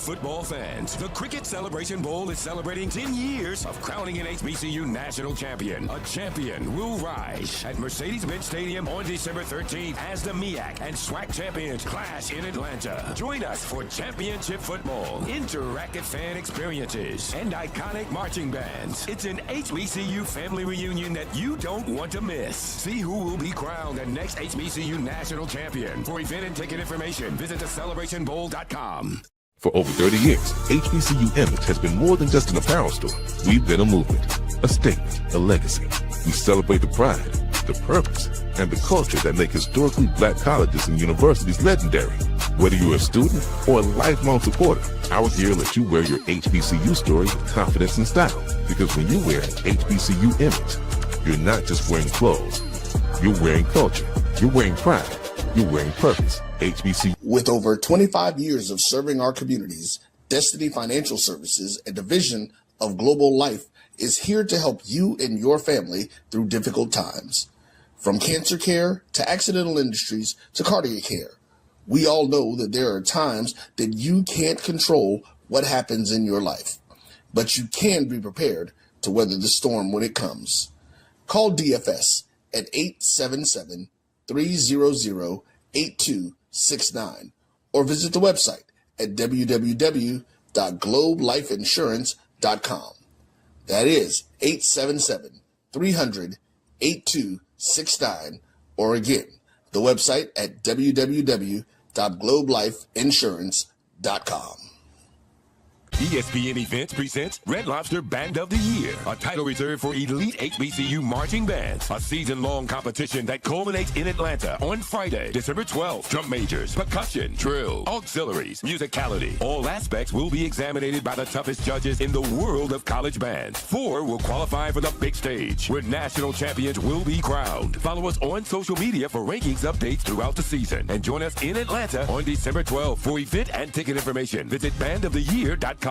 football fans, the Cricket Celebration Bowl is celebrating 10 years of crowning an HBCU national champion. A champion will rise at Mercedes-Benz Stadium on December 13th as the MEAC and SWAC champions clash in Atlanta. Join us for championship football, interactive fan experiences, and iconic marching bands. It's an HBCU family reunion that you don't want to miss. See who will be crowned the next HBCU national champion. For event and ticket information, visit thecelebrationbowl.com. For over 30 years, HBCU Image has been more than just an apparel store. We've been a movement, a statement, a legacy. We celebrate the pride, the purpose, and the culture that make historically black colleges and universities legendary. Whether you're a student or a lifelong supporter, our gear lets you wear your HBCU story with confidence and style. Because when you wear HBCU Image, you're not just wearing clothes. You're wearing culture. You're wearing pride. You're wearing purpose. HBCU. With over 25 years of serving our communities, Destiny Financial Services, a division of Global Life, is here to help you and your family through difficult times. From cancer care to accidental industries to cardiac care, we all know that there are times that you can't control what happens in your life, but you can be prepared to weather the storm when it comes. Call DFS at 877-300-8269 or visit the website at www.globelifeinsurance.com. That is 877-300-8269, or again, the website at www.globelifeinsurance.com. ESPN Events presents Red Lobster Band of the Year, a title reserved for elite HBCU marching bands. A season-long competition that culminates in Atlanta on Friday, December 12th. Drum majors, percussion, drill, auxiliaries, musicality. All aspects will be examined by the toughest judges in the world of college bands. 4 will qualify for the big stage, where national champions will be crowned. Follow us on social media for rankings updates throughout the season. And join us in Atlanta on December 12th. For event and ticket information, visit bandoftheyear.com.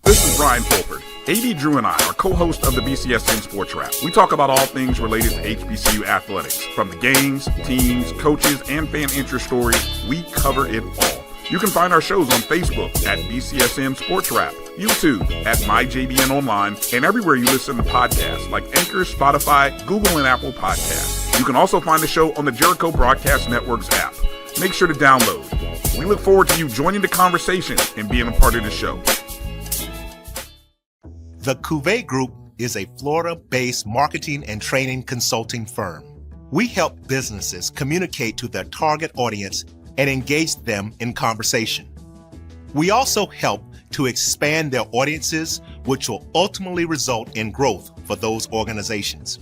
This is Brian Fulford. AD Drew and I are co-hosts of the BCSN Sports Wrap. We talk about all things related to HBCU athletics. From the games, teams, coaches, and fan interest stories, we cover it all. You can find our shows on Facebook at BCSN Sports Wrap, YouTube at MyJBN Online, and everywhere you listen to podcasts like Anchor, Spotify, Google, and Apple Podcasts. You can also find the show on the Jericho Broadcast Network's app. Make sure to download. We look forward to you joining the conversation and being a part of the show. The Cuvée Group is a Florida-based marketing and training consulting firm. We help businesses communicate to their target audience and engage them in conversation. We also help to expand their audiences, which will ultimately result in growth for those organizations.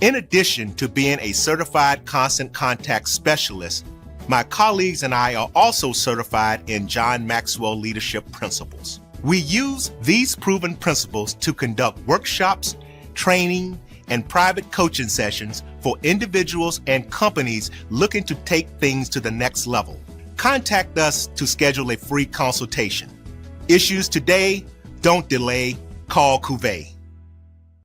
In addition to being a certified constant contact specialist, my colleagues and I are also certified in John Maxwell Leadership Principles. We use these proven principles to conduct workshops, training, and private coaching sessions for individuals and companies looking to take things to the next level. Contact us to schedule a free consultation. Issues today, don't delay, call Cuvée.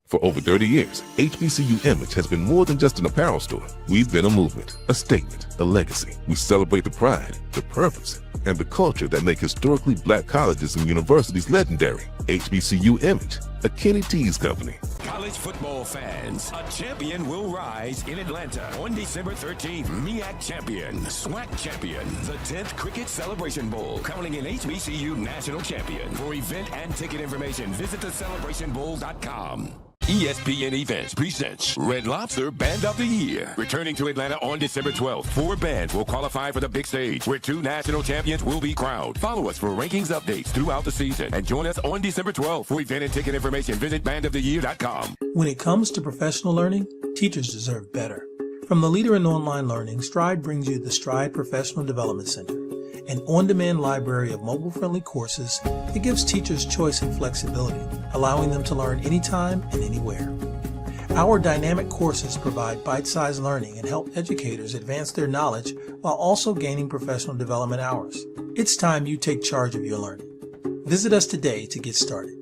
For over 30 years, HBCU Image has been more than just an apparel store. We've been a movement, a statement, a legacy. We celebrate the pride, the purpose, and the culture that make historically black colleges and universities legendary. HBCU Image, a Kenny T's company. College football fans, a champion will rise in Atlanta on December 13th. MEAC champion, SWAC champion, the 10th Cricket Celebration Bowl, crowning an HBCU national champion. For event and ticket information, visit thecelebrationbowl.com. ESPN Events presents Red Lobster Band of the Year. Returning to Atlanta on December 12th, 4 bands will qualify for the big stage, where 2 national champions will be crowned. Follow us for rankings updates throughout the season. And join us on December 12th. For event and ticket information, visit bandoftheyear.com. When it comes to professional learning, teachers deserve better. From the leader in online learning, Stride brings you the Stride Professional Development Center, an on-demand library of mobile-friendly courses that gives teachers choice and flexibility, allowing them to learn anytime and anywhere. Our dynamic courses provide bite-sized learning and help educators advance their knowledge while also gaining professional development hours. It's time you take charge of your learning. Visit us today to get started.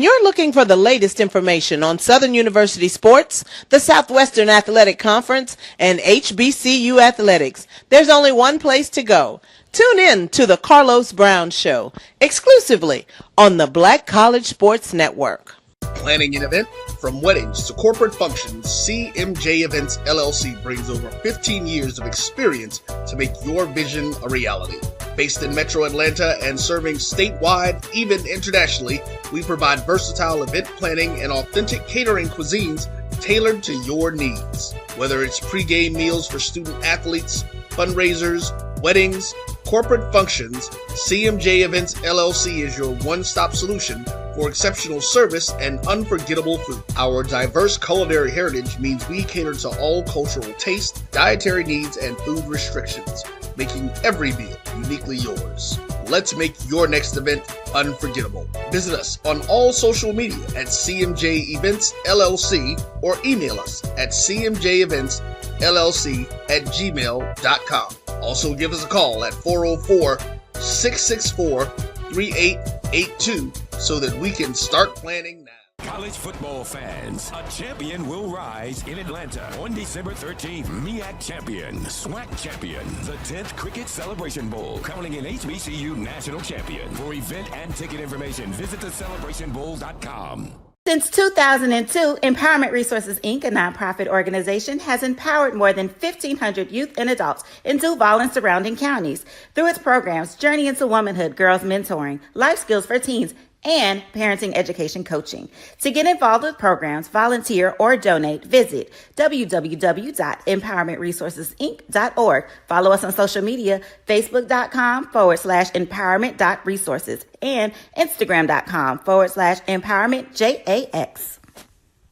When you're looking for the latest information on Southern University sports, the Southwestern Athletic Conference, and HBCU athletics, there's only one place to go. Tune in to the Carlos Brown Show, exclusively on the Black College Sports Network. Planning an event? From weddings to corporate functions, CMJ Events LLC brings over 15 years of experience to make your vision a reality. Based in Metro Atlanta and serving statewide, even internationally, we provide versatile event planning and authentic catering cuisines tailored to your needs. Whether it's pre-game meals for student athletes, fundraisers, weddings, corporate functions, CMJ Events LLC is your one-stop solution for exceptional service and unforgettable food. Our diverse culinary heritage means we cater to all cultural tastes, dietary needs, and food restrictions, making every meal uniquely yours. Let's make your next event unforgettable. Visit us on all social media at CMJ Events LLC or email us at cmjeventsllc@gmail.com. Also give us a call at 404-664-3882 so that we can start planning now. College football fans, a champion will rise in Atlanta on December 13th. MEAC champion, SWAC champion, the 10th Cricket Celebration Bowl, crowning an HBCU national champion. For event and ticket information, visit thecelebrationbowl.com. Since 2002, Empowerment Resources, Inc., a nonprofit organization, has empowered more than 1,500 youth and adults in Duval and surrounding counties through its programs Journey into Womanhood, Girls Mentoring, Life Skills for Teens, and parenting education coaching. To get involved with programs, volunteer, or donate, visit www.empowermentresourcesinc.org. Follow us on social media, facebook.com/empowerment.resources and instagram.com/empowermentJAX.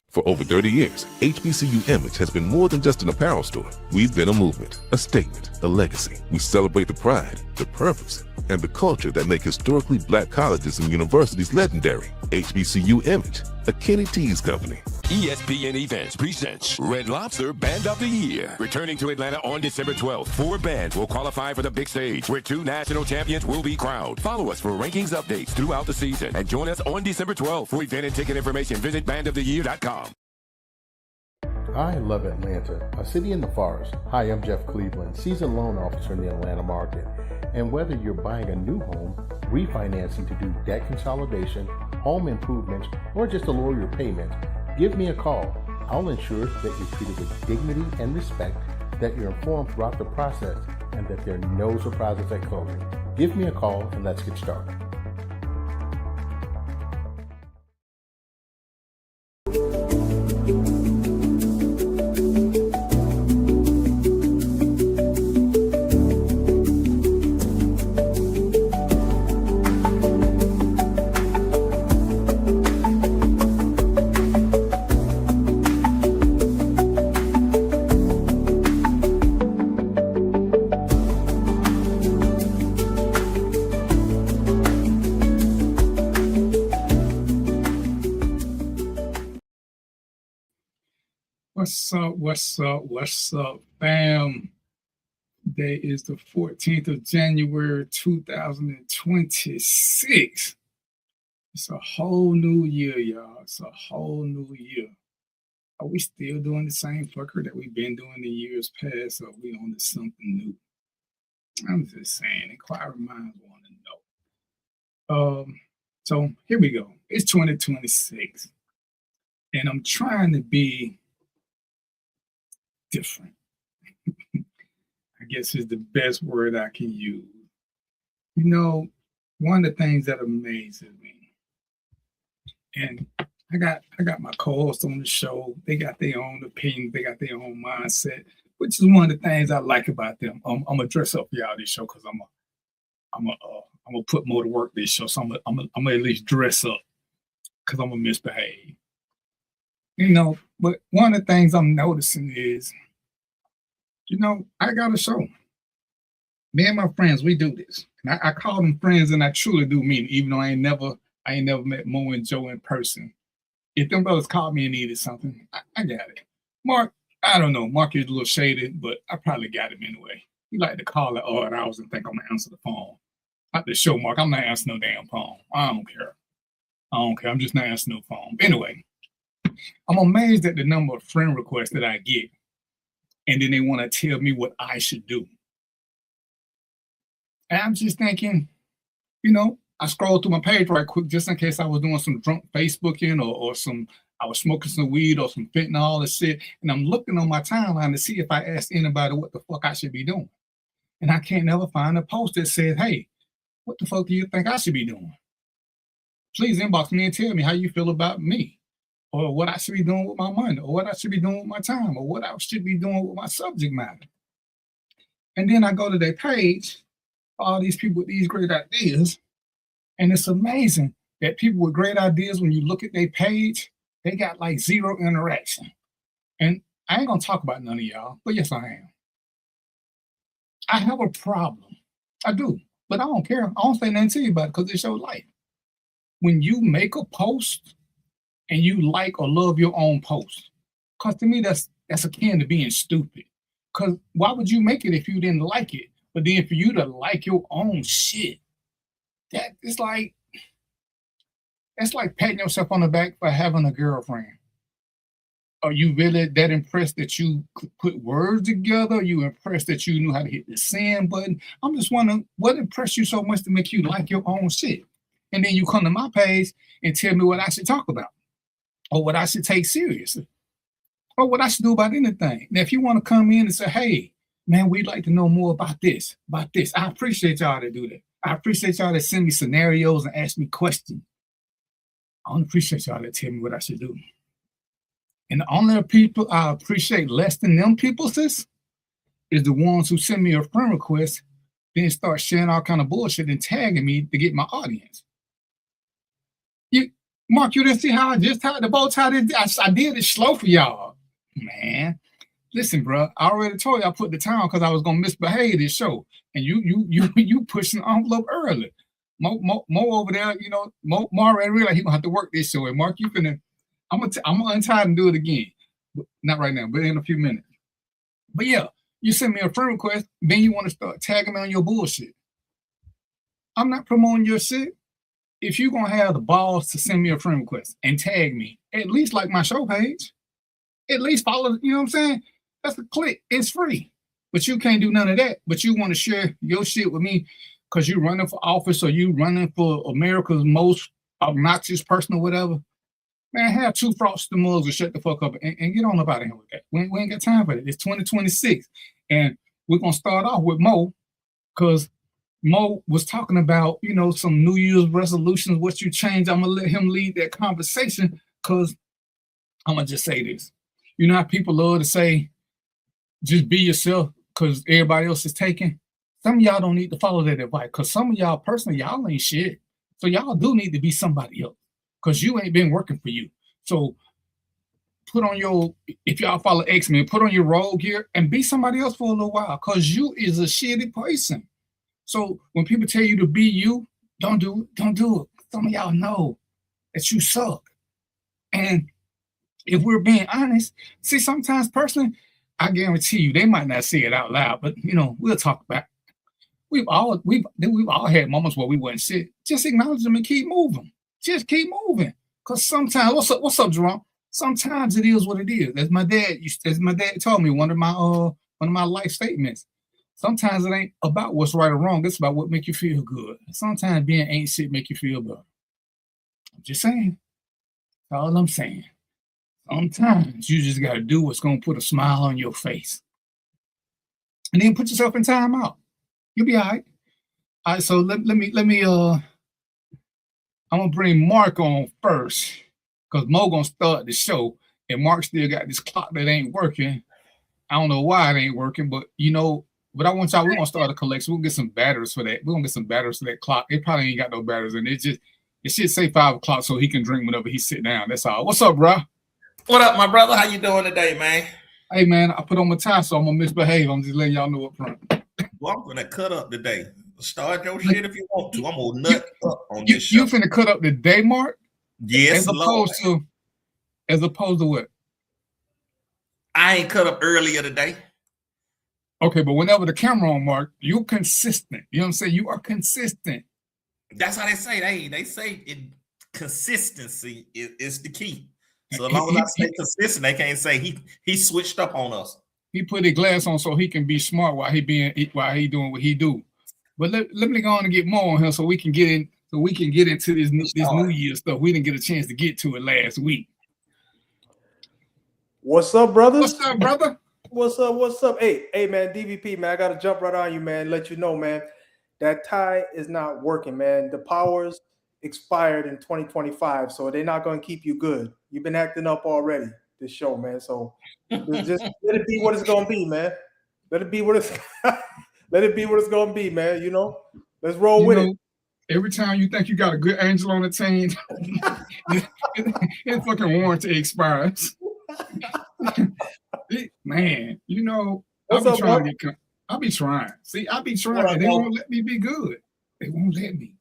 For over 30 years, HBCU Image has been more than just an apparel store. We've been a movement, a statement, a legacy. We celebrate the pride, the purpose, and the culture that make historically black colleges and universities legendary. HBCU Image, a Kenny T's company. ESPN Events presents Red Lobster Band of the Year. Returning to Atlanta on December 12th, 4 bands will qualify for the big stage, where 2 national champions will be crowned. Follow us for rankings updates throughout the season, and join us on December 12th. For event and ticket information, visit bandoftheyear.com. I love Atlanta, a city in the forest. Hi, I'm Jeff Cleveland, seasoned loan officer in the Atlanta market. And whether you're buying a new home, refinancing to do debt consolidation, home improvements, or just to lower your payment, give me a call. I'll ensure that you're treated with dignity and respect, that you're informed throughout the process, and that there are no surprises at closing. Give me a call and let's get started. What's up, fam? Today is the 14th of January, 2026. It's a whole new year, y'all. It's a whole new year. Are we still doing the same fucker that we've been doing in years past, or are we on to something new? I'm just saying, inquiry minds want to know. So here we go. It's 2026, and I'm trying to be different. I guess is the best word I can use. You know, one of the things that amazes me, and I got my co-hosts on the show. They got their own opinion. They got their own mindset, which is one of the things I like about them. I'm gonna dress up for y'all this show because I'm gonna put more to work this show. So I'm gonna at least dress up because I'm gonna misbehave. You know, but one of the things I'm noticing is, you know, I got a show. Me and my friends, we do this. And I call them friends, and I truly do mean it, even though I ain't never met Mo and Joe in person. If them brothers called me and needed something, I got it. Mark, I don't know. Mark is a little shaded, but I probably got him anyway. He like to call at odd hours and think I'm gonna answer the phone. At the show, Mark, I'm not answering no damn phone. I don't care. I don't care. I'm just not answering no phone. Anyway, I'm amazed at the number of friend requests that I get. And then they want to tell me what I should do. And I'm just thinking, I scrolled through my page right quick just in case I was doing some drunk Facebooking or I was smoking some weed or some fentanyl and shit. And I'm looking on my timeline to see if I asked anybody what the fuck I should be doing. And I can't never find a post that says, hey, what the fuck do you think I should be doing? Please inbox me and tell me how you feel about me, or what I should be doing with my money, or what I should be doing with my time, or what I should be doing with my subject matter. And then I go to their page, all these people with these great ideas, and it's amazing that people with great ideas, when you look at their page, they got like zero interaction. And I ain't gonna talk about none of y'all, but yes, I am. I have a problem. I do, but I don't care. I don't say nothing to you about it because it's your life. When you make a post and you like or love your own post, because to me, that's akin to being stupid. Because why would you make it if you didn't like it? But then for you to like your own shit, that's like patting yourself on the back for having a girlfriend. Are you really that impressed that you could put words together? Are you impressed that you knew how to hit the send button? I'm just wondering what impressed you so much to make you like your own shit. And then you come to my page and tell me what I should talk about, or what I should take seriously, or what I should do about anything. Now, if you want to come in and say, hey, man, we'd like to know more about this. I appreciate y'all that do that. I appreciate y'all that send me scenarios and ask me questions. I don't appreciate y'all that tell me what I should do. And the only people I appreciate less than them people, sis, is the ones who send me a friend request, then start sharing all kind of bullshit and tagging me to get my audience. Mark, you didn't see how I just tied the bow tie? I did it slow for y'all. Man, listen, bro, I already told you I put the time because I was going to misbehave this show. And you pushing the envelope early. Mo over there, Mo already realized he going to have to work this show. And Mark, I'm going to untie and do it again. Not right now, but in a few minutes. But yeah, you send me a friend request, then you want to start tagging me on your bullshit. I'm not promoting your shit. If you're going to have the balls to send me a friend request and tag me, at least like my show page. At least follow, you know what I'm saying? That's a click. It's free. But you can't do none of that. But you want to share your shit with me because you're running for office or you running for America's most obnoxious person or whatever. Man, have two frosted mugs and shut the fuck up and get on up out of here with that. We ain't got time for that. It's 2026. And we're going to start off with Mo because Mo was talking about, some New Year's resolutions, what you change. I'm going to let him lead that conversation because I'm going to just say this. You know how people love to say, just be yourself because everybody else is taking? Some of y'all don't need to follow that advice because some of y'all personally, y'all ain't shit. So y'all do need to be somebody else because you ain't been working for you. So put on if y'all follow X-Men, put on your rogue gear and be somebody else for a little while because you is a shitty person. So when people tell you to be you, don't do it. Some of y'all know that you suck. And if we're being honest, see, sometimes personally, I guarantee you, they might not say it out loud, but we'll talk about it. We've all had moments where we wasn't shit. Just acknowledge them and keep moving. Just keep moving. Cause sometimes, what's up, Jerome? Sometimes it is what it is. As my dad told me, one of my life statements. Sometimes it ain't about what's right or wrong. It's about what make you feel good. Sometimes being ain't shit make you feel better. I'm just saying. That's all I'm saying. Sometimes you just got to do what's going to put a smile on your face. And then put yourself in time out. You'll be all right. All right, so let me I'm going to bring Mark on first because Mo going to start the show and Mark still got this clock that ain't working. I don't know why it ain't working, but but I want y'all, we're going to start a collection. We'll get some batteries for that. We're going to get some batteries for that clock. It probably ain't got no batteries in it. It should say 5 o'clock so he can drink whenever he sit down. That's all. What's up, bro? What up, my brother? How you doing today, man? Hey, man, I put on my tie, so I'm going to misbehave. I'm just letting y'all know up front. Well, I'm going to cut up today. Start your shit if you want to. I'm going to nut up on this show. You finna cut up the day, Mark? Yes, As opposed to what? I ain't cut up earlier today. Okay, but whenever the camera on, Mark, you're consistent. You know what I'm saying? You are consistent. That's how they say. They say consistency is the key. So as long as I stay consistent, they can't say he switched up on us. He put his glass on so he can be smart while he doing what he do. But let me go on and get more on him so we can get into this new year stuff. We didn't get a chance to get to it last week. What's up, brothers? What's up, brother? What's up? Hey, man, DVP, man, I gotta jump right on you, man. Let you know, man, that tie is not working, man. The powers expired in 2025, so they're not gonna keep you good. You've been acting up already this show, man. So just let it be what it's gonna be, man. Let it be what it's gonna be, man. You know, let's roll with it. Every time you think you got a good angel on the team, his fucking warranty expires. Man, you know, I'll be trying. See, I'll be trying. They won't let me be good. They won't let me.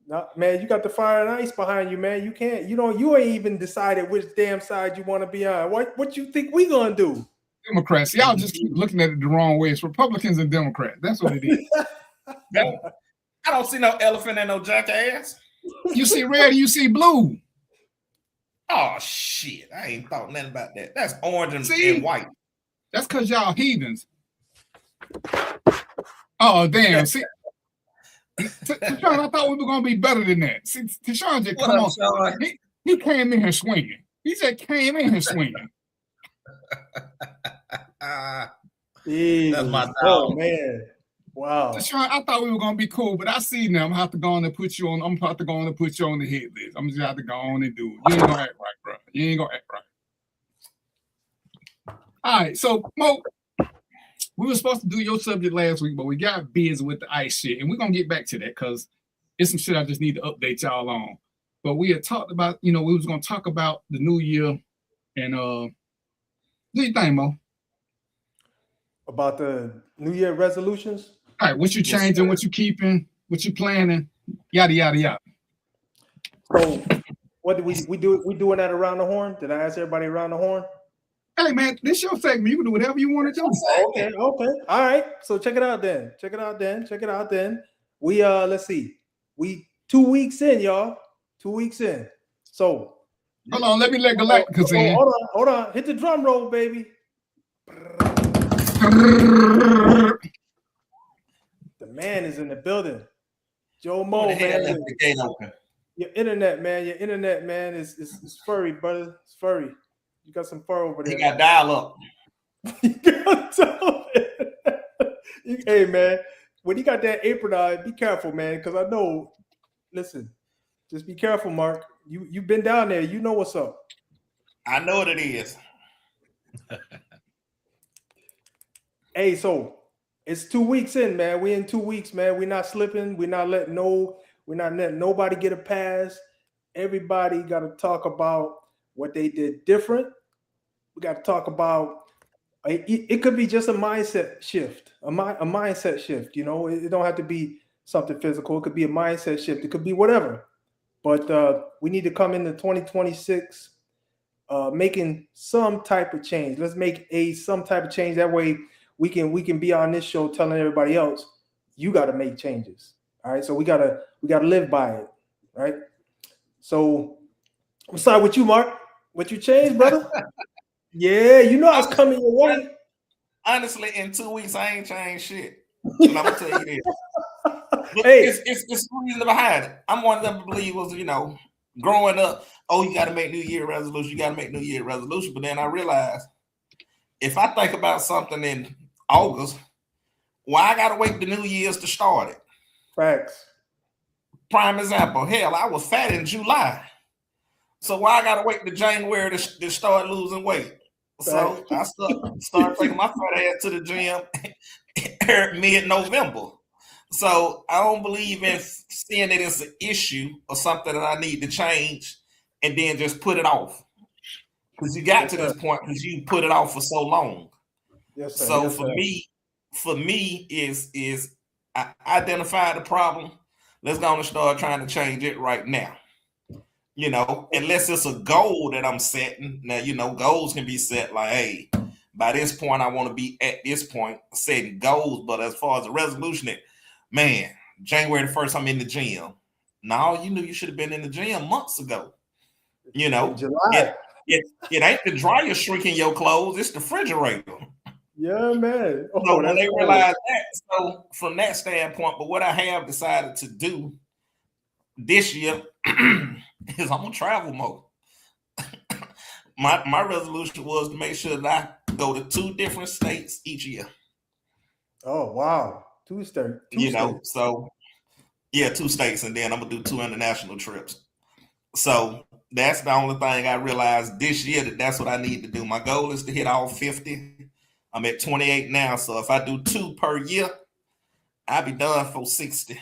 No, man, you got the fire and ice behind you, man. You can't, you ain't even decided which damn side you want to be on. What you think we gonna do? Democrats. Y'all just keep looking at it the wrong way. It's Republicans and Democrats. That's what it is. I don't see no elephant and no jackass. You see red, you see blue. Oh shit! I ain't thought nothing about that. That's orange and white. That's because y'all heathens. Oh damn! See, Tashawn, I thought we were gonna be better than that. See, Tashawn just come on. He came in here swinging. He said came in here swinging. That's my dog. Oh man! Wow. Tashawn, I thought we were gonna be cool, but I see now. I'm gonna have to go on and put you on. I'm about to go on and put you on the hit list. I'm just have to go on and do it. You ain't gonna act right, bro. You ain't gonna act right. All right, so Mo, we were supposed to do your subject last week, but we got busy with the ice shit, and we're gonna get back to that because it's some shit I just need to update y'all on. But we had talked about, we was gonna talk about the new year, and what do you think, Mo? About the New Year resolutions? All right, what you changing, what you keeping, what you planning, yada yada yada. So, what do we do? We doing that around the horn? Did I ask everybody around the horn? Hey man, this your segment. You can do whatever you want to do. Okay. All right. So check it out then. We let's see. We 2 weeks in, y'all. 2 weeks in. So hold on, let me let Galacticus in. Hold on. Hit the drum roll, baby. The man is in the building. Joe Mo, man. Your internet, man, is furry, brother. It's furry. You got some fur over there. He got dial up. Hey, man, when you got that apron on, be careful, man, because I know. Listen, just be careful, Mark. You've been down there. You know what's up. I know what it is. Hey, so it's 2 weeks in, man. We in 2 weeks, man. We're not slipping. We're not letting nobody get a pass. Everybody got to talk about what they did different. We got to talk about it could be just a mindset shift, a mindset shift. It don't have to be something physical. It could be a mindset shift. It could be whatever. But we need to come into 2026 making some type of change. Let's make some type of change. That way we can be on this show telling everybody else, you got to make changes. All right. So we gotta live by it. Right. So I'm sorry with you, Mark. What you changed, brother? Yeah, I was coming your way. Honestly, in 2 weeks, I ain't changed shit. And I'm gonna tell you this. Hey, it's the reason behind it. I'm one of them believers, growing up, you got to make New Year resolution. But then I realized if I think about something in August, why I got to wait the New Year's to start it? Facts. Prime example, hell, I was fat in July. So why I got to wait to January to start losing weight? So I started taking my fat ass to the gym mid-November. So I don't believe in seeing it as an issue or something that I need to change and then just put it off. Because you got to this point because you put it off for so long. Yes, sir. So for me is I identify the problem. Let's go and start trying to change it right now. Unless it's a goal that I'm setting. Now, goals can be set like, hey, by this point, I want to be at this point, setting goals. But as far as the resolution, man, January the 1st, I'm in the gym. No, you knew you should have been in the gym months ago. You know, In July. It ain't the dryer shrinking your clothes, it's the refrigerator. Yeah, man. Oh, So when they cool. realize that, so from that standpoint, but what I have decided to do this year is I'm gonna travel more. My resolution was to make sure that I go to 2 different states each year. Oh, wow. 2 states. So yeah, 2 states, and then I'm gonna do 2 international trips. So that's the only thing I realized this year that's what I need to do. My goal is to hit all 50. I'm at 28 now, so if I do 2 per year, I'll be done for 60.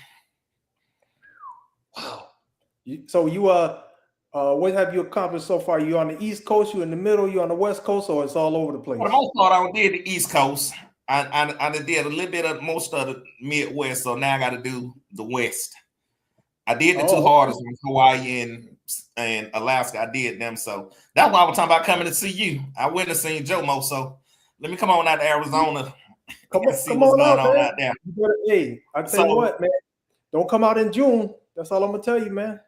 Wow. So you what have you accomplished so far? You on the East Coast? You in the middle? You on the West Coast? Or it's all over the place? For the most part, I did the East Coast. I did a little bit of most of the Midwest, so now I got to do the West. I did the 2 hardest ones, Hawaii and Alaska. I did them, so that's why I was talking about coming to see you. I went and seen Jomo, so let me come on out to Arizona. Come and see what's going on out there. Hey, I tell you what, man, don't come out in June. That's all I'm gonna tell you, man.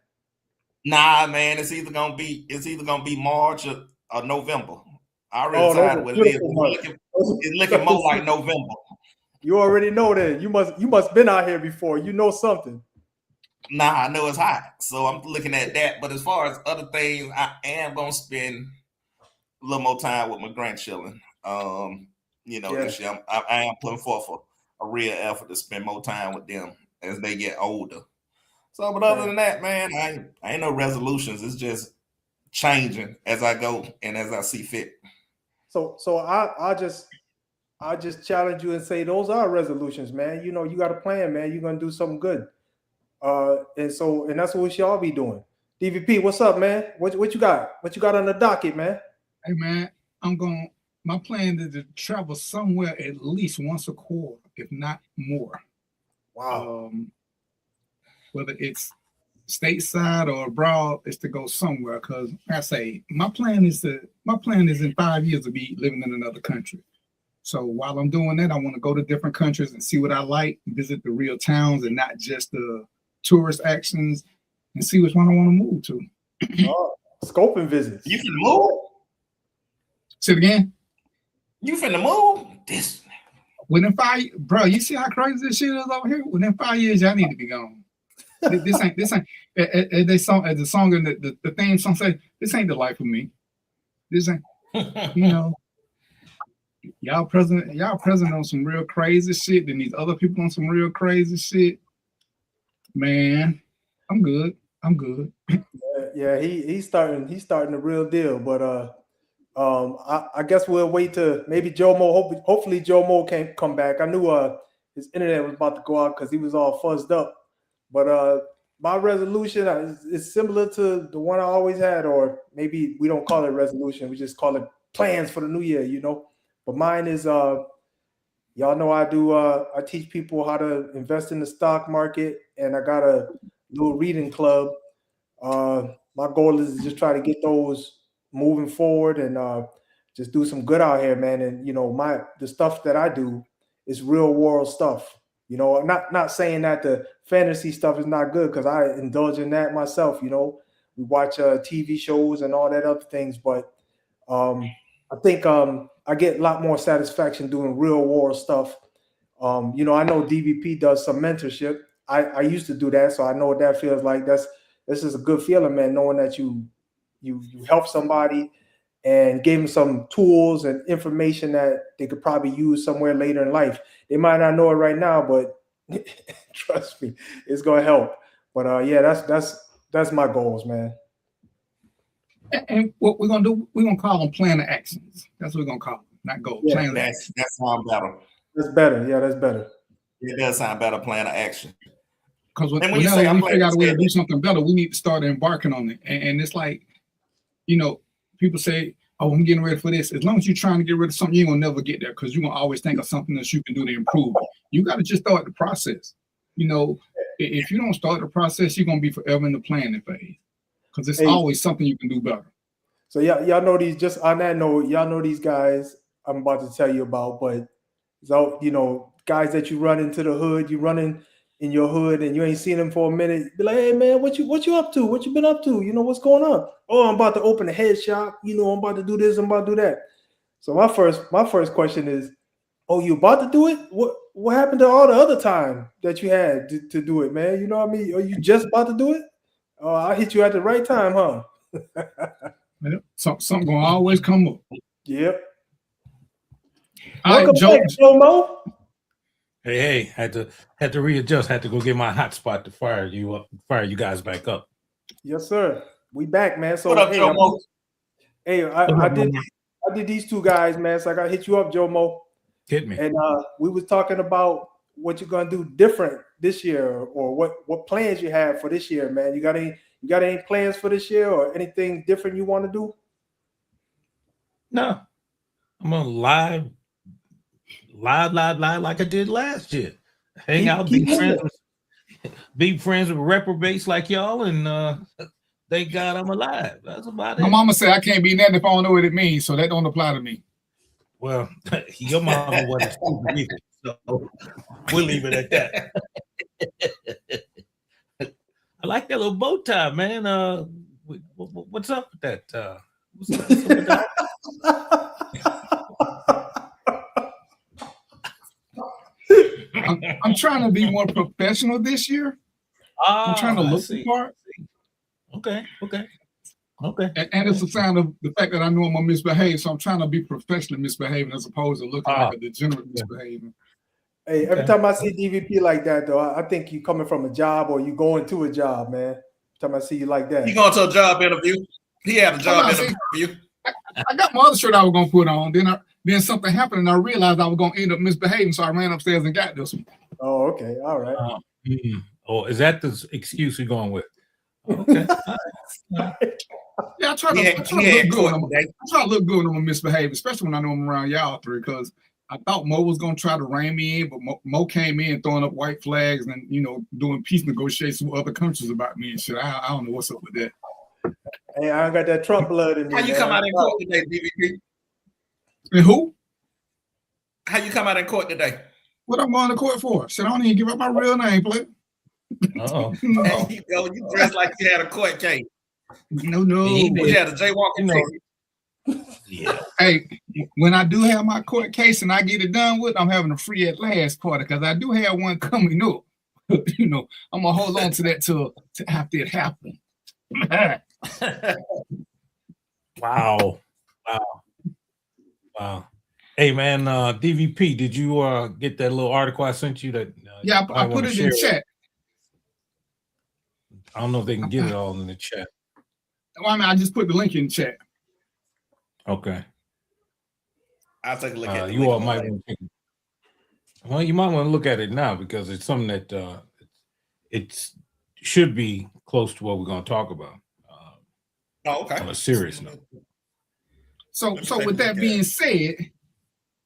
Nah, man, it's either gonna be March or November. I already decided what it is. It's looking more like November. You already know that. You must been out here before. You know something. Nah, I know it's hot, so I'm looking at that. But as far as other things, I am gonna spend a little more time with my grandchildren. This year I am putting forth a real effort to spend more time with them as they get older. So, but other than that, man, I ain't no resolutions. It's just changing as I go and as I see fit. So I just challenge you and say those are resolutions, man. You know, you got a plan, man. You're gonna do something good. And that's what we should all be doing. DVP, what's up, man? What you got? What you got on the docket, man? Hey, man, my plan is to travel somewhere at least once a quarter, if not more. Wow. Whether it's stateside or abroad, is to go somewhere. Because I say my plan is in 5 years to be living in another country. So while I'm doing that, I want to go to different countries and see what I like, visit the real towns and not just the tourist actions, and see which one I want to move to. Scoping visits. You finna move? Say it again. You finna move? This within 5, bro. You see how crazy this shit is over here? Within 5 years, y'all need to be gone. This ain't. As the song and the theme song say, this ain't the life of me. This ain't. Y'all present on some real crazy shit. Then these other people on some real crazy shit. Man, I'm good. Yeah, he's starting the real deal. But I guess we'll wait to maybe Jomo. Hopefully Jomo can't come back. I knew his internet was about to go out because he was all fuzzed up. But my resolution is similar to the one I always had, or maybe we don't call it resolution. We just call it plans for the new year, But mine is, y'all know I do. I teach people how to invest in the stock market, and I got a little reading club. My goal is to just try to get those moving forward and just do some good out here, man. And the stuff that I do is real world stuff. Not saying that the fantasy stuff is not good, because I indulge in that myself. We watch TV shows and all that other things, but I think I get a lot more satisfaction doing real world stuff. I know DVP does some mentorship. I used to do that, so I know what that feels like. This is a good feeling, man, knowing that you help somebody and gave them some tools and information that they could probably use somewhere later in life. They might not know it right now, but trust me, it's gonna help. But yeah, that's my goals, man. And what we're gonna do, we're gonna call them plan of actions. That's what we're gonna call them, not goals. Yeah, plan of action. That sounds better. That's better. Yeah, that's better. It does sound better, plan of action. Because whenever we figure out a way to do something better, we need to start embarking on it. And it's like, people say, oh, I'm getting ready for this. As long as you're trying to get rid of something, you're going to never get there, because you're going to always think of something that you can do to improve it. You got to just start the process. If you don't start the process, you're going to be forever in the planning phase, because it's always something you can do better. So y'all know these, just on that note, y'all know these guys I'm about to tell you about, but guys that you run into the hood, you run in your hood and you ain't seen them for a minute. Be like, hey man, what you up to? What you been up to? You know, what's going on? Oh, I'm about to open a head shop. You know, I'm about to do this. I'm about to do that. So my first question is, oh, you about to do it? What happened to all the other time that you had to do it, man? You know what I mean? Are you just about to do it? Oh, I hit you at the right time, huh? Something gonna always come up. Yep. All Welcome back, Joe Mo. Hey, had to readjust. Had to go get my hotspot to fire you guys back up. Yes, sir. We back, man. So What up, Joe Mo? Hey, I did these two guys, man. So I got to hit you up, Joe Mo. Hit me. And we was talking about what you're gonna do different this year, or what plans you have for this year, man. You got any plans for this year, or anything different you want to do? No, I'm gonna live like I did last year. Hang out, be friends with reprobates like y'all, and thank God I'm alive. That's about it. My mama said I can't be nothing if I don't know what it means, so that don't apply to me. Well, your mama wasn't stupid either, so we'll leave it at that. I like that little bow tie, man. What's up with that? What's up with that? I'm trying to be more professional this year. I'm trying to look the part. Okay. And it's a sign of the fact that I know I'm gonna misbehave, so I'm trying to be professionally misbehaving as opposed to looking like a degenerate misbehaving. Hey, every time I see DVP like that, though, I think you coming from a job or you going to a job, man. Every time I see you like that. He going to a job interview. He had a job interview. I got my other shirt I was gonna put on. Then something happened, and I realized I was gonna end up misbehaving, so I ran upstairs and got this one. Oh, okay, all right. Oh, is that the excuse you're going with? Okay. Yeah, I try to look good when I'm misbehaving, especially when I know I'm around y'all three, because I thought Mo was gonna try to rein me in, but Mo came in throwing up white flags and doing peace negotiations with other countries about me and shit. I don't know what's up with that. Hey, I got that Trump blood in me. How you come out in court today, DVP? And who? How you come out in court today? What I'm going to court for? Shit, I don't even give up my real name, play. Oh, you dressed like you had a court case. No. You had a jaywalking case. Yeah. Hey, when I do have my court case and I get it done with, I'm having a free at last party because I do have one coming up. I'm gonna hold on to that till after it happens. Wow. Hey man, DVP, did you get that little article I sent you? That yeah, I put it in the chat. I don't know if they can get it all in the chat. Well, I mean, I just put the link in the chat. Okay. I'll take a look at it. You all might want to. Well, you might want to look at it now because it's something that it should be close to what we're going to talk about. Okay. On a serious note. So with that being said,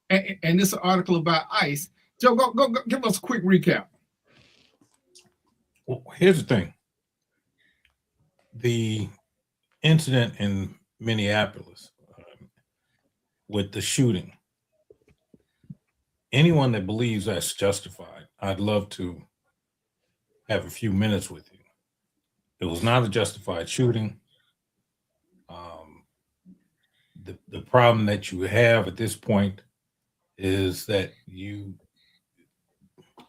and this is an article about ICE, Joe, go give us a quick recap. Well, here's the thing. The incident in Minneapolis with the shooting. Anyone that believes that's justified, I'd love to have a few minutes with you. It was not a justified shooting. The problem that you have at this point is that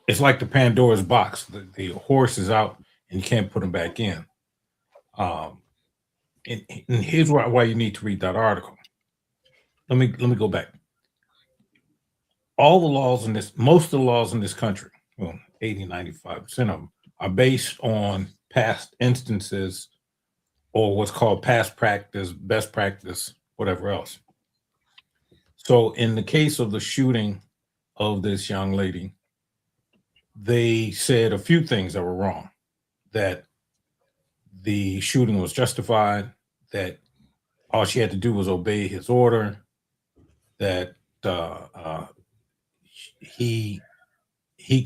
it's like the Pandora's box. The horse is out and you can't put him back in. And here's why you need to read that article. Let me go back. All the laws in this, most of the laws in this country, well, 80-95% of them are based on past instances or what's called past practice, best practice, whatever else. So in the case of the shooting of this young lady, they said a few things that were wrong. That the shooting was justified, that all she had to do was obey his order, that he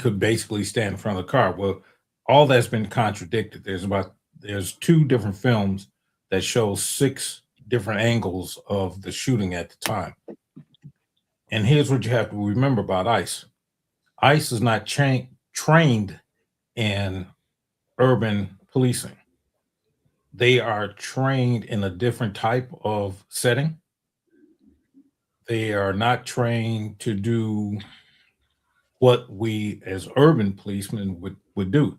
could basically stand in front of the car. Well, all that's been contradicted. There's 2 different films that show 6 different angles of the shooting at the time. And here's what you have to remember about ICE. ICE is not trained in urban policing. They are trained in a different type of setting. They are not trained to do what we as urban policemen would do.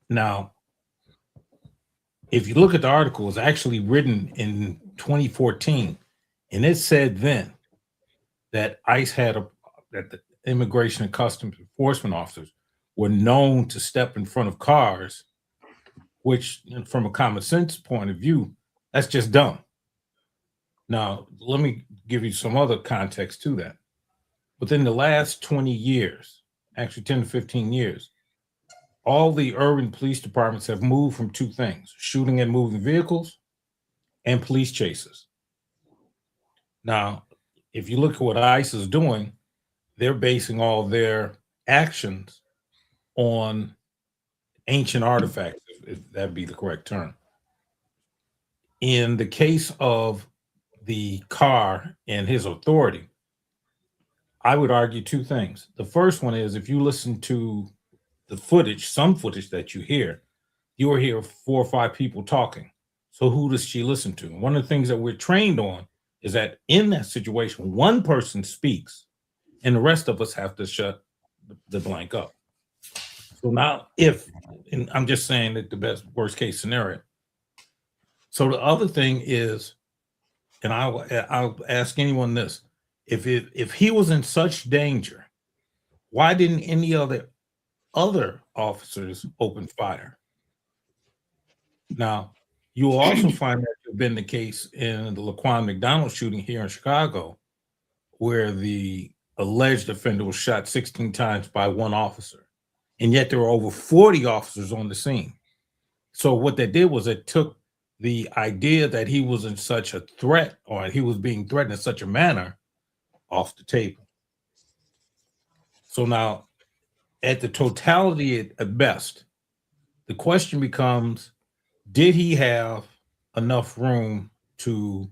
Now, if you look at the article, it was actually written in 2014, and it said then that ICE that the Immigration and Customs Enforcement officers were known to step in front of cars, which, from a common sense point of view, that's just dumb. Now, let me give you some other context to that. Within the last 20 years, actually 10 to 15 years, all the urban police departments have moved from two things: shooting and moving vehicles and police chases. Now, if you look at what ICE is doing, they're basing all their actions on ancient artifacts, if that be the correct term. In the case of the car and his authority, I would argue two things. The first one is, if you listen to the footage, some footage that you will hear 4 or 5 people talking. So who does she listen to? And one of the things that we're trained on is that in that situation, one person speaks and the rest of us have to shut the blank up. So now and I'm just saying that the worst case scenario. So the other thing is, and I'll ask anyone this, if he was in such danger, why didn't any other officers open fire? Now, you will also find that to have been the case in the Laquan McDonald shooting here in Chicago, where the alleged offender was shot 16 times by one officer, and yet there were over 40 officers on the scene. So what they did was it took the idea that he was in such a threat, or he was being threatened in such a manner, off the table. So now, at the totality at best, the question becomes, did he have enough room to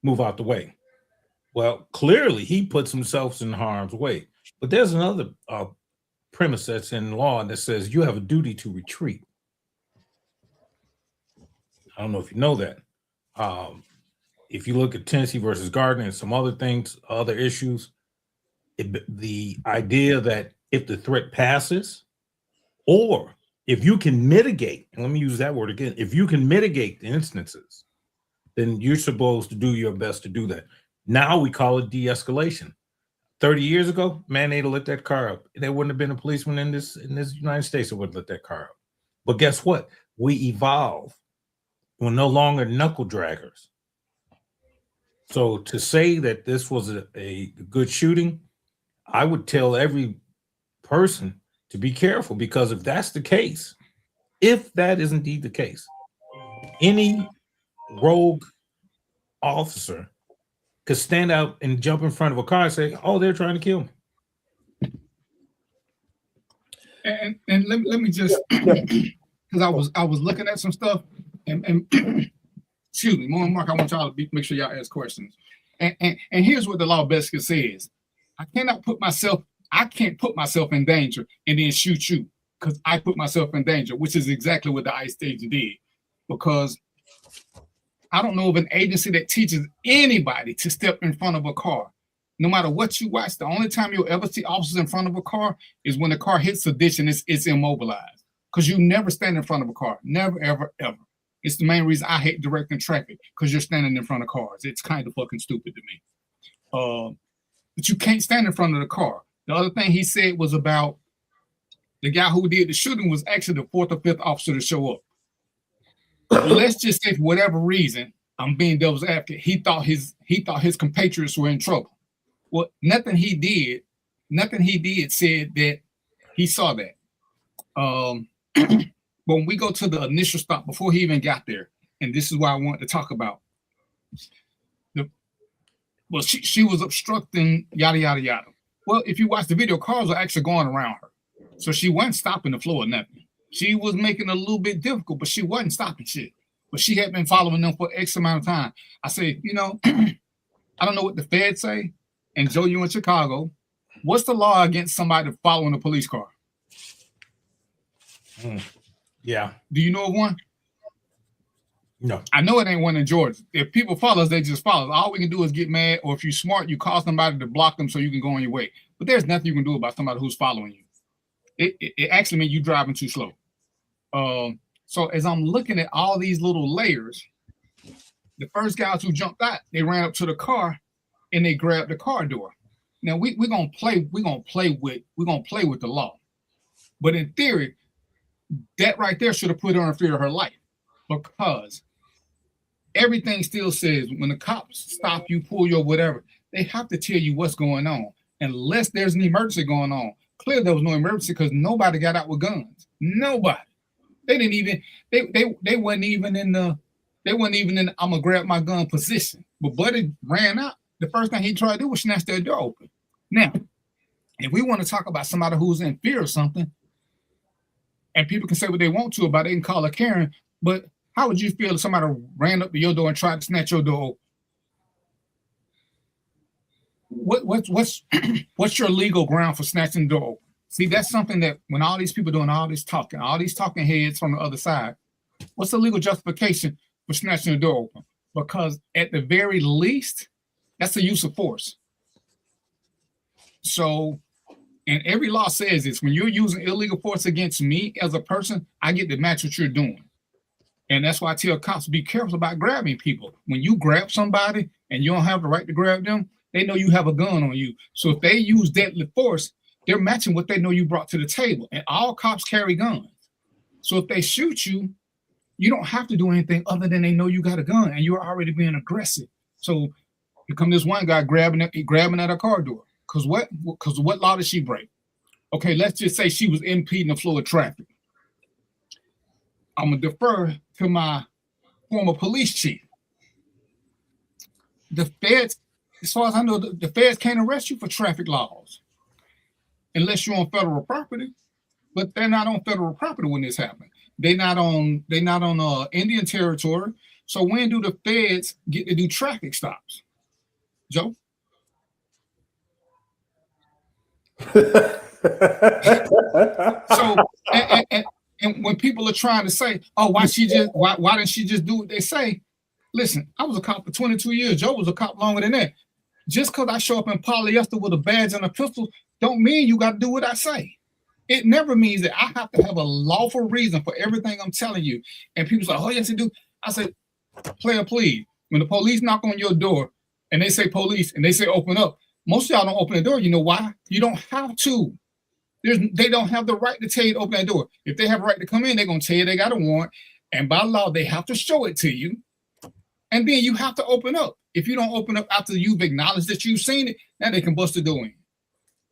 move out the way? Well, clearly he puts himself in harm's way. But there's another premise that's in law that says you have a duty to retreat. I don't know if you know that. If you look at Tennessee versus Gardner and some other things, other issues, the idea that if the threat passes, or if you can mitigate, and let me use that word again, if you can mitigate the instances, then you're supposed to do your best to do that. Now we call it de-escalation. 30 years ago, man, they'd have lit that car up. There wouldn't have been a policeman in this United States that would let that car up. But guess what? We evolve. We're no longer knuckle draggers. So to say that this was a good shooting, I would tell every person to be careful, because if that's the case, if that is indeed the case, any rogue officer could stand out and jump in front of a car and say, "Oh, they're trying to kill me." And let me just, because I was looking at some stuff, and excuse me, Mark, I want y'all to make sure y'all ask questions. And here's what the law basically says: I can't put myself in danger and then shoot you because I put myself in danger, which is exactly what the ICE agent did. Because I don't know of an agency that teaches anybody to step in front of a car. No matter what you watch, the only time you'll ever see officers in front of a car is when the car hits a ditch and it's immobilized. Because you never stand in front of a car. Never, ever, ever. It's the main reason I hate directing traffic, because you're standing in front of cars. It's kind of fucking stupid to me. But you can't stand in front of the car. The other thing he said was about the guy who did the shooting was actually the 4th or 5th officer to show up. Let's just say, for whatever reason, I'm being devil's advocate, he thought his compatriots were in trouble. Well, nothing he did said that he saw that. But when we go to the initial stop before he even got there, and this is why I want to talk about, she was obstructing, yada yada yada. Well, if you watch the video, cars are actually going around her, so she wasn't stopping the flow or nothing. She was making it a little bit difficult, but she wasn't stopping shit. But she had been following them for X amount of time. I say, I don't know what the feds say. And Joe, you in Chicago, what's the law against somebody following a police car? Yeah. Do you know of one? No. I know it ain't one in Georgia. If people follow us, they just follow us. All we can do is get mad, or if you're smart, you call somebody to block them so you can go on your way. But there's nothing you can do about somebody who's following you. It actually means you driving too slow. So as I'm looking at all these little layers, the first guys who jumped out, they ran up to the car and they grabbed the car door. Now we're gonna play with the law. But in theory, that right there should have put her in fear of her life, because everything still says when the cops stop you, pull you, or whatever, they have to tell you what's going on, unless there's an emergency going on. Clearly, there was no emergency because nobody got out with guns. Nobody. They didn't even. They wasn't even in the. They wasn't even in the, I'm gonna grab my gun position. But Buddy ran out. The first thing he tried to do was snatch that door open. Now, if we want to talk about somebody who's in fear of something, and people can say what they want to about it and call a Karen, but how would you feel if somebody ran up to your door and tried to snatch your door open? What's your legal ground for snatching the door open? See, that's something that when all these people doing all these talking heads from the other side, what's the legal justification for snatching the door open? Because at the very least, that's a use of force. So, and every law says this, when you're using illegal force against me as a person, I get to match what you're doing. And that's why I tell cops, be careful about grabbing people. When you grab somebody and you don't have the right to grab them, they know you have a gun on you. So if they use deadly force, they're matching what they know you brought to the table. And all cops carry guns. So if they shoot you, you don't have to do anything other than they know you got a gun and you're already being aggressive. So here come this one guy grabbing at a car door. Because what law did she break? Okay, let's just say she was impeding the flow of traffic. I'm going to defer to my former police chief. The feds, as far as I know, the feds can't arrest you for traffic laws unless you're on federal property. But they're not on federal property when this happened. They're not on Indian territory. So when do the feds get to do traffic stops? Joe? So and when people are trying to say, oh, why didn't she just do what they say? Listen, I was a cop for 22 years. Joe was a cop longer than that. Just because I show up in polyester with a badge and a pistol don't mean you got to do what I say. It never means that I have to have a lawful reason for everything I'm telling you. And people say, oh, yes, you do. I say, player, please. When the police knock on your door and they say police and they say open up, most of y'all don't open the door. You know why? You don't have to. They don't have the right to tell you to open that door. If they have a right to come in, they're going to tell you they got a warrant. And by law, they have to show it to you. And then you have to open up. If you don't open up after you've acknowledged that you've seen it, now they can bust the door in.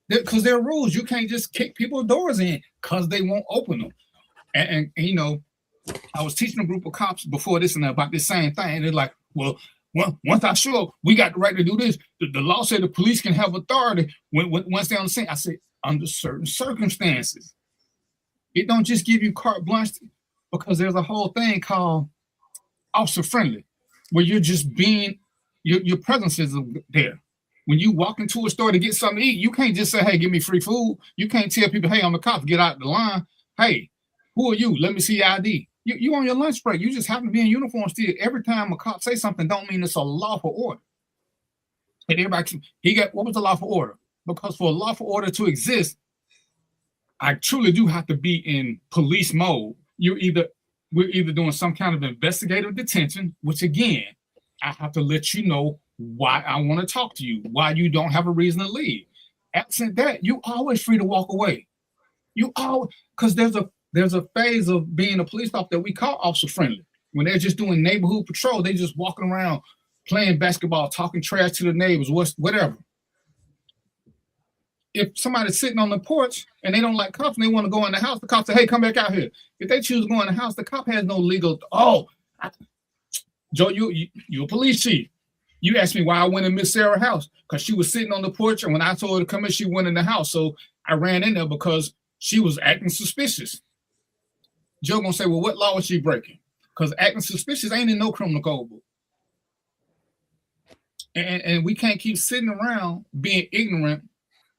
Because there are rules. You can't just kick people's doors in because they won't open them. And you know, I was teaching a group of cops before this and about this same thing. And they're like, well, once I show up, we got the right to do this. The law said the police can have authority once they're on the scene. I said, under certain circumstances. It don't just give you carte blanche, because there's a whole thing called officer friendly, where you're just being, your presence is there. When you walk into a store to get something to eat, you can't just say, hey, give me free food. You can't tell people, hey, I'm the cop, get out the line. Hey, who are you? Let me see your ID. You on your lunch break. You just happen to be in uniform still. Every time a cop say something, don't mean it's a lawful order. And everybody, what was the lawful order? Because for a lawful order to exist, I truly do have to be in police mode. We're either doing some kind of investigative detention, which again, I have to let you know why I want to talk to you, why you don't have a reason to leave. Absent that, you always free to walk away. Because there's a phase of being a police officer that we call officer friendly. When they're just doing neighborhood patrol, they just walking around playing basketball, talking trash to the neighbors, whatever. If somebody's sitting on the porch and they don't like cops and they want to go in the house, the cop say, hey, come back out here. If they choose to go in the house, the cop has no legal, Joe, you're a police chief. You asked me why I went in Miss Sarah's house, because she was sitting on the porch, and when I told her to come in, she went in the house. So I ran in there because she was acting suspicious. Joe gonna say, well, what law was she breaking? Because acting suspicious ain't in no criminal code book. And we can't keep sitting around being ignorant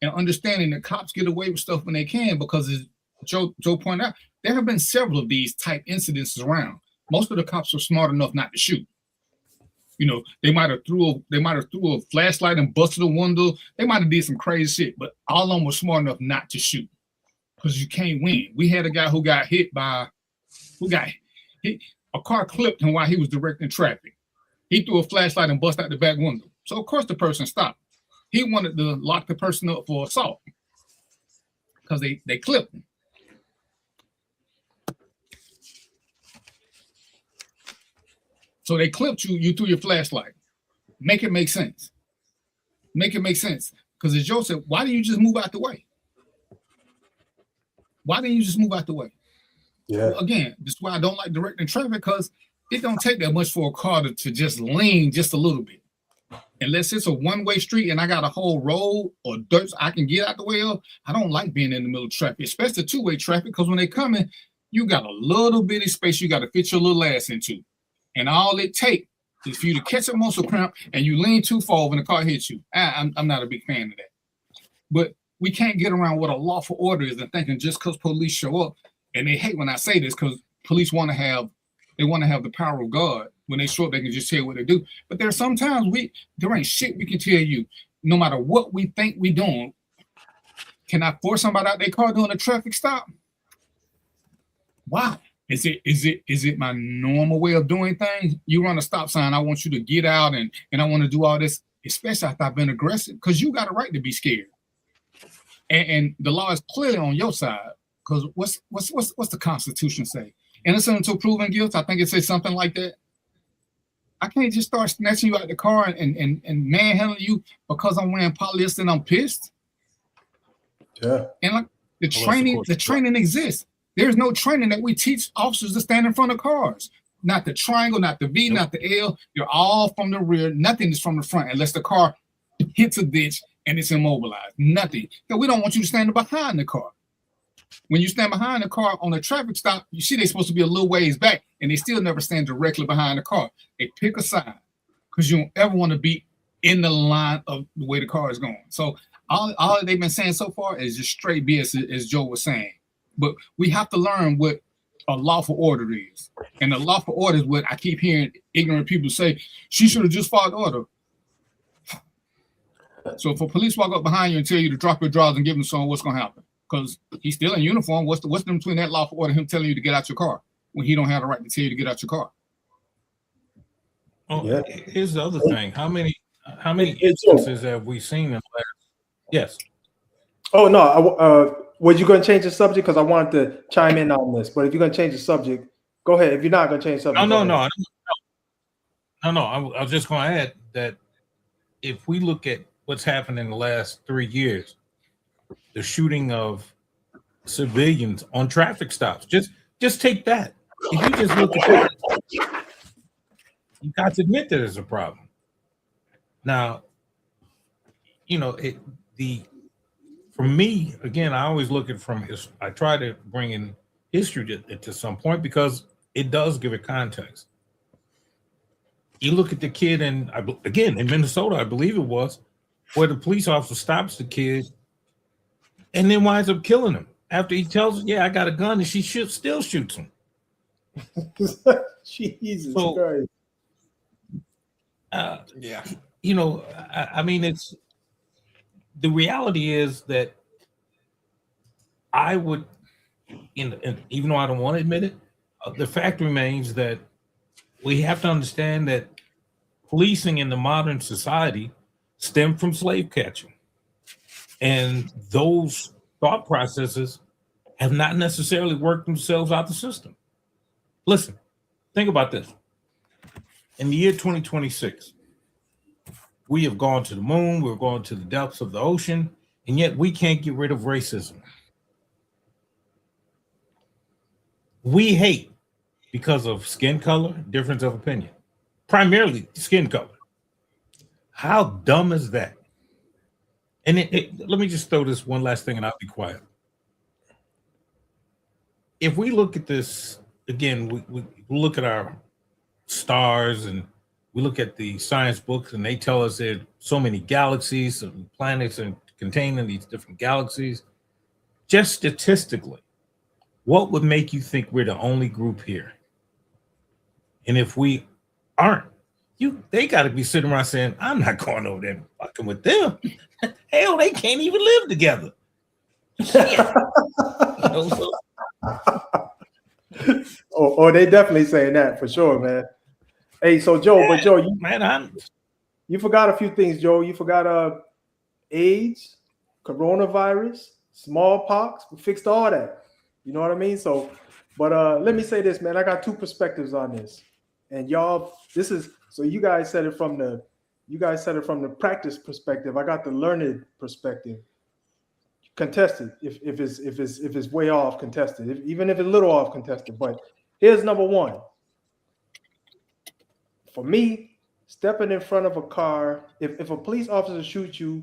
and understanding that cops get away with stuff when they can, because as Joe pointed out, there have been several of these type incidences around. Most of the cops are smart enough not to shoot. You know, they might have threw a flashlight and busted a window. They might have did some crazy shit, but all of them were smart enough not to shoot because you can't win. We had a guy who got hit. A car clipped him while he was directing traffic. He threw a flashlight and busted out the back window. So of course the person stopped. He wanted to lock the person up for assault because they clipped him. So they clipped you, you threw your flashlight. Make it make sense. Make it make sense. Because as Joe said, why didn't you just move out the way? Why didn't you just move out the way? Yeah. Well, again, this is why I don't like directing traffic, because it don't take that much for a car to just lean just a little bit. Unless it's a one-way street and I got a whole road or dirt I can get out the way of, I don't like being in the middle of traffic, especially two-way traffic, because when they come in, you got a little bitty space you got to fit your little ass into. And all it takes is for you to catch a muscle cramp and you lean too far when the car hits you. I'm not a big fan of that. But we can't get around what a lawful order is and thinking just because police show up, and they hate when I say this because police want to have the power of God. When they show up, they can just tell you what they do. But there are sometimes there ain't shit we can tell you, no matter what we think we doing. Can I force somebody out their car doing a traffic stop? Why? Is it my normal way of doing things? You run a stop sign, I want you to get out and I want to do all this, especially after I've been aggressive, because you got a right to be scared. And the law is clearly on your side, because what's the Constitution say? Innocent until proven guilty. I think it says something like that. I can't just start snatching you out the car and manhandling you because I'm wearing polyester and I'm pissed. Yeah. And like the training exists. There's no training that we teach officers to stand in front of cars. Not the triangle, not the V, not the L. You're all from the rear. Nothing is from the front unless the car hits a ditch and it's immobilized. Nothing. So we don't want you to stand behind the car. When you stand behind the car on a traffic stop, you see they're supposed to be a little ways back, and they still never stand directly behind the car. They pick a side because you don't ever want to be in the line of the way the car is going. So all they've been saying so far is just straight BS, as Joe was saying. But we have to learn what a lawful order is. And a lawful order is what I keep hearing ignorant people say, she should have just followed the order. So if a police walk up behind you and tell you to drop your drawers and give him some, what's going to happen? Because he's still in uniform. What's the difference between that lawful order and him telling you to get out your car when he don't have the right to tell you to get out your car? Oh, yeah. Here's the other thing. How many instances have we seen in the last? Yes. Oh no. Were you going to change the subject? Because I wanted to chime in on this. But if you're going to change the subject, go ahead. If you're not going to change the subject, no. I was just going to add that if we look at what's happened in the last 3 years, the shooting of civilians on traffic stops. Just take that. If you just look at that, you got to admit there's a problem. Now, for me, again, I always look at I try to bring in history to some point because it does give it context. You look at the kid in Minnesota, I believe it was, where the police officer stops the kid and then winds up killing him after he tells her, yeah, I got a gun, and she still shoots him. Jesus Christ. Yeah. I mean, it's the reality is that I would, even though I don't want to admit it, the fact remains that we have to understand that policing in the modern society stemmed from slave catching. And those thought processes have not necessarily worked themselves out the system. Listen, think about this. In the year 2026, we have gone to the moon, we're going to the depths of the ocean, and yet we can't get rid of racism. We hate because of skin color, difference of opinion, primarily skin color. How dumb is that? And let me just throw this one last thing and I'll be quiet. If we look at this, again, we look at our stars and we look at the science books and they tell us there are so many galaxies and planets and contained in these different galaxies. Just statistically, What would make you think we're the only group here? And if we aren't, they got to be sitting around saying, I'm not going over there fucking with them. Hell, they can't even live together. Or they definitely saying that for sure, man. Hey, so Joe, but Joe, you forgot a few things, Joe. You forgot AIDS, coronavirus, smallpox. We fixed all that. You know what I mean? So, but let me say this, man. I got two perspectives on this, and y'all, this is so you guys said it from the practice perspective. I got the learned perspective. Contested, if it's way off, contested. Even if it's a little off, contested. But here's number one. For me, stepping in front of a car, if a police officer shoots you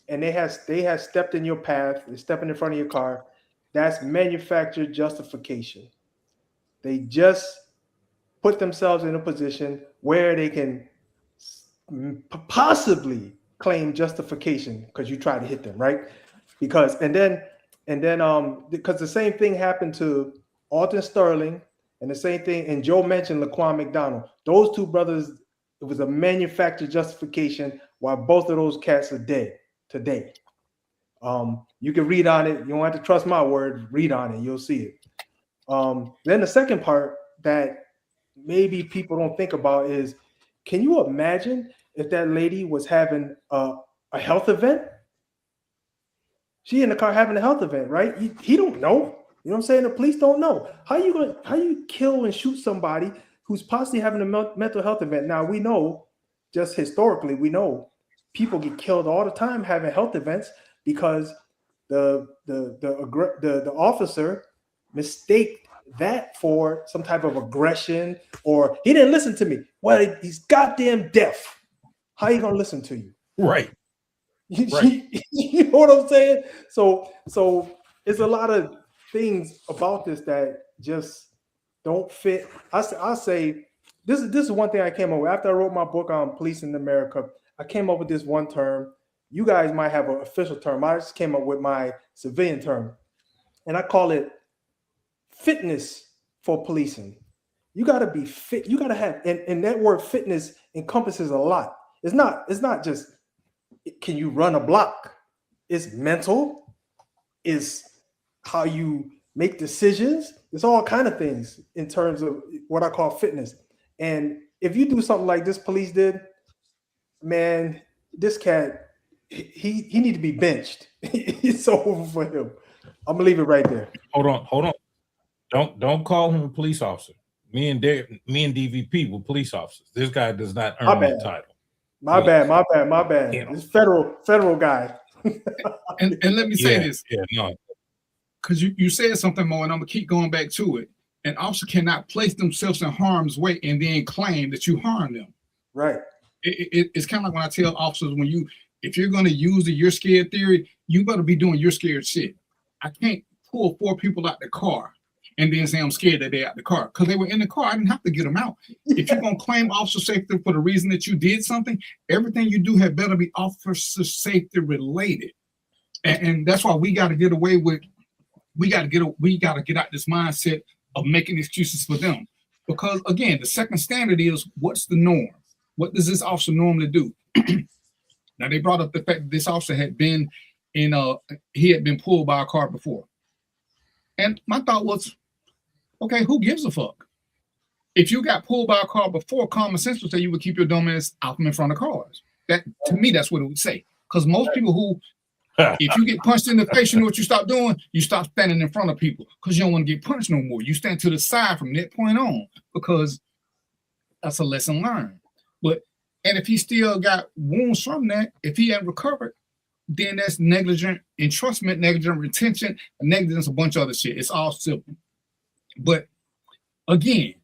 and they have stepped in your path, they're stepping in front of your car, that's manufactured justification. They just put themselves in a position where they can possibly claim justification because you try to hit them, right? Because because the same thing happened to Alton Sterling, and the same thing, and Joe mentioned Laquan McDonald. Those two brothers, it was a manufactured justification while both of those cats are dead today. You can read on it. You don't have to trust my word. Read on it. You'll see it. Then the second part that maybe people don't think about is, can you imagine if that lady was having a health event? She in the car having a health event, right? He don't know. You know what I'm saying? The police don't know. How you kill and shoot somebody who's possibly having a mental health event? Now we know, just historically, we know people get killed all the time having health events because the officer mistaked that for some type of aggression, or he didn't listen to me. Well, he's goddamn deaf. How you gonna listen to you? Right. Right. You know what I'm saying? So it's a lot of things about this that just don't fit. I say this is one thing I came up with after I wrote my book on policing in America. I came up with this one term. You guys might have an official term. I just came up with my civilian term, and I call it fitness for policing. You got to be fit. You got to have, and that word fitness encompasses a lot. It's not just, can you run a block? It's mental. It's how you make decisions. It's all kind of things in terms of what I call fitness. And if you do something like this police did, man, this cat, he need to be benched. It's over for him. I'm gonna leave it right there. Hold on. Don't call him a police officer. Me and DVP were police officers. This guy does not earn that title. My bad. It's federal guy. and let me say this. Yeah, no. Because you said something more, and I'm gonna keep going back to it. An officer cannot place themselves in harm's way and then claim that you harmed them. Right. It's kind of like when I tell officers, if you're gonna use the you're scared theory, you better be doing your scared shit. I can't pull 4 people out the car and then say I'm scared that they're out the car because they were in the car. I didn't have to get them out. If you're gonna claim officer safety for the reason that you did something, everything you do had better be officer safety related. And that's why we got to get away with. We got to get out this mindset of making excuses for them, because again, the second standard is, what's the norm? What does this officer normally do? Now they brought up the fact that this officer had been he had been pulled by a car before, and my thought was, okay, who gives a fuck? If you got pulled by a car before, common sense would say you would keep your dumb ass out from in front of cars. That, to me, that's what it would say. Because most people who, if you get punched in the face, you know what you stop doing? You stop standing in front of people because you don't want to get punched no more. You stand to the side from that point on because that's a lesson learned. And if he still got wounds from that, if he hadn't recovered, then that's negligent entrustment, negligent retention, negligence, a bunch of other shit. It's all simple. But again,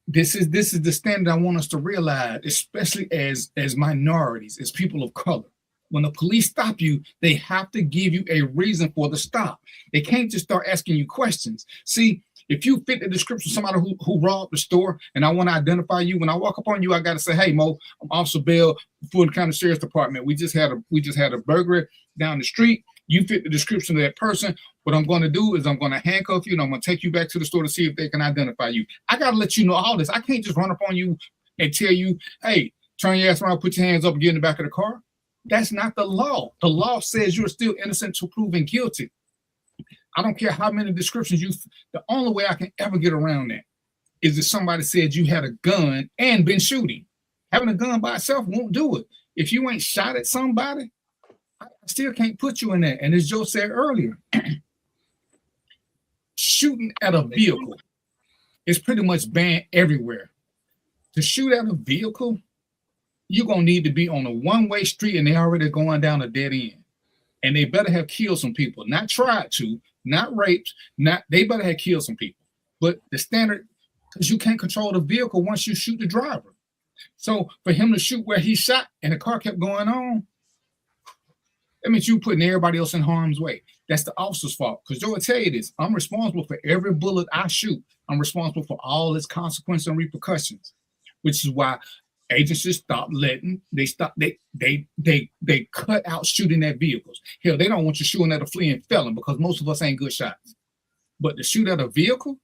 this is the standard I want us to realize, especially as minorities, as people of color. When the police stop you, they have to give you a reason for the stop. They can't just start asking you questions. See, if you fit the description of somebody who robbed the store and I want to identify you, when I walk up on you, I got to say, hey, Mo, I'm Officer Bell, Fulton County Sheriff's Department. We just had a burglary down the street. You fit the description of that person. What I'm going to do is I'm going to handcuff you and I'm going to take you back to the store to see if they can identify you. I got to let you know all this. I can't just run up on you and tell you, hey, turn your ass around, put your hands up and get in the back of the car. That's not the law. The law says you're still innocent till proven guilty. I don't care how many descriptions the only way I can ever get around that is if somebody said you had a gun and been shooting. Having a gun by itself won't do it. If you ain't shot at somebody, I still can't put you in that. And as Joe said earlier, shooting at a vehicle is pretty much banned everywhere. To shoot at a vehicle, you're going to need to be on a one-way street and they're already going down a dead end. And they better have killed some people, not tried to, not raped, they better have killed some people. But the standard, because you can't control the vehicle once you shoot the driver. So for him to shoot where he shot and the car kept going on, that means you putting everybody else in harm's way. That's the officer's fault. Because Joe will tell you this, I'm responsible for every bullet I shoot. I'm responsible for all its consequences and repercussions, which is why agencies they cut out shooting at vehicles. Hell, they don't want you shooting at a fleeing felon because most of us ain't good shots. But to shoot at a vehicle,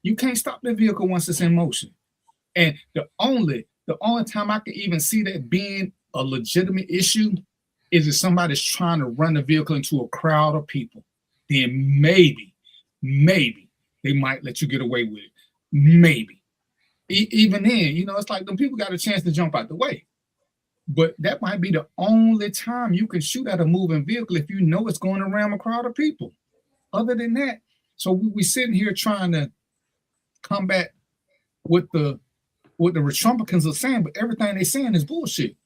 you can't stop the vehicle once it's in motion. And the only time I can even see that being a legitimate issue is if somebody's trying to run the vehicle into a crowd of people. Then maybe they might let you get away with it. Maybe. Even then, it's like them people got a chance to jump out the way. But that might be the only time you can shoot at a moving vehicle if you know it's going around a crowd of people. Other than that, so we sitting here trying to combat what the Republicans are saying, but everything they're saying is bullshit.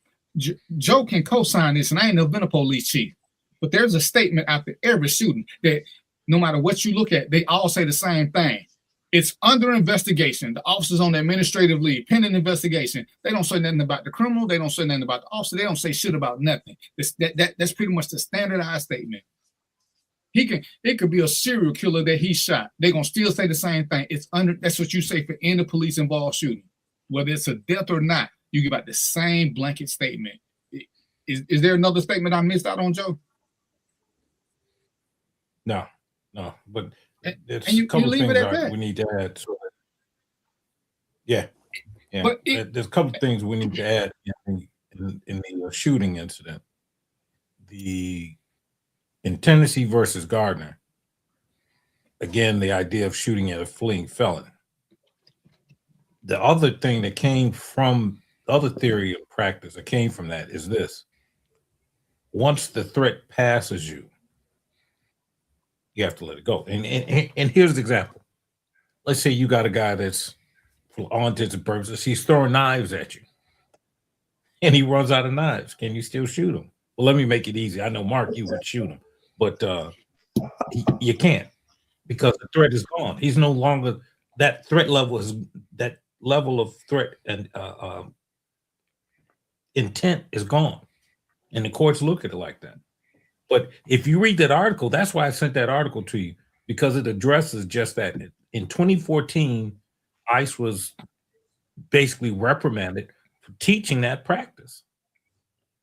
Joe can co-sign this, and I ain't never been a police chief, but there's a statement after every shooting that no matter what you look at, they all say the same thing. It's under investigation. The officer's on the administrative leave, pending investigation. They don't say nothing about the criminal. They don't say nothing about the officer. They don't say shit about nothing. That's pretty much the standardized statement. It could be a serial killer that he shot. They're gonna still say the same thing. That's what you say for any police involved shooting. Whether it's a death or not, you give out the same blanket statement. Is there another statement I missed out on, Joe? No, but there's a couple of things we need to add. Yeah. But there's a couple of things we need to add in the shooting incident. In Tennessee versus Gardner, again, the idea of shooting at a fleeing felon. The other thing that came from the other theory of practice that came from that is this. Once the threat passes you, you have to let it go. And here's the example. Let's say you got a guy that's, for all intents and purposes, he's throwing knives at you. And he runs out of knives. Can you still shoot him? Well, let me make it easy. I know, Mark, you would shoot him. But you can't, because the threat is gone. He's no longer, that threat level is, that level of threat and intent is gone. And the courts look at it like that. But if you read that article, that's why I sent that article to you, because it addresses just that. In 2014, ICE was basically reprimanded for teaching that practice.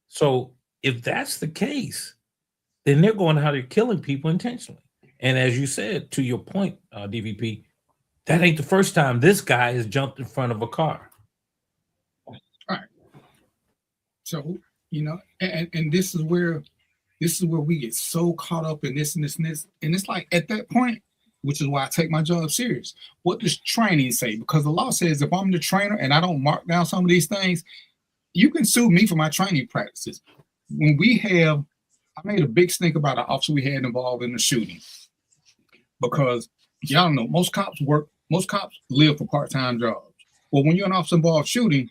So if that's the case, then they're going how they're killing people intentionally. And as you said, to your point, DVP, that ain't the first time this guy has jumped in front of a car. All right. So, and this is where we get so caught up in this and this and this. And it's like at that point, which is why I take my job serious. What does training say? Because the law says if I'm the trainer and I don't mark down some of these things, you can sue me for my training practices. When I made a big stink about an officer we had involved in the shooting, because y'all know most cops live for part-time jobs. Well, when you're an officer involved shooting,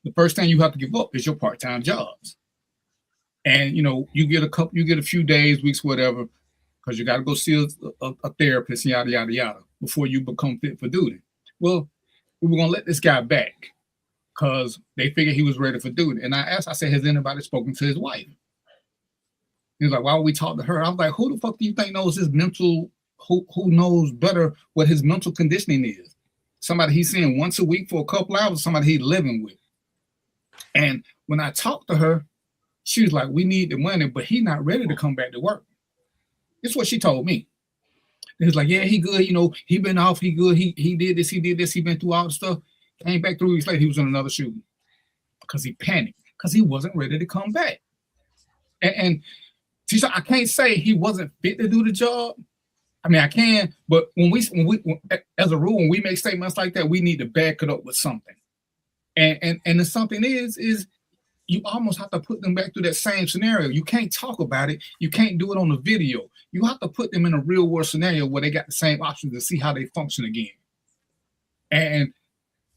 the first thing you have to give up is your part-time jobs. And you get a few days, weeks, whatever, because you got to go see a therapist, yada yada yada, before you become fit for duty. Well, we were gonna let this guy back because they figured he was ready for duty. And I said, has anybody spoken to his wife? He was like, why would we talk to her? I was like, who the fuck do you think knows his mental, who knows better what his mental conditioning is? Somebody he's seeing once a week for a couple hours, somebody he's living with. And when I talked to her, she was like, we need the money, but he's not ready to come back to work. This is what she told me. He was like, yeah, he good. You know, he been off. He good. He did this. He did this. He been through all the stuff. Came back 3 weeks later. He was in another shooting because he panicked because he wasn't ready to come back. And I can't say he wasn't fit to do the job. I mean, I can, but when as a rule, when we make statements like that, we need to back it up with something. And the something is you almost have to put them back through that same scenario. You can't talk about it. You can't do it on the video. You have to put them in a real world scenario where they got the same options to see how they function again. And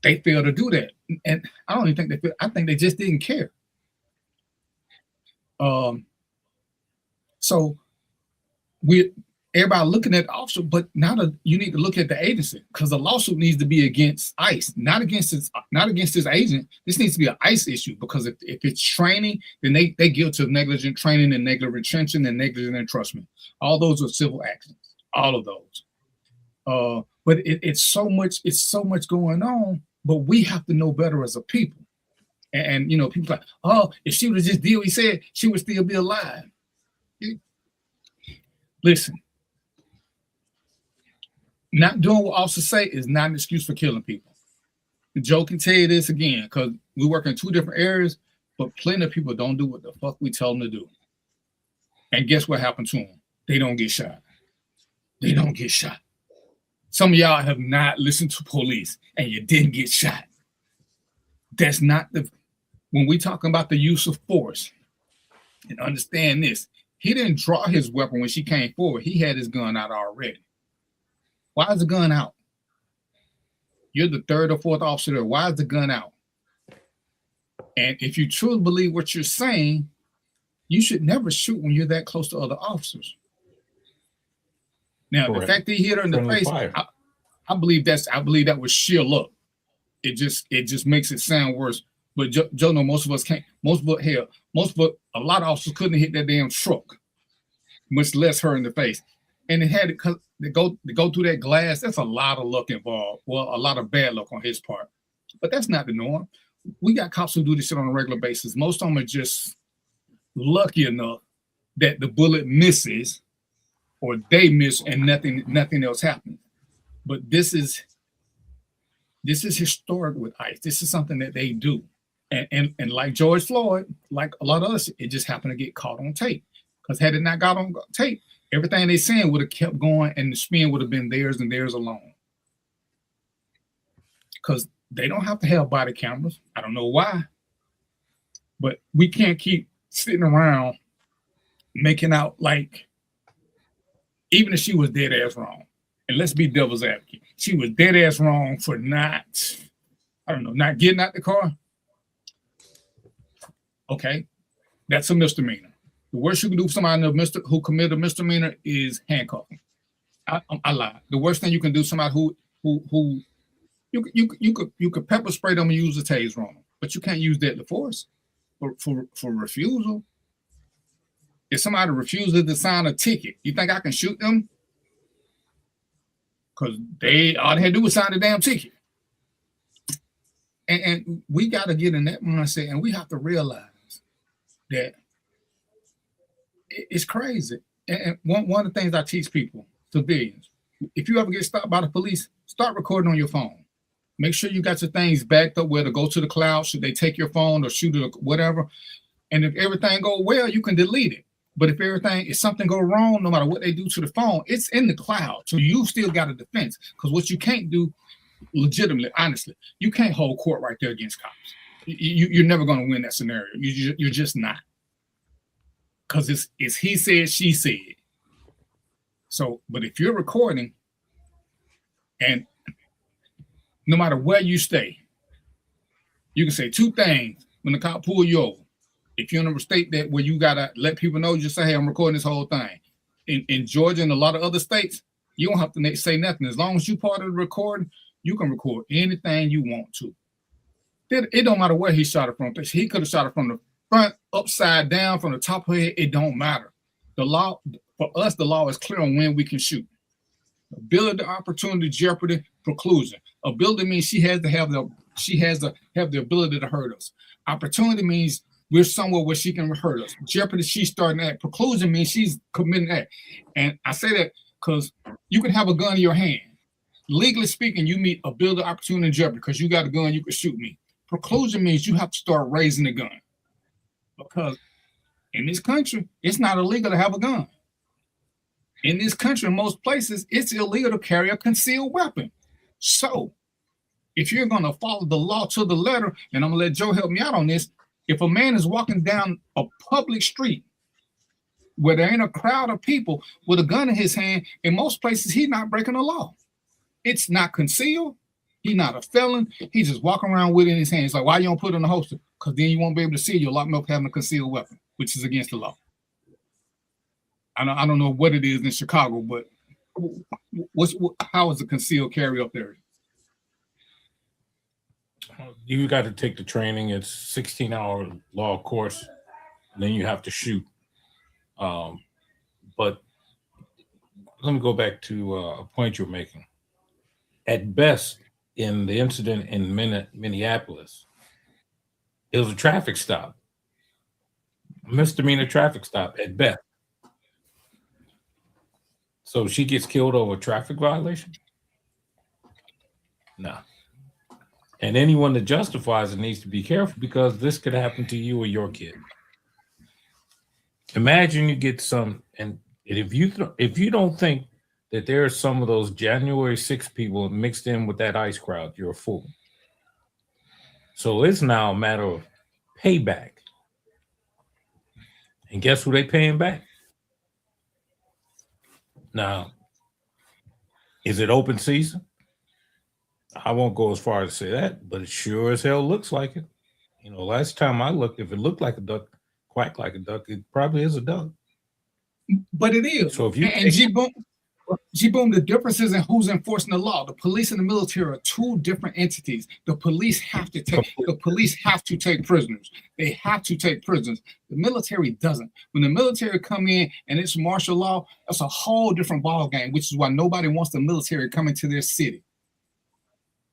they fail to do that. And I don't even think they feel, I think they just didn't care. So everybody looking at the officer, but now you need to look at the agency, because the lawsuit needs to be against ICE, not against this agent. This needs to be an ICE issue, because if it's training, then they guilty of negligent training and negligent retention and negligent entrustment. All those are civil actions. All of those. But it's so much going on. But we have to know better as a people. And you know, people like, oh, if she would have just did what he said, she would still be alive. Listen. Not doing what officers say is not an excuse for killing people. Joe can tell you this again, because we work in two different areas, but plenty of people don't do what the fuck we tell them to do. And guess what happened to them? They don't get shot. They don't get shot. Some of y'all have not listened to police and you didn't get shot. That's not when we talking about the use of force, and understand this, he didn't draw his weapon when she came forward. He had his gun out already. Why is the gun out? You're the third or fourth officer there. Why is the gun out? And if you truly believe what you're saying, you should never shoot when you're that close to other officers. Now, Correct. The fact that he hit her in the face, I believe that was sheer luck. It just makes it sound worse. But Joe, no, most of us can't. A lot of officers couldn't hit that damn truck, much less her in the face. And it had to go through that glass. That's a lot of luck involved. Well, a lot of bad luck on his part. But that's not the norm. We got cops who do this shit on a regular basis. Most of them are just lucky enough that the bullet misses, or they miss and nothing else happens. But this is historic with ICE. This is something that they do. And like George Floyd, like a lot of us, it just happened to get caught on tape. Because had it not got on tape, everything they saying would have kept going, and the spin would have been theirs and theirs alone. Because they don't have to have body cameras. I don't know why. But we can't keep sitting around making out like, even if she was dead ass wrong, and let's be devil's advocate, she was dead ass wrong for not getting out the car. Okay, that's a misdemeanor. The worst you can do for somebody who committed a misdemeanor is handcuffing. I lied. The worst thing you can do for somebody who you could pepper spray them and use a taser on them, but you can't use deadly force for refusal. If somebody refuses to sign a ticket, you think I can shoot them? Because all they had to do was sign the damn ticket. And we got to get in that mindset, and we have to realize that it's crazy. And one of the things I teach people, civilians, if you ever get stopped by the police, start recording on your phone. Make sure you got your things backed up where to go to the cloud. Should they take your phone or shoot it or whatever? And if everything go well, you can delete it. But if something go wrong, no matter what they do to the phone, it's in the cloud. So you still got a defense. Because what you can't do, legitimately, honestly, you can't hold court right there against cops. You're never going to win that scenario. You're just not. Because it's he said, she said. So, but if you're recording, and no matter where you stay, you can say two things when the cop pull you over. If you're in a state that where you gotta let people know, just say, hey, I'm recording this whole thing. In Georgia and a lot of other states, you don't have to say nothing. As long as you're part of the recording, you can record anything you want to. It don't matter where he shot it from. He could have shot it from the front, upside down, from the top of her head. It don't matter. The law, for us, the law is clear on when we can shoot. Ability, opportunity, jeopardy, preclusion. Ability means she has to have the ability to hurt us. Opportunity means we're somewhere where she can hurt us. Jeopardy, she's starting that. Preclusion means she's committing that. And I say that because you can have a gun in your hand. Legally speaking, you meet a builder opportunity in jeopardy because you got a gun, you can shoot me. Preclusion means you have to start raising the gun. Because in this country, it's not illegal to have a gun. In this country, in most places, it's illegal to carry a concealed weapon. So if you're going to follow the law to the letter, and I'm going to let Joe help me out on this, if a man is walking down a public street where there ain't a crowd of people with a gun in his hand, in most places, he's not breaking the law. It's not concealed. He's not a felon. He's just walking around with it in his hand. It's like, why you don't put it in the holster? Because then you won't be able to see you. Lock me up having a concealed weapon, which is against the law. I don't know what it is in Chicago, but how is the concealed carry up there? You got to take the training. It's 16-hour law course, and then you have to shoot. But let me go back to a point you're making. At best, in the incident in Minneapolis, it was a traffic stop, a misdemeanor traffic stop at best. So she gets killed over a traffic violation? No. And anyone that justifies it needs to be careful because this could happen to you or your kid. Imagine you get some, and if you don't think that there are some of those January 6 people mixed in with that ICE crowd, you're a fool. So it's now a matter of payback. And guess who they paying back? Now, is it open season? I won't go as far as to say that, but it sure as hell looks like it. You know, last time I looked, if it looked like a duck, quacked like a duck, it probably is a duck. But it is. So if you and G-Boom, the difference is in who's enforcing the law. The police and the military are two different entities. The police have to take prisoners. They have to take prisoners. The military doesn't. When the military come in and it's martial law, that's a whole different ball game, which is why nobody wants the military coming to their city.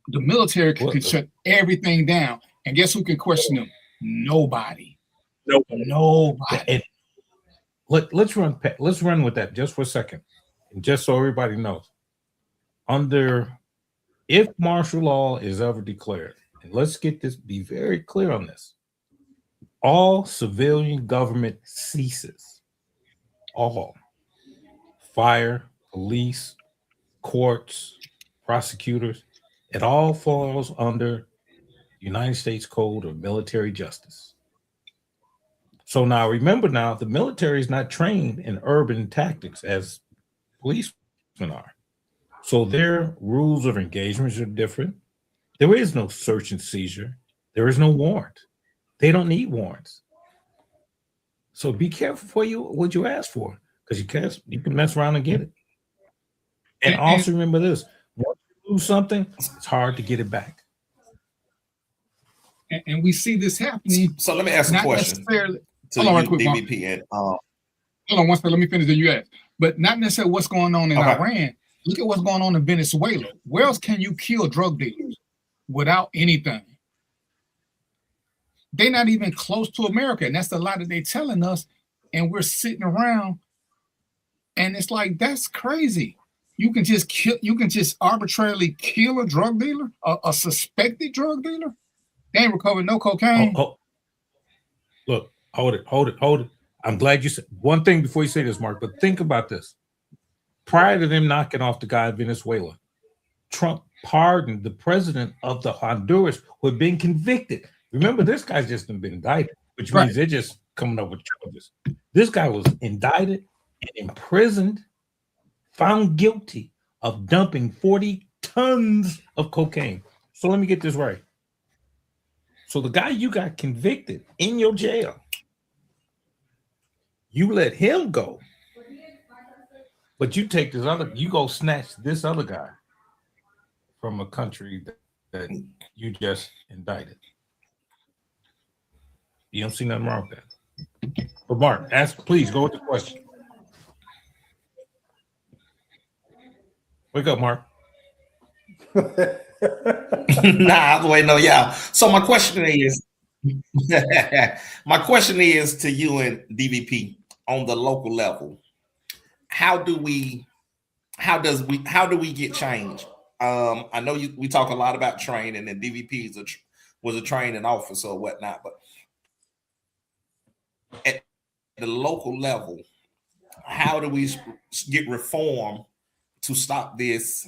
The military can shut everything down. And guess who can question them? Nobody. Nobody. And let's run with that just for a second. And just so everybody knows, if martial law is ever declared, and let's be very clear on this, all civilian government ceases. All. Fire, police, courts, prosecutors, it all falls under United States Code of Military Justice. So now remember the military is not trained in urban tactics as policemen are. So their rules of engagement are different. There is no search and seizure. There is no warrant. They don't need warrants. So be careful what you ask for, because you can mess around and get it. And also remember this: once you lose something, it's hard to get it back. And we see this happening. So let me ask a question. Hold on, right quick, DVP. Hold on one second. Let me finish the U.S. But not necessarily what's going on in Iran. Look at what's going on in Venezuela. Where else can you kill drug dealers without anything? They're not even close to America, and that's the lie that they're telling us. And we're sitting around, and it's like, that's crazy. You can just arbitrarily kill a drug dealer, a suspected drug dealer. They ain't recovered no cocaine. Look, hold it. I'm glad you said one thing before you say this, Mark, but think about this. Prior to them knocking off the guy in Venezuela, Trump pardoned the president of the Honduras who had been convicted. Remember, this guy's just been indicted, which means they're just coming up with charges. This guy was indicted and imprisoned, found guilty of dumping 40 tons of cocaine. So let me get this right. So the guy you got convicted in your jail, you let him go, but you take you go snatch this other guy from a country that you just indicted. You don't see nothing wrong with that. But Mark, please go with the question. Wake up, Mark. Nah, I'm waiting on y'all. So my question is, My question is to you and DVP on the local level. How do we get change? I know we talk a lot about training, and DVP was a training officer or whatnot, but at the local level, how do we get reform to stop these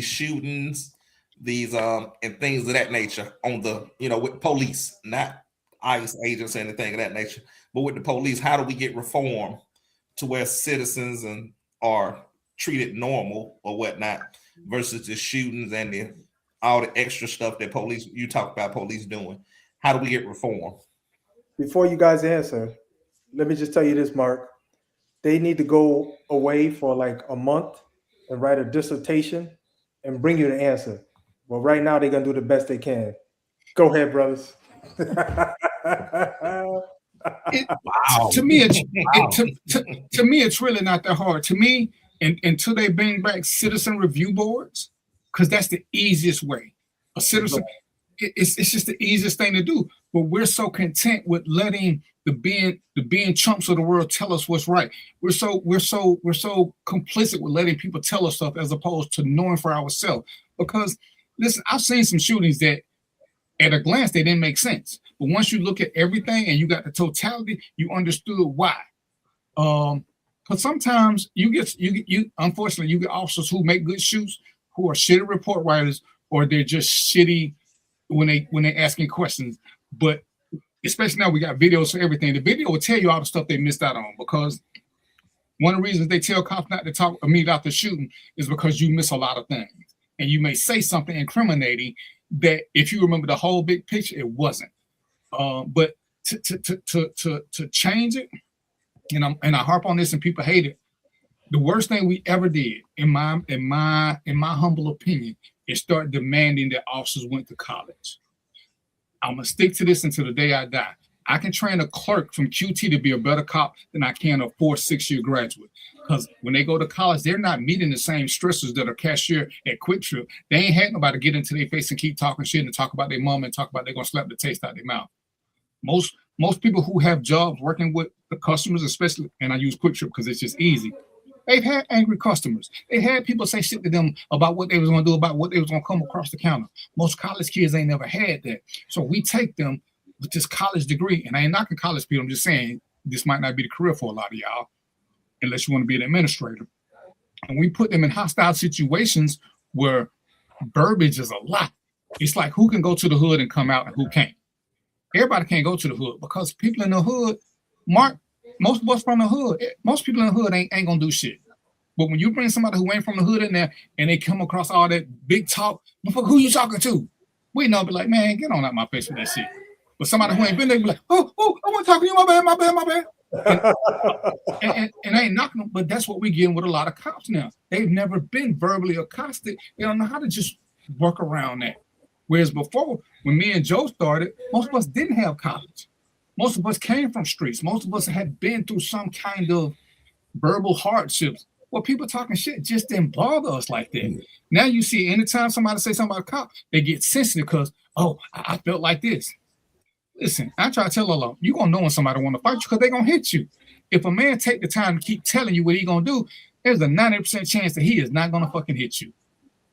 shootings, these and things of that nature on the with police, not ICE agents or anything of that nature, but with the police? How do we get reform to where citizens are treated normal or whatnot versus the shootings and all the extra stuff that you talk about police doing? How do we get reform? Before you guys answer, let me just tell you this, Mark. They need to go away for like a month and write a dissertation and bring you the answer. Well, right now they're gonna do the best they can. Go ahead, brothers. To me, it's really not that hard. To me, until they bring back citizen review boards, because that's the easiest way. A citizen, it's just the easiest thing to do. But we're so content with letting the being chumps of the world tell us what's right. We're so complicit with letting people tell us stuff as opposed to knowing for ourselves. Because listen, I've seen some shootings that at a glance they didn't make sense. But once you look at everything and you got the totality, you understood why. But sometimes you unfortunately you get officers who make good shoots who are shitty report writers, or they're just shitty when they're asking questions. But especially now we got videos for everything. The video will tell you all the stuff they missed out on, because one of the reasons they tell cops not to talk about the shooting is because you miss a lot of things. And you may say something incriminating that if you remember the whole big picture, it wasn't. But to change it, and I harp on this and people hate it, the worst thing we ever did, in my humble opinion, is start demanding that officers went to college. I'm gonna stick to this until the day I die. I can train a clerk from QT to be a better cop than I can a 4-6-year graduate. Because when they go to college, they're not meeting the same stressors that a cashier at Quick Trip. They ain't had nobody get into their face and keep talking shit and talk about their mom and talk about they're gonna slap the taste out of their mouth. Most people who have jobs working with the customers, especially, and I use Quick Trip because it's just easy, they've had angry customers. They had people say shit to them about what they was going to do, about what they was going to come across the counter. Most college kids ain't never had that. So we take them with this college degree, and I ain't knocking college people. I'm just saying this might not be the career for a lot of y'all, unless you want to be an administrator. And we put them in hostile situations where verbiage is a lot. It's like who can go to the hood and come out and who can't. Everybody can't go to the hood because people in the hood, Mark, most of us from the hood, most people in the hood ain't gonna do shit. But when you bring somebody who ain't from the hood in there and they come across all that big talk, who you talking to? We know, be like, man, get on out my face with that shit. But somebody who ain't been there be like, oh, I want to talk to you, my bad. And I ain't knocking them, but that's what we getting with a lot of cops now. They've never been verbally accosted. They don't know how to just work around that. Whereas before, when me and Joe started, most of us didn't have college. Most of us came from streets. Most of us had been through some kind of verbal hardships. Well, people talking shit just didn't bother us like that. Now you see, anytime somebody say something about a cop, they get sensitive because, oh, I felt like this. Listen, I try to tell all of them, you're going to know when somebody want to fight you because they're going to hit you. If a man take the time to keep telling you what he going to do, there's a 90% chance that he is not going to fucking hit you.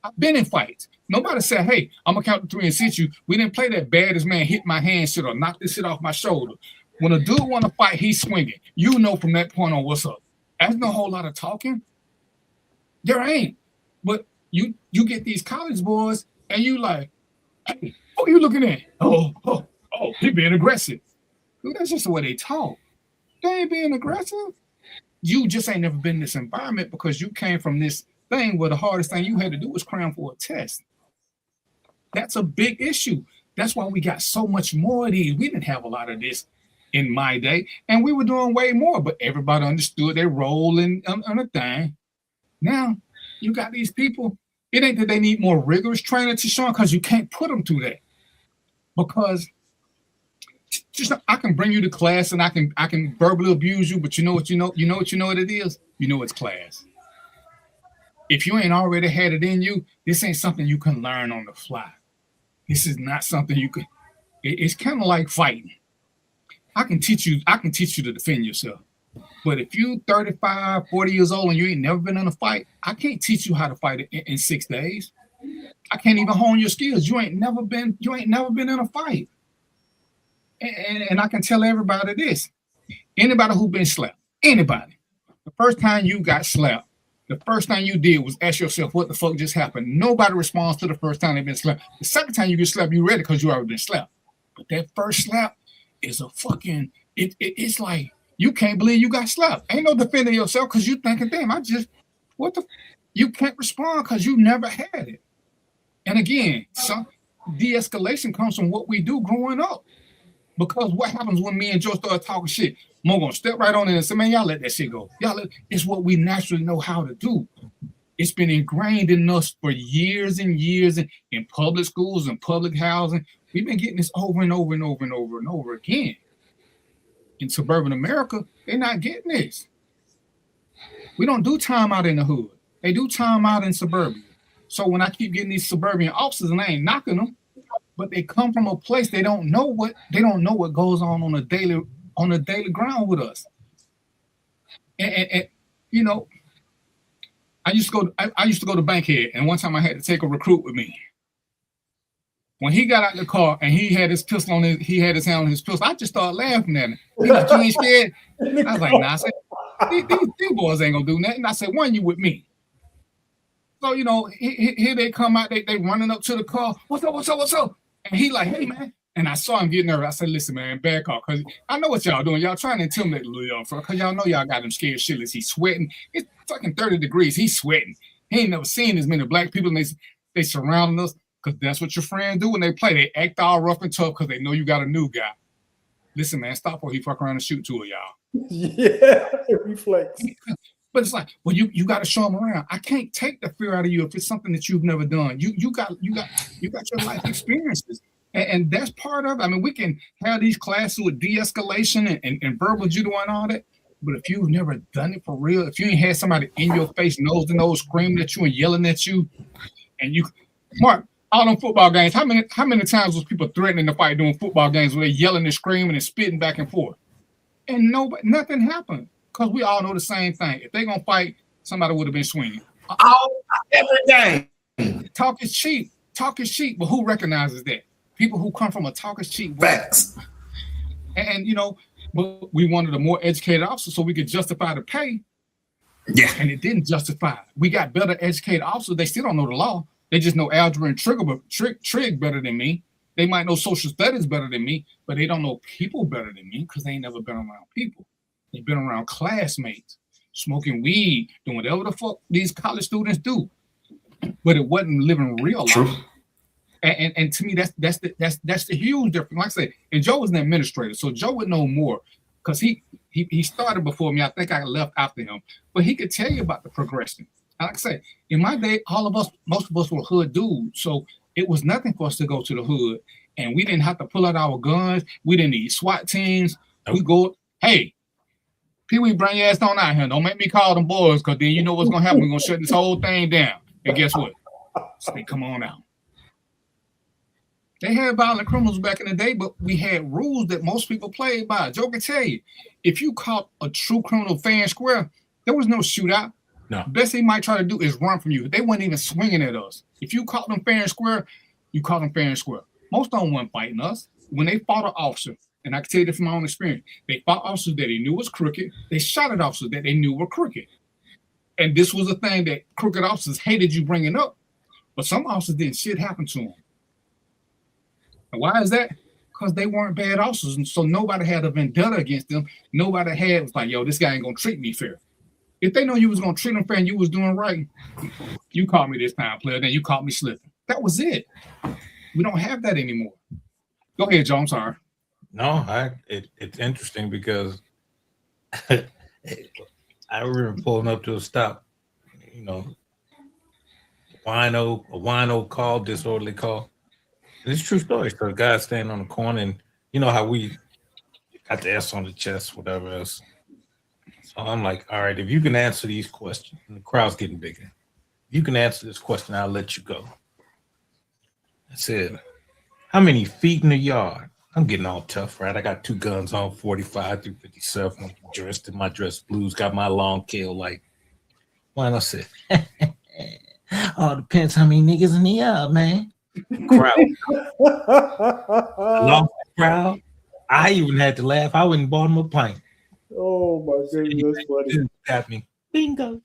I've been in fights. Nobody said, hey, I'm going to count to 3 and sit you. We didn't play that baddest man hit my hand shit or knock this shit off my shoulder. When a dude want to fight, he's swinging. You know from that point on what's up. There's no whole lot of talking. There ain't. But you get these college boys and you like, hey, what are you looking at? Oh, he being aggressive. Dude, that's just the way they talk. They ain't being aggressive. You just ain't never been in this environment because you came from this thing where the hardest thing you had to do was cram for a test. That's a big issue. That's why we got so much more of these. We didn't have a lot of this in my day, and we were doing way more, but everybody understood their role in a thing. Now, you got these people, it ain't that they need more rigorous training to show them because you can't put them through that. Because just I can bring you to class and I can verbally abuse you, but you know what it is? You know it's class. If you ain't already had it in you, this ain't something you can learn on the fly. This is not something you can. It's kind of like fighting. I can teach you to defend yourself. But if you 35, 40 years old and you ain't never been in a fight, I can't teach you how to fight in 6 days. I can't even hone your skills. You ain't never been in a fight. And I can tell everybody this. Anybody who been slapped, anybody, the first time you got slapped, the first thing you did was ask yourself, what the fuck just happened? Nobody responds to the first time they've been slapped. The second time you get slapped, you ready because you already been slapped. But that first slap is a fucking, it's like, you can't believe you got slapped. Ain't no defending yourself because you thinking, damn, you can't respond because you never had it. And again, some de-escalation comes from what we do growing up. Because what happens when me and Joe start talking shit? Mo gonna step right on in and say, man, y'all let that shit go. It's what we naturally know how to do. It's been ingrained in us for years and years in public schools and public housing. We've been getting this over and over and over and over and over again. In suburban America, they're not getting this. We don't do time out in the hood. They do time out in suburbia. So when I keep getting these suburban officers, and I ain't knocking them, but they come from a place they don't know what goes on a daily ground with us. And you know, I used to go to Bankhead, and one time I had to take a recruit with me. When he got out of the car and he had his hand on his pistol, I just started laughing at him. He like, you ain't scared? I was like, nah. I said, these boys ain't gonna do nothing. I said, one, you with me. So, you know, here they come out, they running up to the car. What's up? And he like, hey, man. And I saw him getting nervous. I said, listen, man, back off. Because I know what y'all doing. Y'all trying to intimidate the little young fella. Because y'all know y'all got him scared shitless. He's sweating. It's fucking 30 degrees. He's sweating. He ain't never seen as many black people. And they surrounding us. Because that's what your friends do when they play. They act all rough and tough because they know you got a new guy. Listen, man, stop or he fuck around and shoot two of y'all. Yeah, reflex. But it's like, well, you got to show them around. I can't take the fear out of you if it's something that you've never done. You got your life experiences, and that's part of it. I mean, we can have these classes with de-escalation and verbal judo and all that. But if you've never done it for real, if you ain't had somebody in your face, nose to nose, screaming at you and yelling at you, and you, Mark, all them football games, how many times was people threatening to fight doing football games where they yelling and screaming and spitting back and forth, and nothing happened. Because we all know the same thing. If they're going to fight, somebody would have been swinging. Every game. Talk is cheap. But who recognizes that? People who come from a talk is cheap. Facts. And you know, but we wanted a more educated officer so we could justify the pay. Yeah. And it didn't justify it. We got better educated officers. They still don't know the law. They just know algebra and trig better than me. They might know social studies better than me, but they don't know people better than me because they ain't never been around people. They've been around classmates, smoking weed, doing whatever the fuck these college students do. But it wasn't living real life. And to me, that's the huge difference. Like I said, and Joe was an administrator, so Joe would know more because he started before me. I think I left after him, but he could tell you about the progression. Like I say, in my day, most of us were hood dudes, so it was nothing for us to go to the hood, and we didn't have to pull out our guns. We didn't need SWAT teams. We go, hey, Pee-wee, bring your ass on out here. Don't make me call them boys, because then you know what's going to happen. We're going to shut this whole thing down. And guess what? Say, come on out. They had violent criminals back in the day, but we had rules that most people played by. Joe can tell you, if you caught a true criminal fair and square, there was no shootout. No. Best they might try to do is run from you. They weren't even swinging at us. If you caught them fair and square, you caught them fair and square. Most of them weren't fighting us. When they fought an officer, and I can tell you this from my own experience, they fought officers that they knew was crooked. They shot at officers that they knew were crooked. And this was a thing that crooked officers hated you bringing up. But some officers didn't shit happen to them. And why is that? Because they weren't bad officers. And so nobody had a vendetta against them. Nobody was like, yo, this guy ain't going to treat me fair. If they know you was going to treat them fair and you was doing right, you caught me this time, player, then you caught me slipping. That was it. We don't have that anymore. Go ahead, Joe. I'm sorry. No, it's interesting because I remember pulling up to a stop, you know, a wino call, disorderly call. It's a true story. So the guy standing on the corner, and you know how we got the S on the chest, whatever else. So I'm like, all right, if you can answer these questions, and the crowd's getting bigger. If you can answer this question, I'll let you go. That's it. How many feet in the yard? I'm getting all tough, right? I got 2 guns on, 45 through 57. I'm dressed in my dress blues, got my long kill. Like, why not say? All depends how many niggas in the yard, man. Crowd. Lost the crowd. I even had to laugh. I went and bought him a pint. Oh my goodness, that's funny. Got me. Bingo.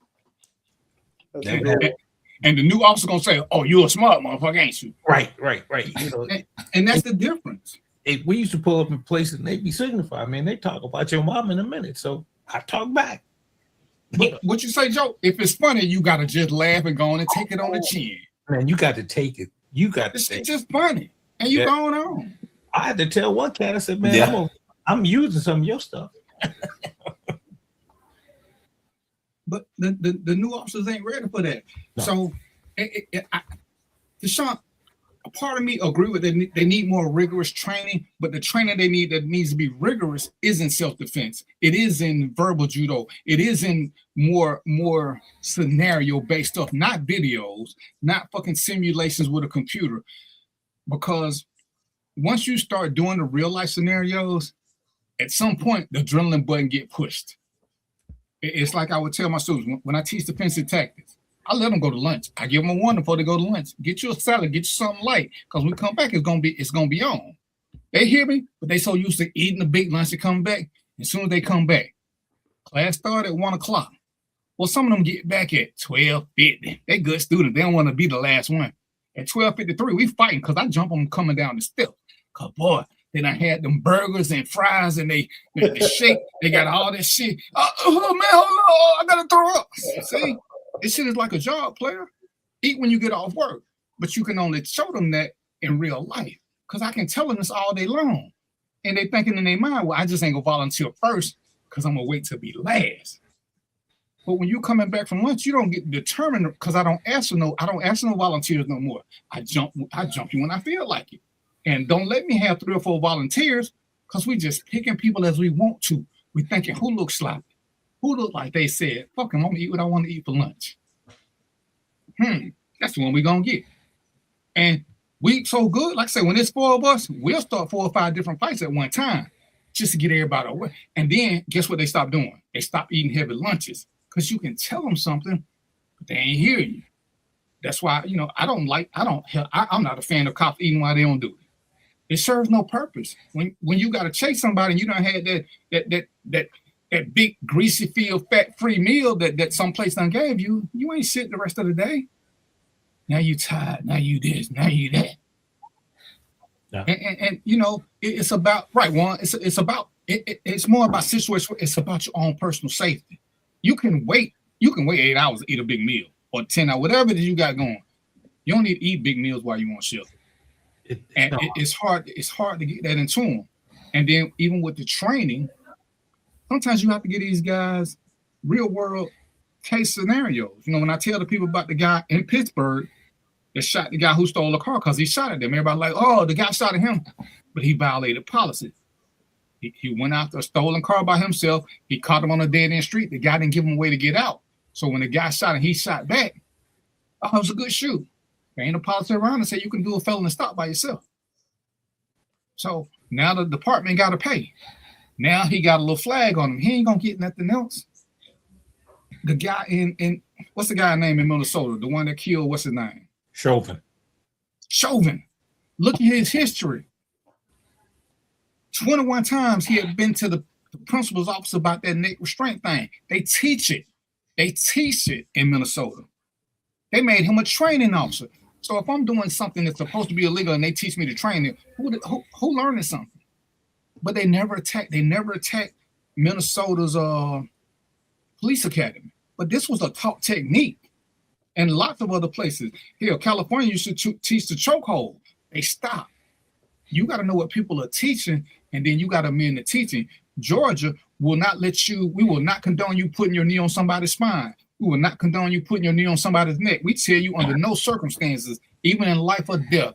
And the new officer gonna say, "Oh, you're a smart motherfucker, ain't you?" Right. You know, and that's the difference. We used to pull up in places and they be signified, man. They talk about your mom in a minute, so I talk back. But what you say, Joe? If it's funny, you gotta just laugh and go on and take it on the chin. Man, you got to take it. You got to. It's just funny, and you going on. I had to tell one cat. I said, "Man, I'm using some of your stuff." But the new officers ain't ready for that. No. So, Deshaun, a part of me agree with that. They need more rigorous training, but the training they need that needs to be rigorous is in self-defense. It is in verbal judo. It is in more scenario-based stuff, not videos, not fucking simulations with a computer. Because once you start doing the real-life scenarios, at some point, the adrenaline button get pushed. It's like I would tell my students when I teach defensive tactics, I let them go to lunch. I give them a warning before they go to lunch. Get you a salad, get you something light, because when we come back, it's gonna be on. They hear me, but they so used to eating the big lunch to come back. As soon as they come back, class start at 1:00. Well, some of them get back at 12:50. They good students. They don't want to be the last one. At 12:53, we fighting because I jump them coming down the steps. Cause boy, then I had them burgers and fries and the shake. They got all this shit. Oh man, hold on, I gotta throw up. See, this shit is like a job, player. Eat when you get off work, but you can only show them that in real life. Cause I can tell them this all day long, and they thinking in their mind, well, I just ain't gonna volunteer first, cause I'm gonna wait to be last. But when you coming back from lunch, you don't get determined because I don't ask for no volunteers no more. I jump you when I feel like it. And don't let me have 3 or 4 volunteers because we just picking people as we want to. We thinking who looks sloppy, who look like they said, fuck him, I'm gonna eat what I want to eat for lunch. That's the one we gonna get. And we so good, like I said, when it's 4 of us, we'll start 4 or 5 different fights at one time just to get everybody away. And then guess what they stop doing? They stop eating heavy lunches because you can tell them something, but they ain't hear you. That's why, I'm not a fan of cops eating while they don't do it. It serves no purpose. When you got to chase somebody and you don't have that big greasy filled fat-free meal that some place done gave you, you ain't sitting the rest of the day. Now you tired. Now you this. Now you that. Yeah. And it's about right one. It's more about situation. It's about your own personal safety. You can wait 8 hours to eat a big meal or 10 hours, whatever it is you got going. You don't need to eat big meals while you on shift. It's hard to get that into them. And then even with the training, sometimes you have to get these guys real world case scenarios. When I tell the people about the guy in Pittsburgh that shot the guy who stole a car because he shot at them, everybody like, oh, the guy shot at him, but he violated policy. He went after a stolen car by himself. He caught him on a dead end street. The guy didn't give him a way to get out. So when the guy shot him, he shot back. Oh, it was a good shoot. There ain't a policy around to say you can do a felony stop by yourself. So now the department got to pay. Now he got a little flag on him. He ain't gonna get nothing else. The guy in what's the guy's name in Minnesota? The one that killed, what's his name? Chauvin. Look at his history. 21 times he had been to the principal's office about that neck restraint thing. They teach it in Minnesota. They made him a training officer. So if I'm doing something that's supposed to be illegal and they teach me to train it, who learning something? But they never attacked Minnesota's police academy. But this was a taught technique. And lots of other places. Here, California used to teach the chokehold. They stopped. You got to know what people are teaching, and then you got to amend the teaching. Georgia will not we will not condone you putting your knee on somebody's spine. We will not condone you putting your knee on somebody's neck. We tell you under no circumstances, even in life or death,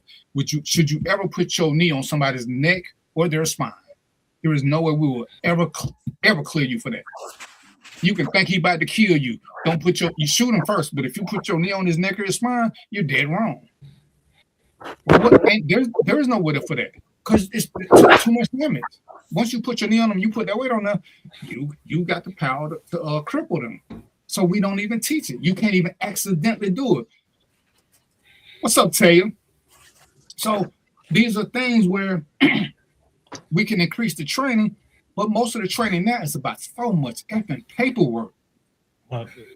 should you ever put your knee on somebody's neck or their spine. There is no way we will ever clear you for that. You can think he about to kill you. You shoot him first, but if you put your knee on his neck or his spine, you're dead wrong. Well, there is no way for that because it's too much limits. Once you put your knee on them, you put that weight on them, you got the power to cripple them. So we don't even teach it. You can't even accidentally do it. What's up, Taylor? So these are things where we can increase the training, but most of the training now is about so much effing paperwork.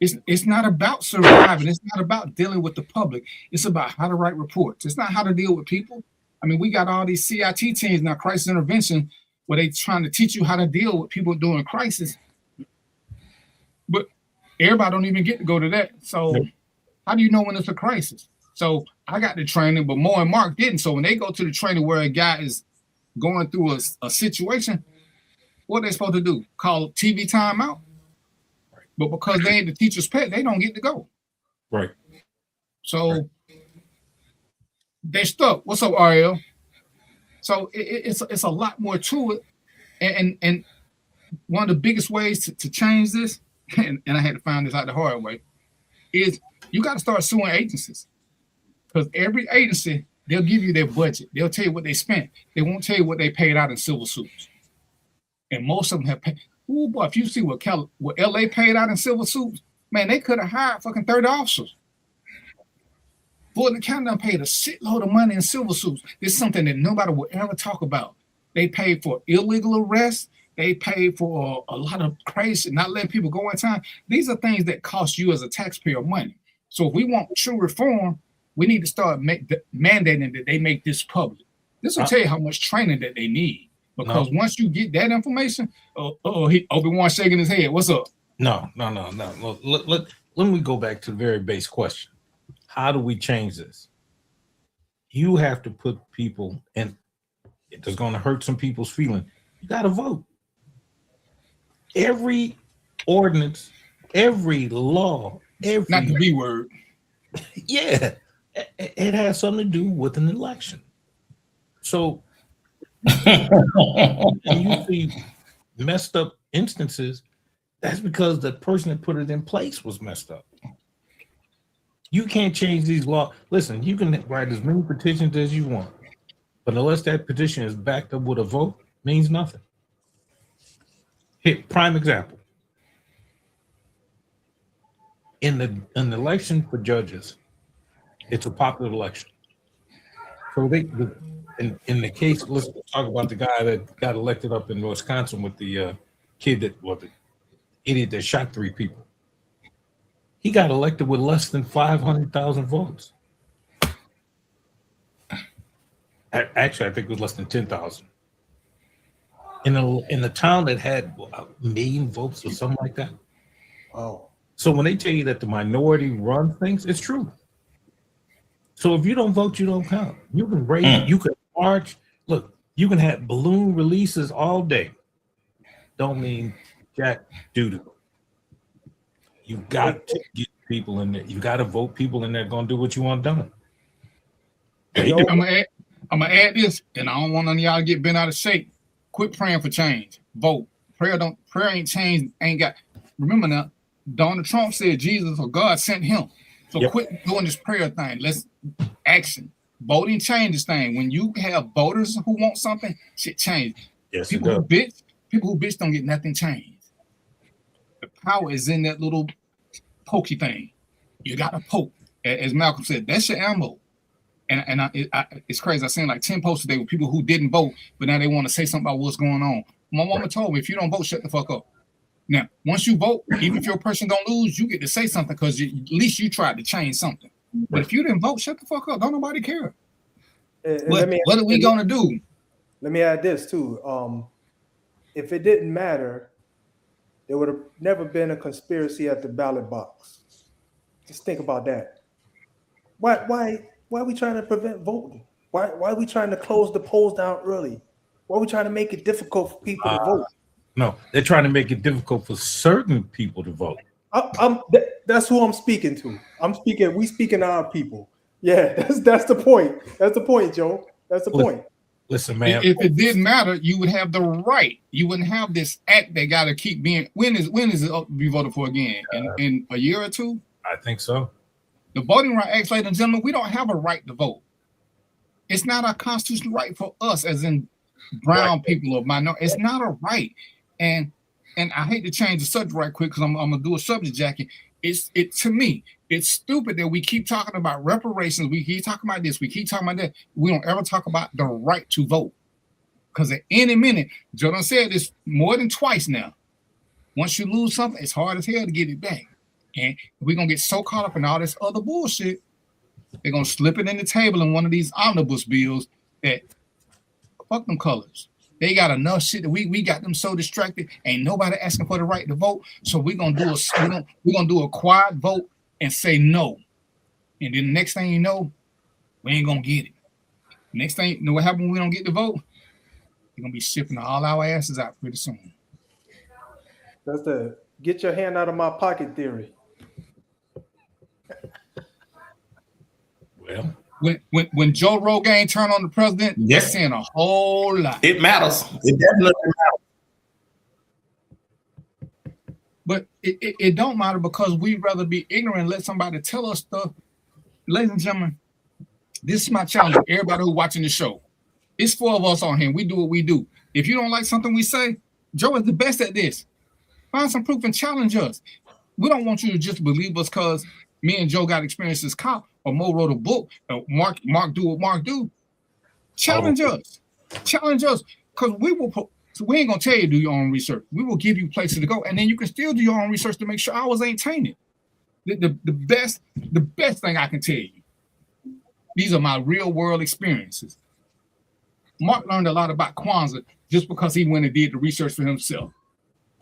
It's not about surviving. It's not about dealing with the public. It's about how to write reports. It's not how to deal with people. I mean, we got all these CIT teams now, crisis intervention, where they trying to teach you how to deal with people during crisis. But everybody don't even get to go to that. So how do you know when it's a crisis? So I got the training, but Mo and Mark didn't. So when they go to the training where a guy is going through a situation, what are they supposed to do? Call TV timeout? But because they ain't the teacher's pet, they don't get to go. Right. So they stuck. What's up, Ariel? So it's a lot more to it. And one of the biggest ways to change this, and I had to find this out the hard way, is you got to start suing agencies. Because every agency, they'll give you their budget. They'll tell you what they spent. They won't tell you what they paid out in civil suits. And most of them have paid. Ooh, boy, if you see what LA paid out in civil suits, man, they could have hired fucking 30 officers. Fulton County done paid a shitload of money in civil suits. This is something that nobody will ever talk about. They paid for illegal arrests. They paid for a lot of crazy, not letting people go in time. These are things that cost you as a taxpayer money. So if we want true reform, we need to start mandating that they make this public. This will tell you how much training that they need. Because once you get that information, Obi-Wan shaking his head. What's up? No. Let me go back to the very base question. How do we change this? You have to put people, and it's going to hurt some people's feelings. You got to vote. Every ordinance, every law, every not the B word. Yeah, it has something to do with an election. So and you see messed up instances, that's because the person that put it in place was messed up. You can't change these laws. Listen, you can write as many petitions as you want, but unless that petition is backed up with a vote, means nothing. Here, prime example. In an election for judges, it's a popular election. So in the case, let's talk about the guy that got elected up in Wisconsin with the the idiot that shot 3 people. He got elected with less than 500,000 votes. Actually, I think it was less than 10,000. In a town that had a million votes or something like that. Oh. So when they tell you that the minority run things, it's true. So if you don't vote, you don't count. You can raise, you can march. Look, you can have balloon releases all day. Don't mean jack doo-doo. You got to get people in there. You got to vote people in there going to do what you want done. I'm gonna add this, and I don't want none of y'all to get bent out of shape. Quit praying for change. Vote. Prayer ain't changed. Ain't got. Remember now, Donald Trump said Jesus or God sent him. So quit doing this prayer thing. Let's action. Voting changes thing. When you have voters who want something, shit change. Yes, people who bitch don't get nothing changed. The power is in that little pokey thing. You got to poke. As Malcolm said, that's your ammo. And it's crazy. I seen like 10 posts today with people who didn't vote, but now they want to say something about what's going on. My mama told me, if you don't vote, shut the fuck up. Now, once you vote, even if your person don't lose, you get to say something because at least you tried to change something. But if you didn't vote, shut the fuck up. Don't nobody care. What are we going to do? Let me add this too. If it didn't matter, there would have never been a conspiracy at the ballot box. Just think about that. Why are we trying to prevent voting? Why are we trying to close the polls down early? Why are we trying to make it difficult for people to vote? No, they're trying to make it difficult for certain people to vote. That's who I'm speaking to. We speaking to our people. Yeah, that's the point. That's the point, Joe. That's the point. Listen, man. If it didn't matter, you would have the right. You wouldn't have this act that got to keep being. When is it up to be voted for again? In a year or two? I think so. The Voting Rights Act, ladies and gentlemen, we don't have a right to vote. It's not a constitutional right for us, as in brown people or minority. It's not a right. And I hate to change the subject right quick because I'm gonna do a subject jacket. To me, it's stupid that we keep talking about reparations. We keep talking about this. We keep talking about that. We don't ever talk about the right to vote. Because at any minute, Joe done said this more than twice now. Once you lose something, it's hard as hell to get it back. And we're gonna get so caught up in all this other bullshit, they're gonna slip it in the table in one of these omnibus bills that fuck them colors. They got enough shit that we got them so distracted. Ain't nobody asking for the right to vote. So we're gonna do a quiet vote and say no. And then the next thing you know, we ain't gonna get it. Next thing you know what happens when we don't get the vote? They're gonna be shipping all our asses out pretty soon. That's the get your hand out of my pocket theory. Well, when Joe Rogan turned on the president, that's saying a whole lot. It matters. It definitely matters. But it don't matter because we'd rather be ignorant and let somebody tell us stuff. Ladies and gentlemen, this is my challenge to everybody who's watching the show. It's 4 of us on here. We do what we do. If you don't like something we say, Joe is the best at this. Find some proof and challenge us. We don't want you to just believe us because me and Joe got experience as cop, or Mo wrote a book, or Mark do what Mark do. Challenge us. Challenge us. Because we ain't gonna tell you to do your own research. We will give you places to go, and then you can still do your own research to make sure ours ain't tainted. The best thing I can tell you. These are my real world experiences. Mark learned a lot about Kwanzaa just because he went and did the research for himself.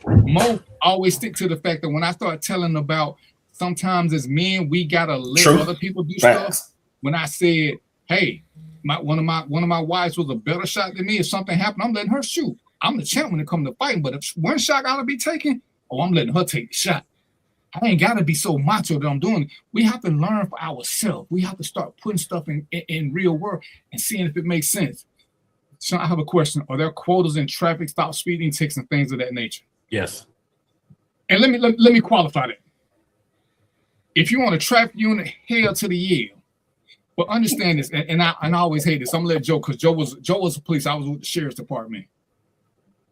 Mo always stick to the fact that when I start telling about sometimes as men we gotta let other people do stuff. When I said, "Hey, one of my wives was a better shot than me. If something happened, I'm letting her shoot. I'm the champ when it comes to fighting. But if one shot gotta be taken, I'm letting her take the shot. I ain't gotta be so macho that I'm doing it. We have to learn for ourselves. We have to start putting stuff in real world and seeing if it makes sense." So I have a question. Are there quotas in traffic stop, speeding tickets, and things of that nature? Yes. And let me qualify that. If you want a traffic unit, hell to the yeah. But understand this, and I always hate this. I'm gonna let Joe, because Joe was a police. I was with the sheriff's department.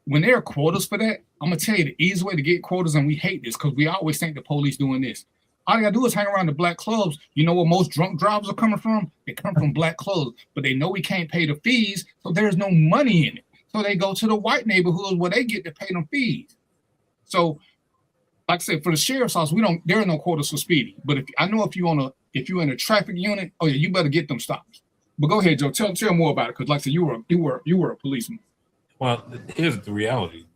When there are quotas for that, I'm gonna tell you the easy way to get quotas, and we hate this because we always think the police doing this. All you gotta do is hang around the black clubs. You know where most drunk drivers are coming from? They come from black clubs, but they know we can't pay the fees, so there's no money in it. So they go to the white neighborhoods where they get to pay them fees. So, like I said, for the sheriff's office, there are no quotas for speeding. But if you're in a traffic unit, oh yeah, you better get them stops. But go ahead, Joe. Tell more about it, because like I said, you were a policeman. Well, here's the reality.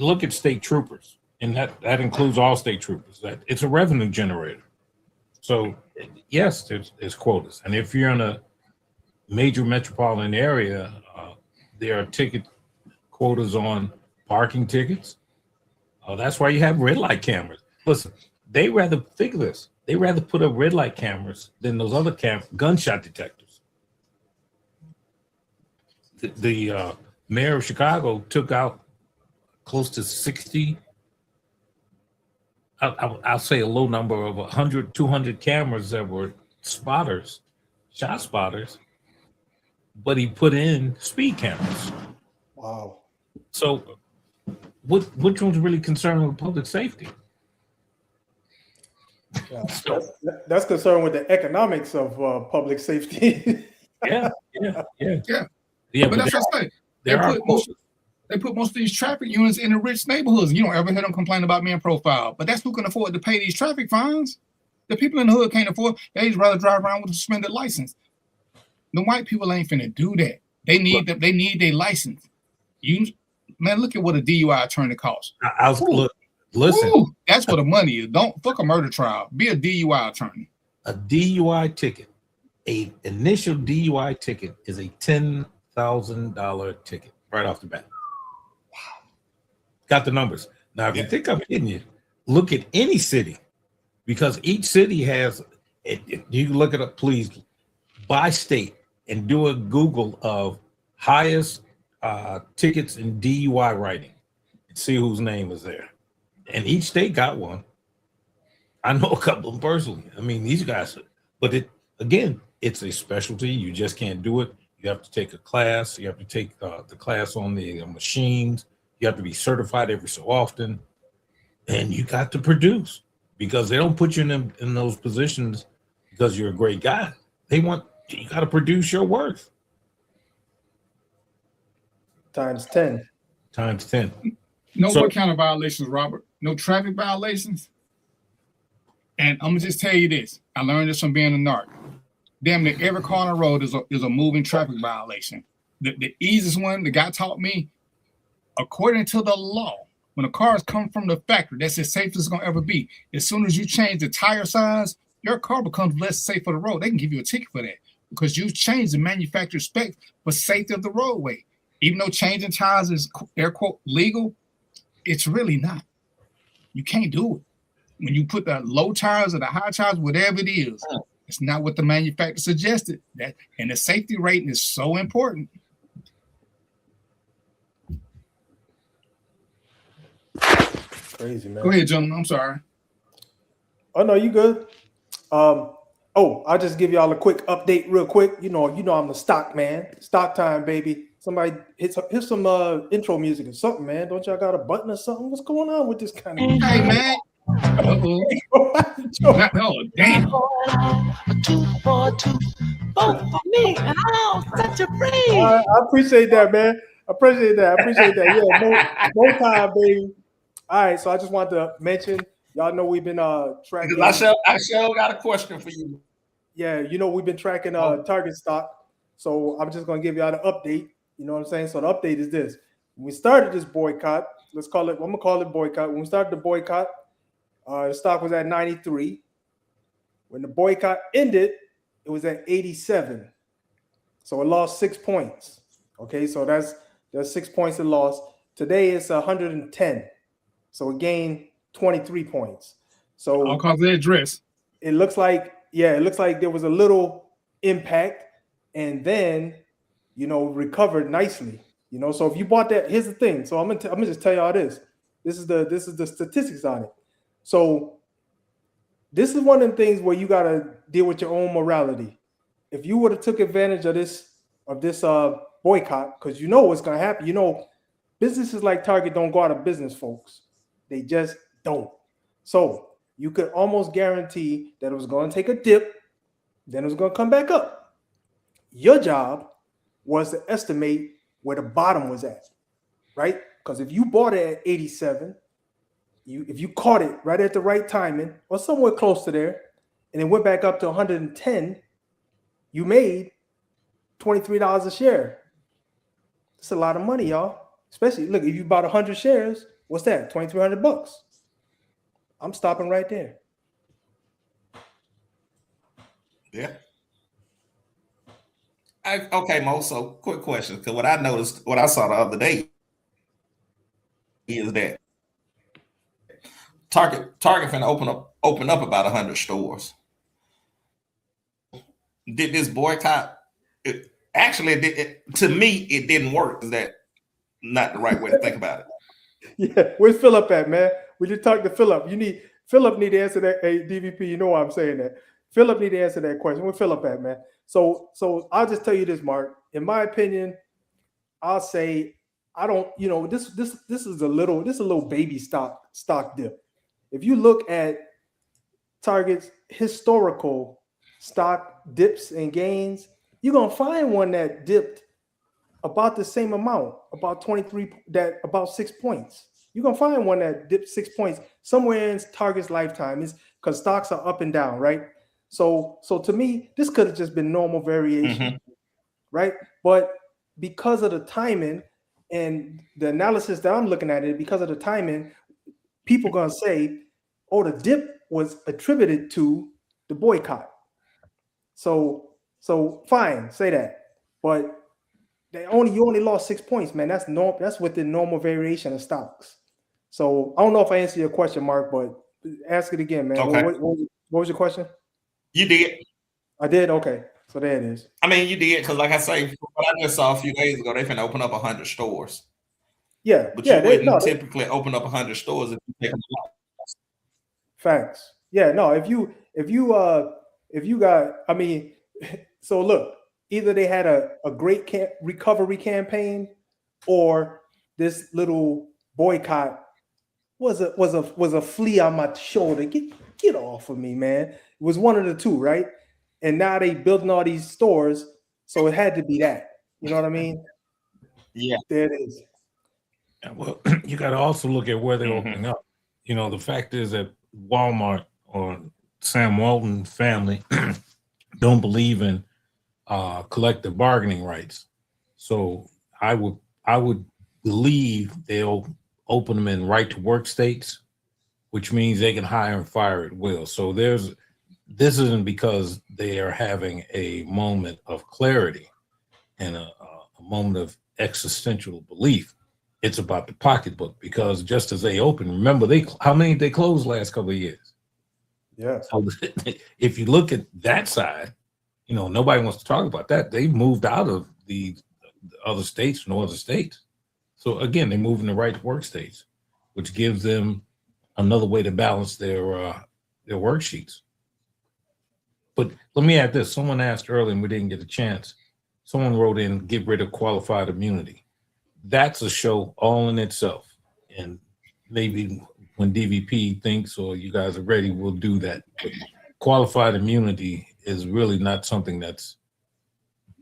Look at state troopers, and that includes all state troopers. It's a revenue generator. So yes, there's quotas. And if you're in a major metropolitan area, there are ticket quotas on parking tickets. That's why you have red light cameras. Listen, they rather put up red light cameras than those other gunshot detectors. The mayor of Chicago took out close to 60, I'll say a low number of 100, 200 cameras that were shot spotters, but he put in speed cameras. Wow. So which one's really concerned with public safety? Yeah, that's concerned with the economics of public safety. Yeah. But that's what I say. They put most of these traffic units in the rich neighborhoods. You don't ever hear them complain about being profiled. But that's who can afford to pay these traffic fines. The people in the hood can't afford. They'd rather drive around with a suspended license. The white people ain't finna do that. They need their license. Man, look at what a DUI attorney costs. Listen. Ooh, that's what the money is. Don't fuck a murder trial. Be a DUI attorney. A DUI ticket, a initial DUI ticket is a $10,000 ticket right off the bat. Wow. Got the numbers. Now, if you think I'm kidding you, look at any city, because each city has, you can look it up, please, by state, and do a Google of highest tickets in DUI writing and see whose name is there. And each state got one. I know a couple of them personally. I mean, these guys, but again, It's a specialty. You just can't do it. You have to take a class. You have to take the class on the machines. You have to be certified every so often, and you got to produce, because they don't put you in those positions because you're a great guy. You got to produce your worth. Times 10. Times 10. What kind of violations, Robert? No traffic violations? And I'm gonna just tell you this. I learned this from being a narc. Damn near every car on the road is a moving traffic violation. The easiest one, the guy taught me, according to the law, when a car is coming from the factory, that's as safe as it's gonna ever be. As soon as you change the tire size, your car becomes less safe for the road. They can give you a ticket for that because you've changed the manufacturer specs for safety of the roadway. Even though changing tires is air quote legal, it's really not. You can't do it. When you put the low tires or the high tires, whatever it is, it's not what the manufacturer suggested. And the safety rating is so important. Crazy, man. Go ahead, gentlemen. I'm sorry. Oh no, you good. I'll just give y'all a quick update real quick. You know I'm the stock man. Stock time, baby. Somebody hit some intro music or something, man. Don't y'all got a button or something? What's going on with this kind of Hey, man. Oh, damn. 2 for 2, both for me. Oh, such a breeze. I appreciate that, man. I appreciate that. Yeah, no time, baby. All right, so I just wanted to mention, y'all know we've been tracking. I sure got a question for you. Yeah, we've been tracking target stock. So I'm just gonna give y'all the update. You know what I'm saying? So the update is this. When we started this boycott, I'm gonna call it boycott. When we started the boycott, the stock was at 93. When the boycott ended, it was at 87. So it lost 6 points. Okay, so that's 6 points it lost. Today it's 110. So it gained 23 points. So all cause of the address. It looks like there was a little impact, and then recovered nicely. So if you bought that, here's the thing. So I'm gonna just tell y'all this. This is the statistics on it. So this is one of the things where you gotta deal with your own morality. If you would have took advantage of this boycott, because you know what's gonna happen. Businesses like Target don't go out of business, folks. They just don't. So you could almost guarantee that it was going to take a dip, then it was going to come back up. Your job was to estimate where the bottom was at, right? Because if you bought it at 87, if you caught it right at the right timing or somewhere close to there, and it went back up to 110, you made $23 a share. That's a lot of money, y'all. Especially, look, if you bought 100 shares, what's that? $2,300. I'm stopping right there. Yeah. Okay, Mo. So, quick question, because what I saw the other day is that Target finna open up about 100 stores. Did this boycott? To me, it didn't work. Is that not the right way to think about it? Yeah, where's Philip at, man? We just talked to Philip. Philip need to answer that. Hey, DVP, you know why I'm saying that. Philip need to answer that question. Where's Philip at, man? So I'll just tell you this, Mark. In my opinion, I'll say I don't. This is a little baby stock dip. If you look at Target's historical stock dips and gains, you're gonna find one that dipped about the same amount, about 6 points. You're gonna find one that dipped 6 points somewhere in Target's lifetime. Is because stocks are up and down, right? So to me, this could have just been normal variation, right? But because of the timing and the analysis that I'm looking at it, because of the timing, people gonna say, "Oh, the dip was attributed to the boycott." So fine, say that, but you only lost 6 points, man. That's within normal variation of stocks. So I don't know if I answered your question, Mark, but ask it again, man. Okay. What was your question? You did. I did. Okay, so there it is. I mean, you did, because like I say, what I just saw a few days ago, they finna open up 100 stores. Yeah, but you wouldn't typically open up 100 stores if you take them out. Facts. Yeah, no. If you got, I mean, So look, either they had a great recovery campaign, or this little boycott was a flea on my shoulder. Get off of me, man. It was one of the two, right? And now they building all these stores, so it had to be that. You know what I mean? Yeah. There it is. Well, you got to also look at where they're opening up. You know, the fact is that Walmart or Sam Walton family don't believe in collective bargaining rights. So I would believe they'll open them in right to work states, which means they can hire and fire at will. So this isn't because they are having a moment of clarity and a moment of existential belief. It's about the pocketbook, because just as they open, remember how many they closed last couple of years? Yeah. So if you look at that side, you know, nobody wants to talk about that. They've moved out of the other states, northern states. So again, they move in the right to work states, which gives them another way to balance their worksheets. But let me add this. Someone asked earlier and we didn't get a chance. Someone wrote in, get rid of qualified immunity. That's a show all in itself. And maybe when DVP thinks or you guys are ready, we'll do that. But qualified immunity is really not something that's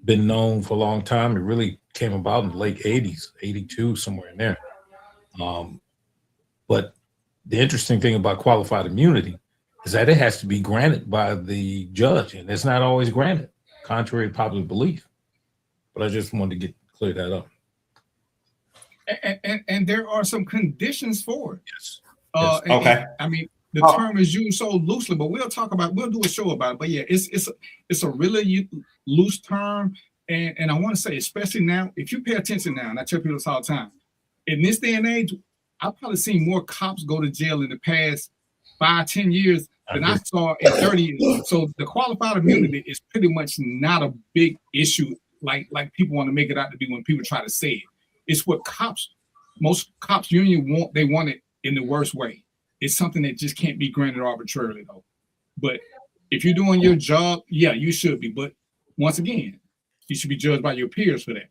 been known for a long time. It really came about in the late 80s, 82, somewhere in there. But the interesting thing about qualified immunity is that it has to be granted by the judge, and it's not always granted, contrary to popular belief. But I just wanted to clear that up. And there are some conditions for it. Yes. Okay. I mean, the term is used so loosely, but we'll do a show about it. But yeah, it's a really loose term. And I want to say, especially now, if you pay attention now, and I tell people this all the time, in this day and age, I've probably seen more cops go to jail in the past 5-10 years than I saw in 30 years. So the qualified immunity is pretty much not a big issue like people want to make it out to be when people try to say it. It's what most cops union want. They want it in the worst way. It's something that just can't be granted arbitrarily, though. But if you're doing your job, yeah, you should be. But once again, you should be judged by your peers for that.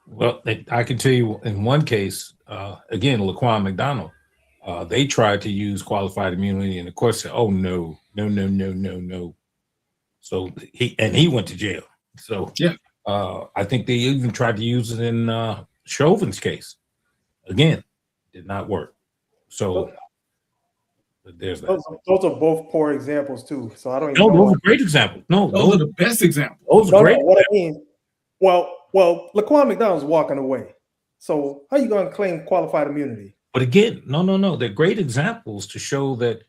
Well, I can tell you in one case, again, Laquan McDonald, they tried to use qualified immunity, and the court said, "Oh no." So he went to jail. So yeah, I think they even tried to use it in Chauvin's case. Again, did not work. So there's that. Those are both poor examples too. So I don't even know. Those are great examples. No, those are the best examples. Those are great. What I mean, well, Laquan McDonald's walking away. So how are you going to claim qualified immunity? But again, no. They're great examples to show that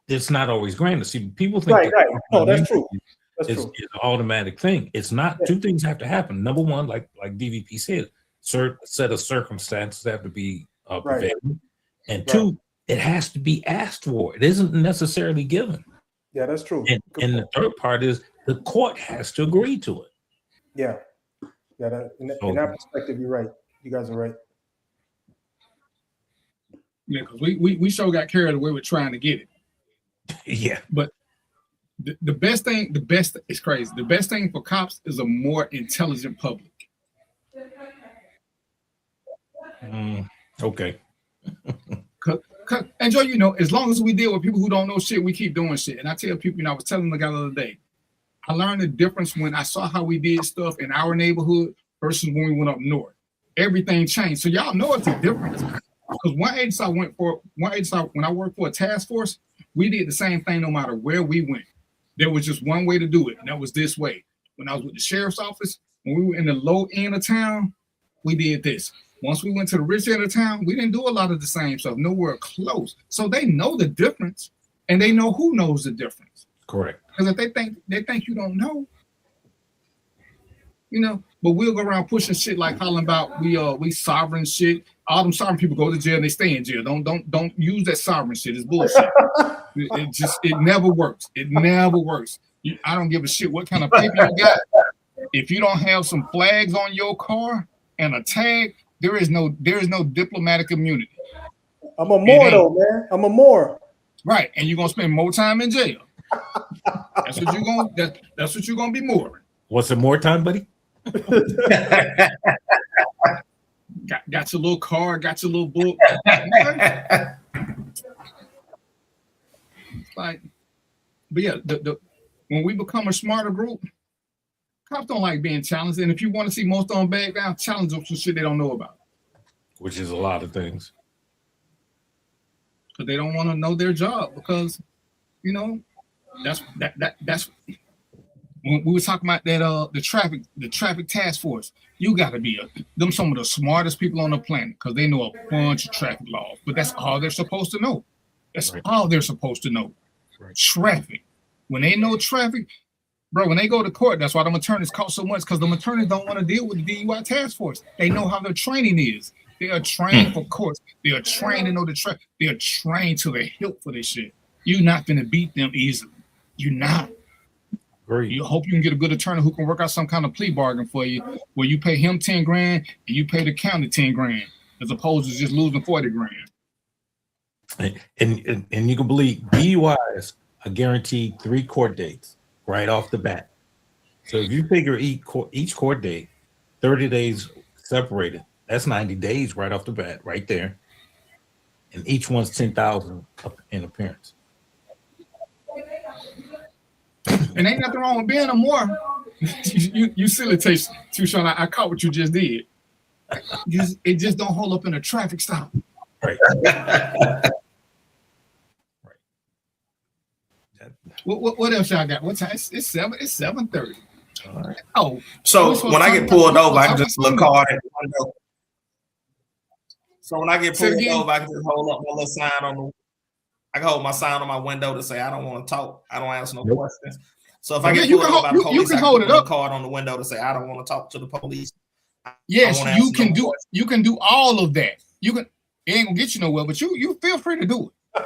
it's not always granted. See, people think right. No, that's true. That's true. It's an automatic thing. It's not. Yeah. Two things have to happen. Number one, like DVP said, set of circumstances have to be prevailing, and two, it has to be asked for. It isn't necessarily given. Yeah, that's true. And the third part is the court has to agree to it. Yeah. In that perspective, you're right. You guys are right. Yeah, because we sure got carried away with trying to get it. Yeah. But the best is crazy. The best thing for cops is a more intelligent public. Okay. And Joe, you know, as long as we deal with people who don't know shit, we keep doing shit. And I tell people, you know, I was telling the guy the other day, I learned the difference when I saw how we did stuff in our neighborhood versus when we went up north. Everything changed. So y'all know it's a difference. Because one agency when I worked for a task force, we did the same thing no matter where we went. There was just one way to do it, and that was this way. When I was with the sheriff's office, when we were in the low end of town, we did this. Once we went to the rich end of town, we didn't do a lot of the same stuff, nowhere close. So they know the difference, and they know who knows the difference. Correct. Because if they think you don't know, you know, but we'll go around pushing shit like hollering about we sovereign shit. All them sovereign people go to jail and they stay in jail. Don't use that sovereign shit. It's bullshit. It never works. It never works. I don't give a shit what kind of paper you got. If you don't have some flags on your car and a tag, there is no diplomatic immunity. I'm a Moor though, man. I'm a Moor. Right, and you're gonna spend more time in jail. That's what you're gonna be mooring. What's it more time, buddy? Got your little car, got your little book. Like, but yeah, when we become a smarter group, cops don't like being challenged. And if you want to see most of them back down, challenge them for shit they don't know about. Which is a lot of things. Because they don't want to know their job. Because, you know, that's when we were talking about that the traffic task force. You got to be some of the smartest people on the planet because they know a bunch of traffic laws. But that's all they're supposed to know. That's all they're supposed to know. Right. Traffic. When they know traffic, bro, when they go to court, that's why the attorneys cost so much because the attorneys don't want to deal with the DUI task force. They know how their training is. They are trained for courts. They are trained to know the traffic. They are trained to the hilt for this shit. You're not going to beat them easily. You're not. Great. You hope you can get a good attorney who can work out some kind of plea bargain for you where you pay him 10 grand and you pay the county 10 grand as opposed to just losing 40 grand. And you can believe DUIs are guaranteed 3 court dates right off the bat. So if you figure each court date, 30 days separated, that's 90 days right off the bat, right there. And each one's $10,000 in appearance. And ain't nothing wrong with being a more. You silly taste, Tucson. I caught what you just did. It just don't hold up in a traffic stop. Right. What else y'all got? What time? It's 7:30. All right. Oh, so when I get pulled over, I can just look hard at the window. So when I get pulled over, I can just hold up my little sign on the. I can hold my sign on my window to say I don't want to talk. I don't answer no questions. So if I get pulled over by the police, you can I hold can it put up. a card on the window to say I don't want to talk to the police. Yes, you can do. You can do all of that. You can. It ain't gonna get you nowhere, but you feel free to do it.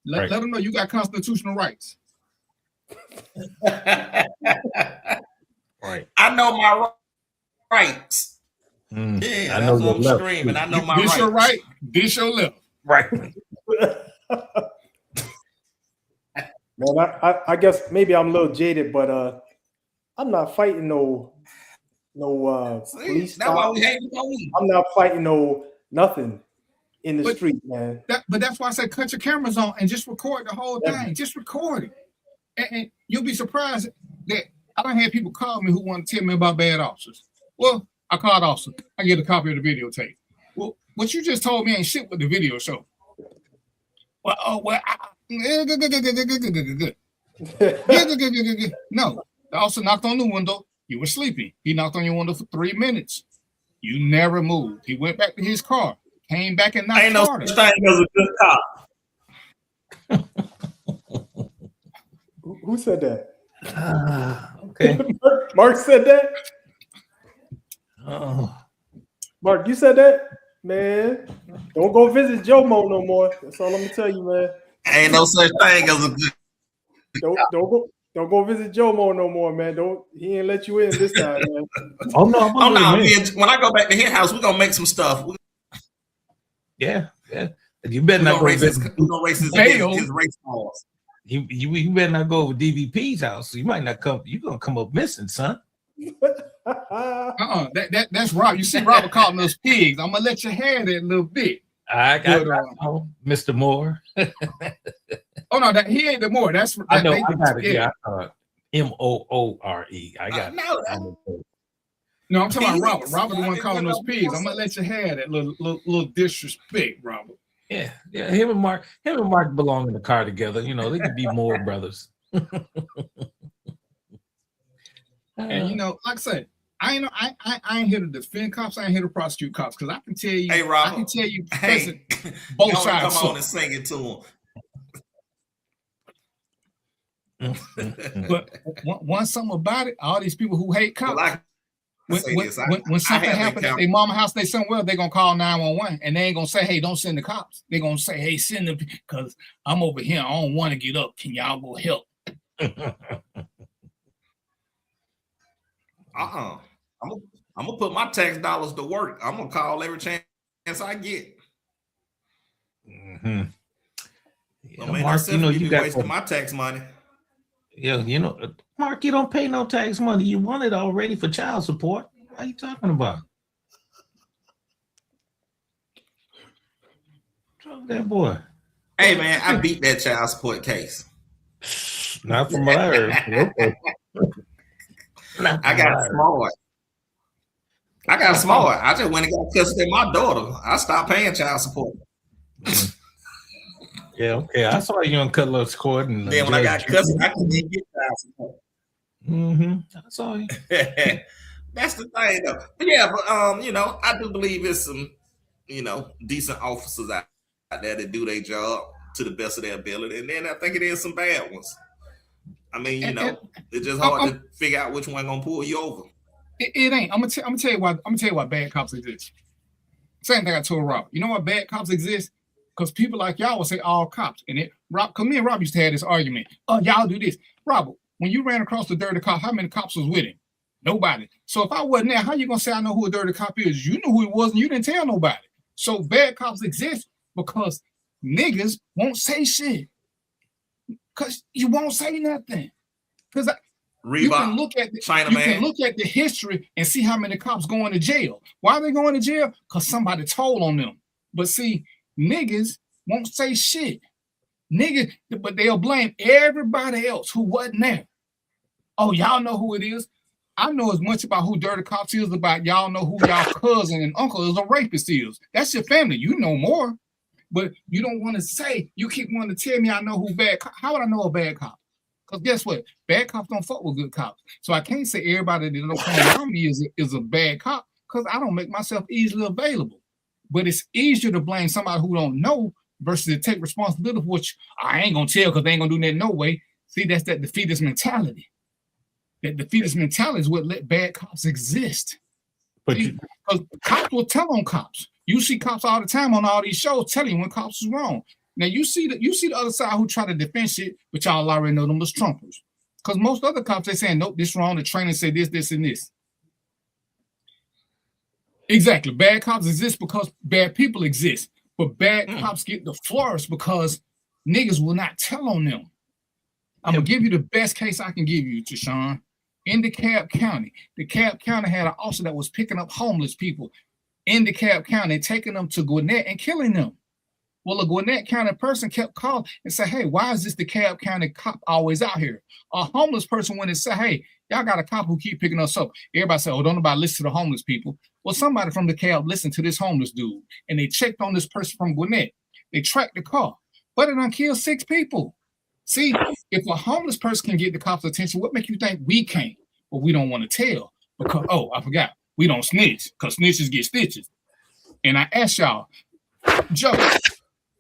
Let them know you got constitutional rights. Right. I know my rights. Yeah, I know your left. Screaming. I know my rights. This your right. This your left. Right. Man, I guess maybe I'm a little jaded, but I'm not fighting no police. That's why we hate the police. I'm not fighting no nothing in the street, man. But that's why I said cut your cameras on and just record the whole thing. Just record it. And you'll be surprised that I don't have people call me who want to tell me about bad officers. Well, I called officer. I get a copy of the videotape. Well, what you just told me ain't shit with the video show. Well, no. The officer knocked on the window. You were sleeping. He knocked on your window for 3 minutes. You never moved. He went back to his car. Came back and knocked harder. Ain't no such thing as a good cop. Who said that? Okay. Mark said that? Oh. Mark, you said that? Man, don't go visit Jomo no more. That's all I'm gonna tell you, man. Ain't no such thing as a good Don't go visit Jomo no more, man. He ain't let you in this time, man. Oh no! When I go back to his house, we're gonna make some stuff. Yeah. You better not go race his race balls. You better not go over DVP's house. You might not come. You're gonna come up missing, son. That's Rob. You see, Robert calling those pigs. I'm gonna let you have that little bit. I know, Mr. Moore. Oh no, he ain't the Moore. That's I know. I got it. Yeah, Moore. I got it. No, I'm talking about Robert. Robert the one calling those pigs. I'm gonna let you have that little disrespect, Robert. Yeah. Him and Mark belong in the car together. You know, they could be Moore brothers. And like I said, I ain't here to defend cops. I ain't here to prosecute cops because I can tell you. Hey, Robert. I can tell you. Hey, both sides. Come on and sing it to him. But one something about it, all these people who hate cops. When something happens at their mama house, they somewhere, they're gonna call 911 and they ain't gonna say, hey, don't send the cops. They're gonna say, hey, send them because I'm over here. I don't want to get up. Can y'all go help? I'm gonna put my tax dollars to work. I'm gonna call every chance I get. Mm-hmm. I mean, Mark, you got wasting my tax money. Yeah, Mark, you don't pay no tax money. You want it already for child support. What are you talking about? What's that boy? Hey man, I beat that child support case. Not from what I heard. I got smart. I just went and got custody of my daughter. I stopped paying child support. Yeah, okay. I saw you on Cutler's Court, and then when I got custody, I couldn't even get child support. I saw you. That's the thing, though. But yeah, but I do believe it's some, decent officers out there that do their job to the best of their ability, and then I think it is some bad ones. I mean, it's just hard to figure out which one gonna pull you over. It ain't. I'm gonna tell you why. I'm gonna tell you why bad cops exist. Same thing I told Rob. You know why bad cops exist? Because people like y'all will say all cops. And Rob, because me and Rob used to have this argument. Oh, y'all do this. Rob, when you ran across the dirty cop, how many cops was with him? Nobody. So if I wasn't there, how you gonna say I know who a dirty cop is? You knew who he was, and you didn't tell nobody. So bad cops exist because niggas won't say shit. Because you won't say nothing. Because you can look at the history and see how many cops going to jail. Why are they going to jail? Because somebody told on them. But see, niggas won't say shit. Niggas, but they'll blame everybody else who wasn't there. Oh, y'all know who it is. I know as much about who dirty cops is about y'all know who y'all cousin and uncle is a rapist is. That's your family. You know more. But you don't want to say, you keep wanting to tell me I know who bad cop. How would I know a bad cop? Because guess what? Bad cops don't fuck with good cops. So I can't say everybody that don't come around me is a bad cop because I don't make myself easily available. But it's easier to blame somebody who don't know versus to take responsibility for which I ain't gonna tell because they ain't gonna do that no way. See, that's that defeatist mentality. That defeatist mentality is what let bad cops exist. Because cops will tell on cops. You see cops all the time on all these shows telling you when cops is wrong. Now you see the other side who try to defend shit, but y'all already know them as Trumpers. Because most other cops they saying nope, this wrong. The training say this, this, and this. Exactly. Bad cops exist because bad people exist, but bad cops get the flourish because niggas will not tell on them. I'm gonna give you the best case I can give you, Tashawn. In DeKalb County had an officer that was picking up homeless people in DeKalb County, taking them to Gwinnett and killing them. Well, a Gwinnett County person kept calling and said, hey, why is this DeKalb County cop always out here? A homeless person went and said, hey, y'all got a cop who keep picking us up. Everybody said, oh, don't nobody listen to the homeless people. Well, somebody from DeKalb listened to this homeless dude, and they checked on this person from Gwinnett. They tracked the car, but it done killed 6 people. See, if a homeless person can get the cops' attention, what makes you think we can't? But we don't want to tell because, oh, I forgot. We don't snitch because snitches get stitches. And I ask y'all, Joe,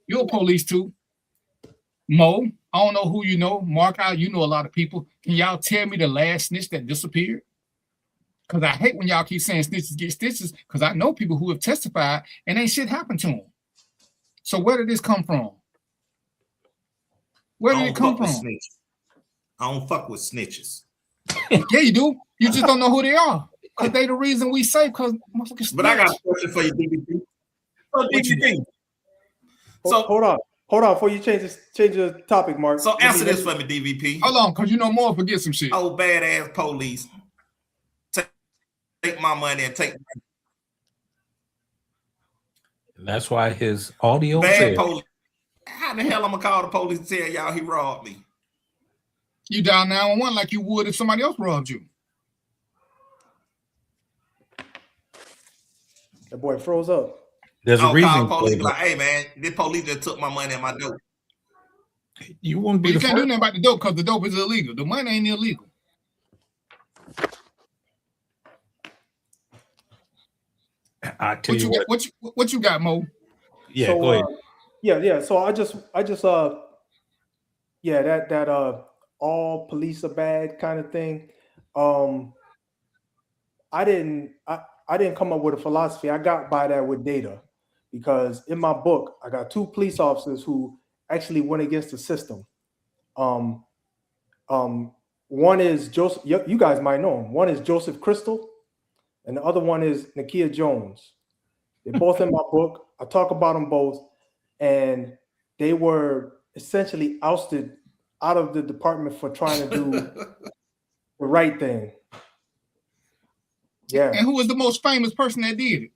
you're police too. Mo, I don't know who you know. Mark out, you know a lot of people. Can y'all tell me the last snitch that disappeared? Because I hate when y'all keep saying snitches get stitches because I know people who have testified and ain't shit happened to them. So where did this come from? Where did it come from? I don't fuck with snitches. Yeah, you do. You just don't know who they are. Because they the reason we say because But I got a question for you, DVP. So hold on before you change the topic, Mark. So answer this for me, DVP. Hold on, because you know more, forget some shit. Oh, badass police. Take my money and take money. That's why his audio bad police. How the hell I'm gonna call the police and tell y'all he robbed me? You dial 911 like you would if somebody else robbed you. That boy froze up. There's a reason. Call police, like, hey man, this police just took my money and my dope. You won't be. You can't do nothing about the dope because the dope is illegal. The money ain't illegal. I tell you what you got, Mo? Yeah, so, go ahead. Yeah. So I just that all police are bad kind of thing. I didn't come up with a philosophy. I got by that with data because in my book, I got 2 police officers who actually went against the system. One is Joseph, you guys might know him. One is Joseph Crystal, and the other one is Nakia Jones. They're both in my book. I talk about them both, and they were essentially ousted out of the department for trying to do the right thing. Yeah. And who was the most famous person that did it?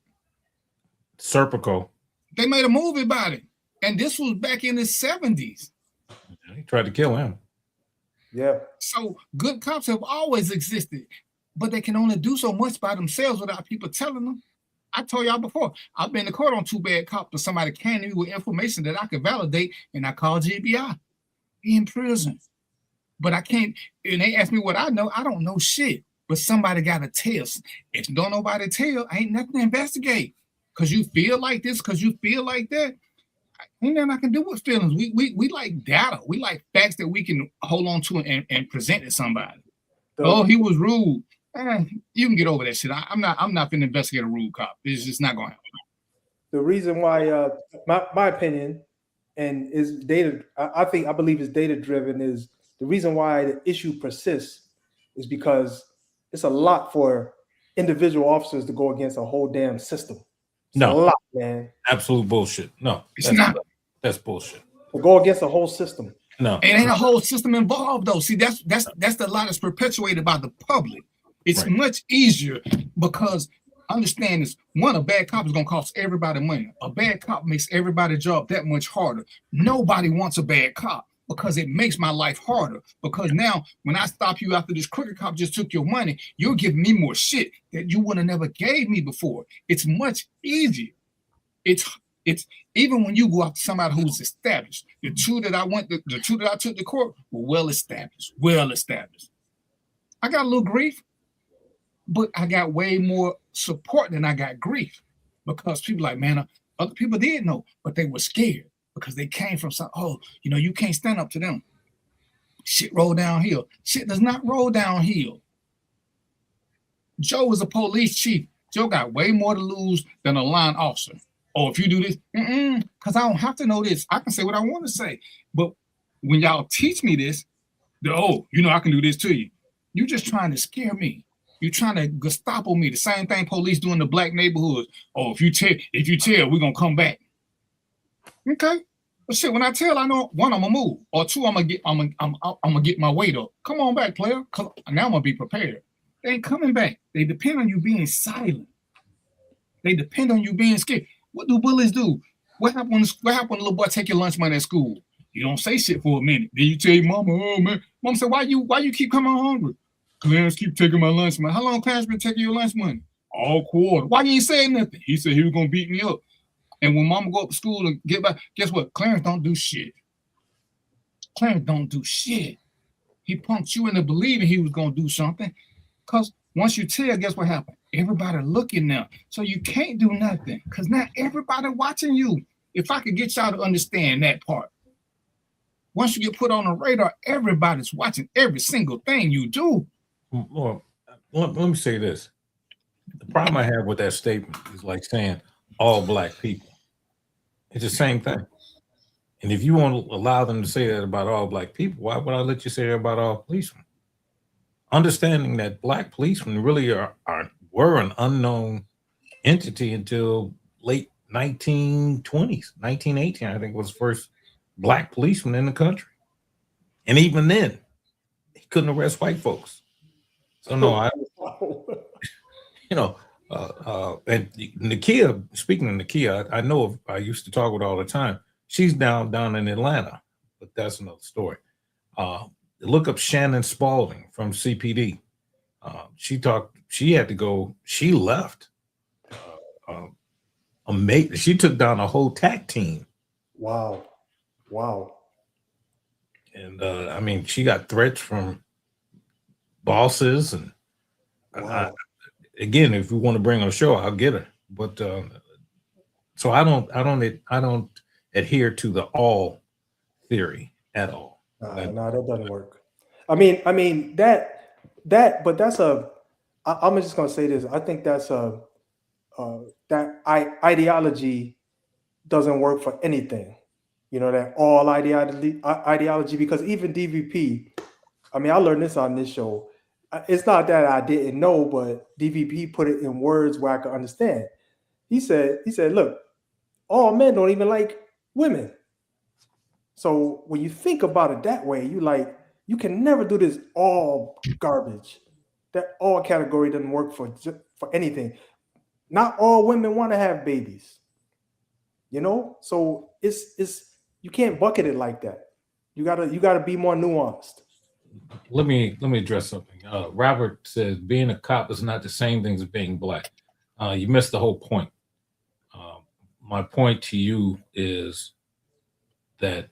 Serpico. They made a movie about it. And this was back in the 70s. He tried to kill him. Yeah. So good cops have always existed, but they can only do so much by themselves without people telling them. I told y'all before, I've been to court on 2 bad cops, but somebody came to me with information that I could validate, and I called GBI. He in prison. But I can't, and they asked me what I know. I don't know shit, but somebody got to tell. If don't nobody tell, ain't nothing to investigate. Because you feel like this, because you feel like that, ain't nothing I can do with feelings. We like data. We like facts that we can hold on to and present to somebody. Oh, he was rude. You can get over that shit. I'm not finna investigate a rude cop. It's just not going to happen. The reason why, my opinion, and is data, I believe is data driven, is the reason why the issue persists is because it's a lot for individual officers to go against a whole damn system. It's a lot, man. Absolute bullshit. No, it's not. That's bullshit. To go against a whole system. No, it ain't a whole system involved though. See, that's the lie that's perpetuated by the public. It's much easier because understand this. One, a bad cop is gonna cost everybody money. A bad cop makes everybody's job that much harder. Nobody wants a bad cop because it makes my life harder. Because now when I stop you after this crooked cop just took your money, you're giving me more shit that you would have never gave me before. It's much easier. It's even when you go after somebody who's established. The two that I took to court were well established. I got a little grief, but I got way more support than I got grief because people like, man, other people did know, but they were scared because they came from some, you can't stand up to them. Shit roll downhill. Shit does not roll downhill. Joe is a police chief. Joe got way more to lose than a line officer. Oh, if you do this, because I don't have to know this. I can say what I want to say. But when y'all teach me this, I can do this to you. You're just trying to scare me. You're trying to Gestapo me. The same thing police do in the black neighborhoods. Oh, if you tell, we're gonna come back. Okay. But shit, when I tell, I know one, I'm gonna move, or two, I'm gonna get my weight up. Come on back, player. Now I'm gonna be prepared. They ain't coming back. They depend on you being silent. They depend on you being scared. What do bullies do? What happened when a little boy take your lunch money at school? You don't say shit for a minute. Then you tell your mama, oh man. Mom said, why you keep coming hungry? Clarence keep taking my lunch money. How long Clarence been taking your lunch money? All quarter. Why you ain't saying nothing? He said he was gonna beat me up. And when mama go up to school and get back, guess what? Clarence don't do shit. Clarence don't do shit. He punked you into believing he was gonna do something. Because once you tell, guess what happened? Everybody looking now. So you can't do nothing. Because now everybody watching you. If I could get y'all to understand that part. Once you get put on the radar, everybody's watching every single thing you do. Well, let me say this. The problem I have with that statement is like saying all black people. It's the same thing. And if you want to allow them to say that about all black people, why would I let you say that about all policemen? Understanding that black policemen really were an unknown entity until late 1920s, 1918, I think was the first black policeman in the country. And even then, he couldn't arrest white folks. So no, and Nakia, speaking of Nakia, I know I used to talk with her all the time. She's down in Atlanta, but that's another story. Look up Shannon Spalding from CPD. She had to go, she left. She took down a whole TAC team. Wow. And she got threats from bosses, and again, if we want to bring her on the show, I'll get her. But so I don't adhere to the all theory at all. No, that doesn't work. I mean that, but that's I'm just gonna say this. I think that's that ideology doesn't work for anything. That all ideology, because even DVP, I learned this on this show. It's not that I didn't know, but DVP put it in words where I could understand. He said, look, all men don't even like women. So when you think about it that way, you can never do this all garbage. That all category doesn't work for anything. Not all women want to have babies. So it's you can't bucket it like that. You gotta be more nuanced. Let me address something. Robert says being a cop is not the same thing as being black. You missed the whole point. My point to you is that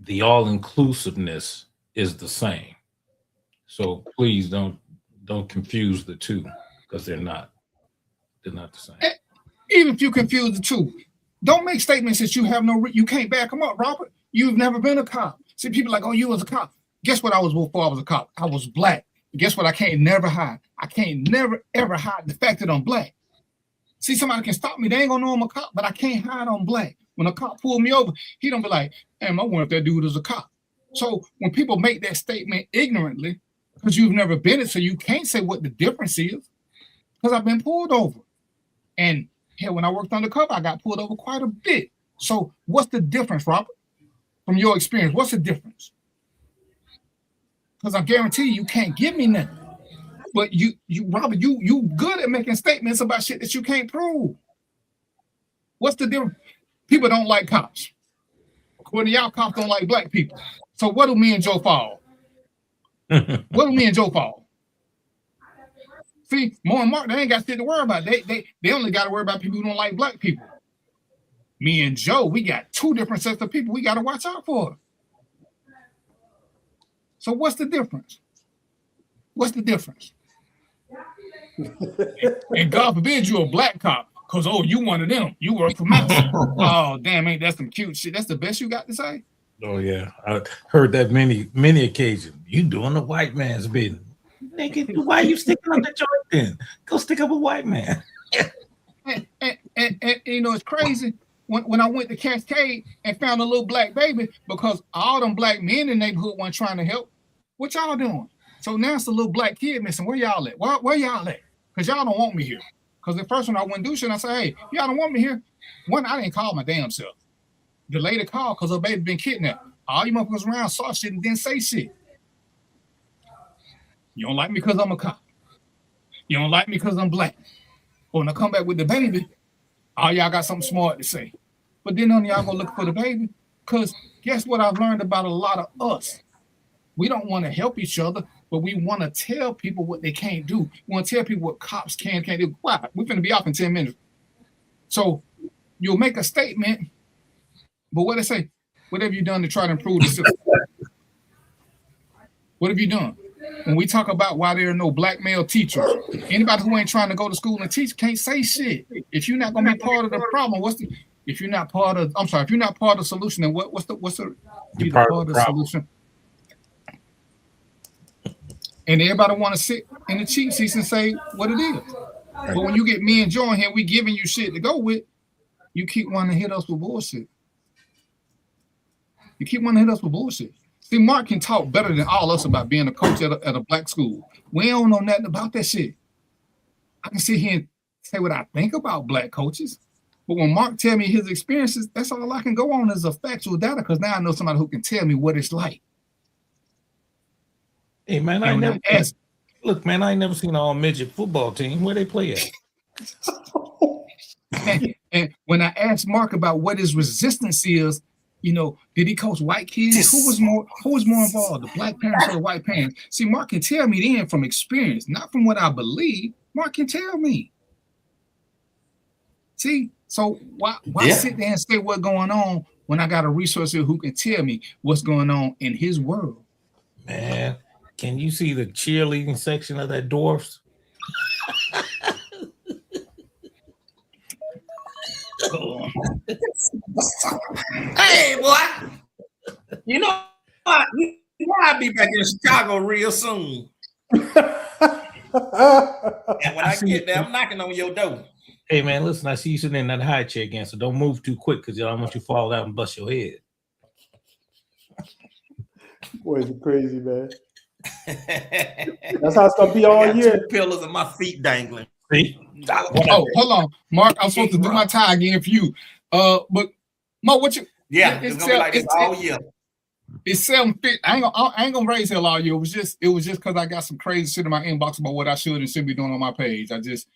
the all-inclusiveness is the same. So please don't confuse the two, because they're not. They're not the same. Even if you confuse the two, don't make statements that you have you can't back them up, Robert. You've never been a cop. See, people like, oh, you was a cop. Guess what I was before I was a cop? I was black. Guess what I can't never hide? I can't never, ever hide the fact that I'm black. See, somebody can stop me. They ain't gonna know I'm a cop, but I can't hide I'm black. When a cop pull me over, he don't be like, damn, I wonder if that dude is a cop. So when people make that statement ignorantly, because you've never been it, so you can't say what the difference is, because I've been pulled over. And hell, when I worked undercover, I got pulled over quite a bit. So what's the difference, Robert? From your experience, what's the difference? Because I guarantee you can't give me nothing. But Robert, you good at making statements about shit that you can't prove. What's the difference? People don't like cops. According to y'all, cops don't like black people. So what do me and Joe fall? What do me and Joe fall? See, Mo and Mark, they ain't got shit to worry about. They only got to worry about people who don't like black people. Me and Joe, we got two different sets of people we got to watch out for. So what's the difference? What's the difference? And God forbid you're a black cop, because, oh, you one of them. You work for Madison. Oh, damn, ain't that some cute shit? That's the best you got to say? Oh, yeah. I heard that many occasions. You doing the white man's business. Nigga, why you sticking up the joint then? Go stick up a white man. and it's crazy. When I went to Cascade and found a little black baby, because all them black men in the neighborhood weren't trying to help, what y'all doing? So now it's a little black kid missing. Where y'all at? Where y'all at? Because y'all don't want me here. Because the first one I went to do shit, I said, hey, y'all don't want me here. One, I didn't call my damn self. The lady called because her baby been kidnapped. All you motherfuckers around saw shit and didn't say shit. You don't like me because I'm a cop. You don't like me because I'm black. But when I come back with the baby, all y'all got something smart to say. But then none of y'all gonna look for the baby. Because guess what I've learned about a lot of us? We don't want to help each other, but we want to tell people what they can't do. We want to tell people what cops can't do. Why? We're going to be off in 10 minutes. So you'll make a statement, but what they say? What have you done to try to improve the system? What have you done? When we talk about why there are no black male teachers, anybody who ain't trying to go to school and teach can't say shit. If you're not going to be part of the problem, if you're not part of the solution, then what's the you're part of the solution? And everybody want to sit in the cheap seats and say what it is. But when you get me and Joe in here, we giving you shit to go with, you keep wanting to hit us with bullshit. You keep wanting to hit us with bullshit. See, Mark can talk better than all us about being a coach at a black school. We don't know nothing about that shit. I can sit here and say what I think about black coaches. But when Mark tell me his experiences, that's all I can go on is a factual data, because now I know somebody who can tell me what it's like. Hey, man, I ain't never seen an all midget football team. Where they play at? and when I asked Mark about what his resistance is, did he coach white kids? Who was more involved, the black parents or the white parents? See, Mark can tell me then from experience, not from what I believe. Mark can tell me. See, so why sit there and say what's going on when I got a resource here who can tell me what's going on in his world? Man, can you see the cheerleading section of that Dwarfs? Hey, boy. You know I'll be back in Chicago real soon. And when I get there, I'm knocking on your door. Hey, man, listen, I see you sitting in that high chair again, so don't move too quick, because I don't want you to fall out and bust your head. Boy, it's crazy, man. That's how it's going to be all year. 2 pillars and my feet dangling. Oh, hold on, Mark. I'm supposed to do my tie again for you. But Mo, Yeah, it's gonna be like this all year. It's 750. I ain't gonna raise hell all year. It was just because I got some crazy shit in my inbox about what I should and shouldn't be doing on my page. I just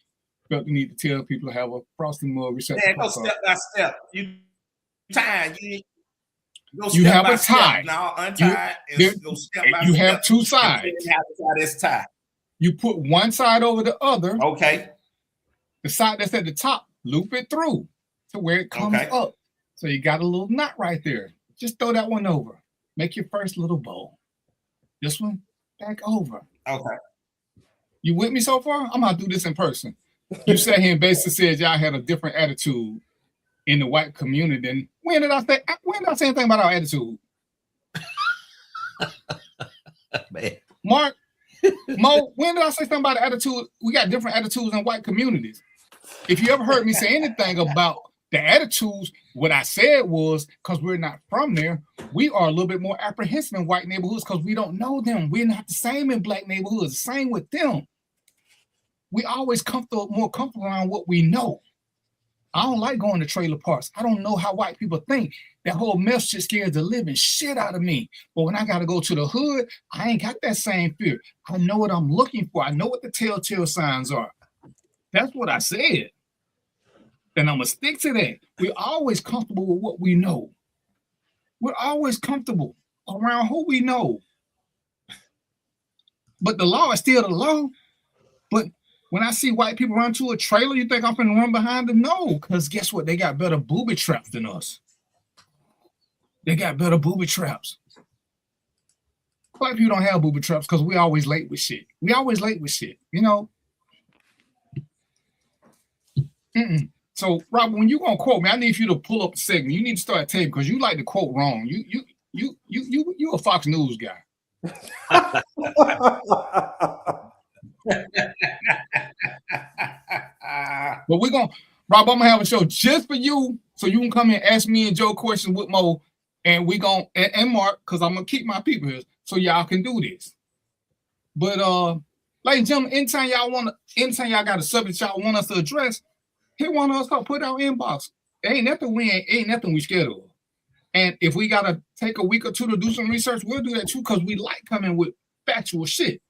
felt the need to tell people to have a frosting mug receptacle. Yeah, go step by step. You tie. You have a tie. Now untie and go step by step. You have two sides. You have to tie this tie. You put one side over the other. Okay. The side that's at the top, loop it through to where it comes up. So you got a little knot right there. Just throw that one over. Make your first little bow. This one, back over. Okay. You with me so far? I'm gonna do this in person. You sat here and basically said y'all had a different attitude in the white community. And when did I say anything about our attitude? Man. Mark, Mo, when did I say something about the attitude? We got different attitudes in white communities. If you ever heard me say anything about the attitudes, what I said was, because we're not from there, we are a little bit more apprehensive in white neighborhoods because we don't know them. We're not the same in black neighborhoods, the same with them. We always more comfortable around what we know. I don't like going to trailer parks. I don't know how white people think. That whole mess just scares the living shit out of me. But when I got to go to the hood, I ain't got that same fear. I know what I'm looking for. I know what the telltale signs are. That's what I said. And I'm going to stick to that. We're always comfortable with what we know. We're always comfortable around who we know. But the law is still the law. But when I see white people run to a trailer, you think I'm going to run behind them? No, because guess what? They got better booby traps than us. They got better booby traps. White people don't have booby traps because we always late with shit. We always late with shit, you know? So, Robert, when you gonna quote me, I need you to pull up a segment. You need to start taping because you like to quote wrong. You a Fox News guy. But we're gonna, Rob, I'm gonna have a show just for you, so you can come in and ask me and Joe questions with Mo, and we gonna and Mark, because I'm gonna keep my people here, so y'all can do this. But ladies and gentlemen, anytime y'all got a subject y'all want us to address, hit one of us up, put our inbox. Ain't nothing we scared of. And if we gotta take a week or two to do some research, we'll do that too, because we like coming with factual shit.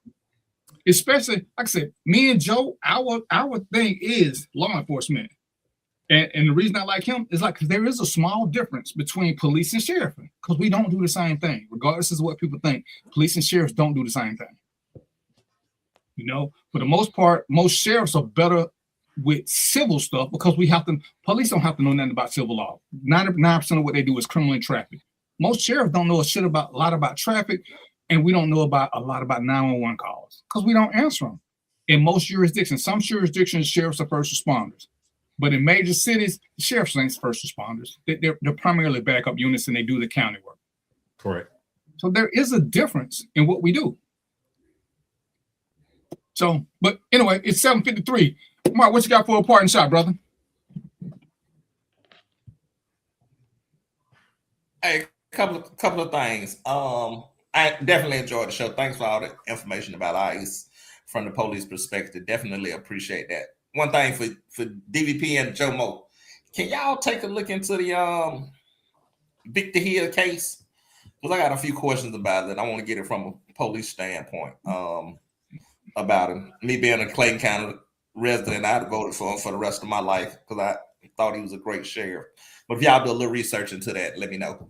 Especially, like I said, me and Joe, our thing is law enforcement. And the reason I like him is like, because there is a small difference between police and sheriff, because we don't do the same thing. Regardless of what people think, police and sheriffs don't do the same thing. You know, for the most part, most sheriffs are better with civil stuff because police don't have to know nothing about civil law. 99% of what they do is criminal and traffic. Most sheriffs don't know a lot about traffic, and we don't know a lot about 911 calls because we don't answer them. In most jurisdictions, some jurisdictions, sheriffs are first responders. But in major cities, the sheriffs ain't first responders. They're primarily backup units, and they do the county work. Correct. So there is a difference in what we do. So, but anyway, it's 7:53. Mark, what you got for a parting shot, brother? Hey, couple of things. I definitely enjoyed the show. Thanks for all the information about ICE from the police perspective. Definitely appreciate that. One thing for DVP and Joe Mo, can y'all take a look into the Victor Hill case? Because I got a few questions about it. I want to get it from a police standpoint about him. Me being a Clayton County resident, I'd have voted for him for the rest of my life because I thought he was a great sheriff. But if y'all do a little research into that, let me know.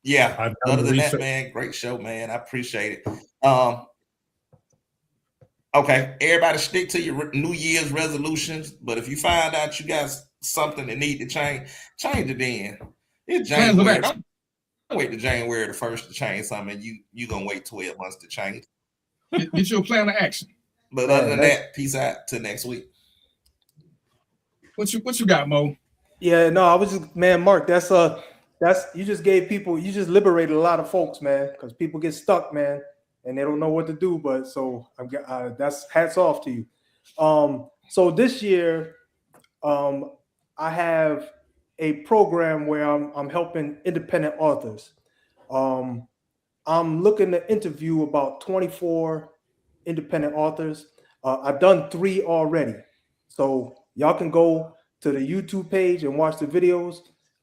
Yeah, other than that, man, great show, man. I appreciate it. Okay, everybody stick to your New Year's resolutions, but if you find out you got something that need to change it then. It's January. Don't wait to January the 1st to change something. You gonna wait 12 months to change. Get your plan of action. But other than that, peace out till next week. What you got, Mo? Yeah, no, I was just, man, Mark, that's you just liberated a lot of folks, man, because people get stuck, man, and they don't know what to do. But so that's hats off to you. So this year, I have a program where I'm helping independent authors. I'm looking to interview about 24 independent authors. I've done 3 already. So y'all can go to the YouTube page and watch the videos.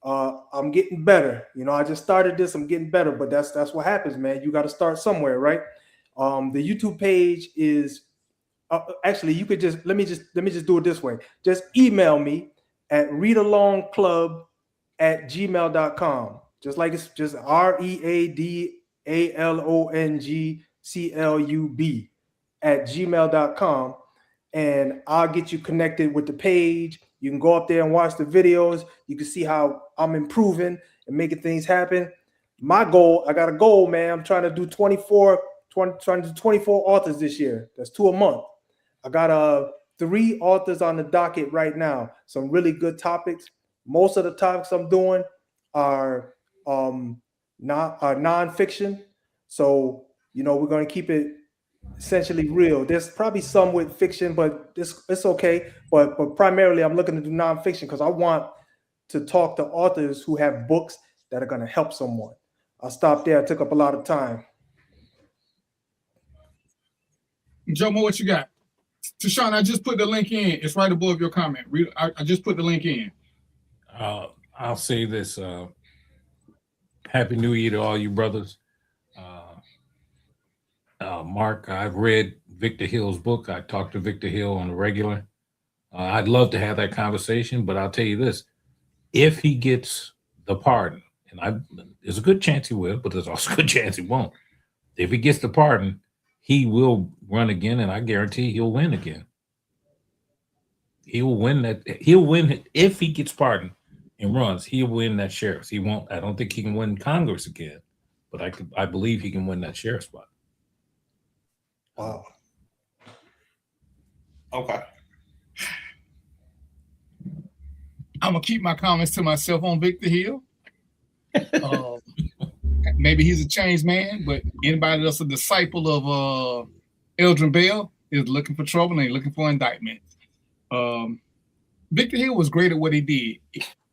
I'm getting better. You know, I just started this. I'm getting better, but that's what happens, man. You got to start somewhere, right? The YouTube page is actually, you could just let me just do it this way. Just email me at readalongclub@gmail.com. Just like it's just readalongclub@gmail.com, and I'll get you connected with the page. You can go up there and watch the videos. You can see how I'm improving and making things happen. My goal, I got a goal, man. I'm trying to do 24 authors this year. That's 2 a month. I got 3 authors on the docket right now. Some really good topics. Most of the topics I'm doing are nonfiction. So, you know, we're going to keep it essentially real. There's probably some with fiction, but it's okay. But primarily, I'm looking to do nonfiction because I want to talk to authors who have books that are going to help someone. I'll stop there. It took up a lot of time. Jomo, what you got? Tashawn, I just put the link in. It's right above your comment. I just put the link in. I'll say this. Happy New Year to all you brothers. Mark, I've read Victor Hill's book. I talk to Victor Hill on a regular. I'd love to have that conversation, but I'll tell you this. If he gets the pardon, and there's a good chance he will, but there's also a good chance he won't. If he gets the pardon, he will run again, and I guarantee he'll win again. He will win that. He'll win if he gets pardoned and runs. He'll win that sheriff's. He won't. I don't think he can win Congress again, but I believe he can win that sheriff's spot. Wow. Okay. I'm gonna keep my comments to myself on Victor Hill. Maybe he's a changed man, but anybody that's a disciple of Eldrin Bell is looking for trouble and ain't looking for indictment. Victor Hill was great at what he did,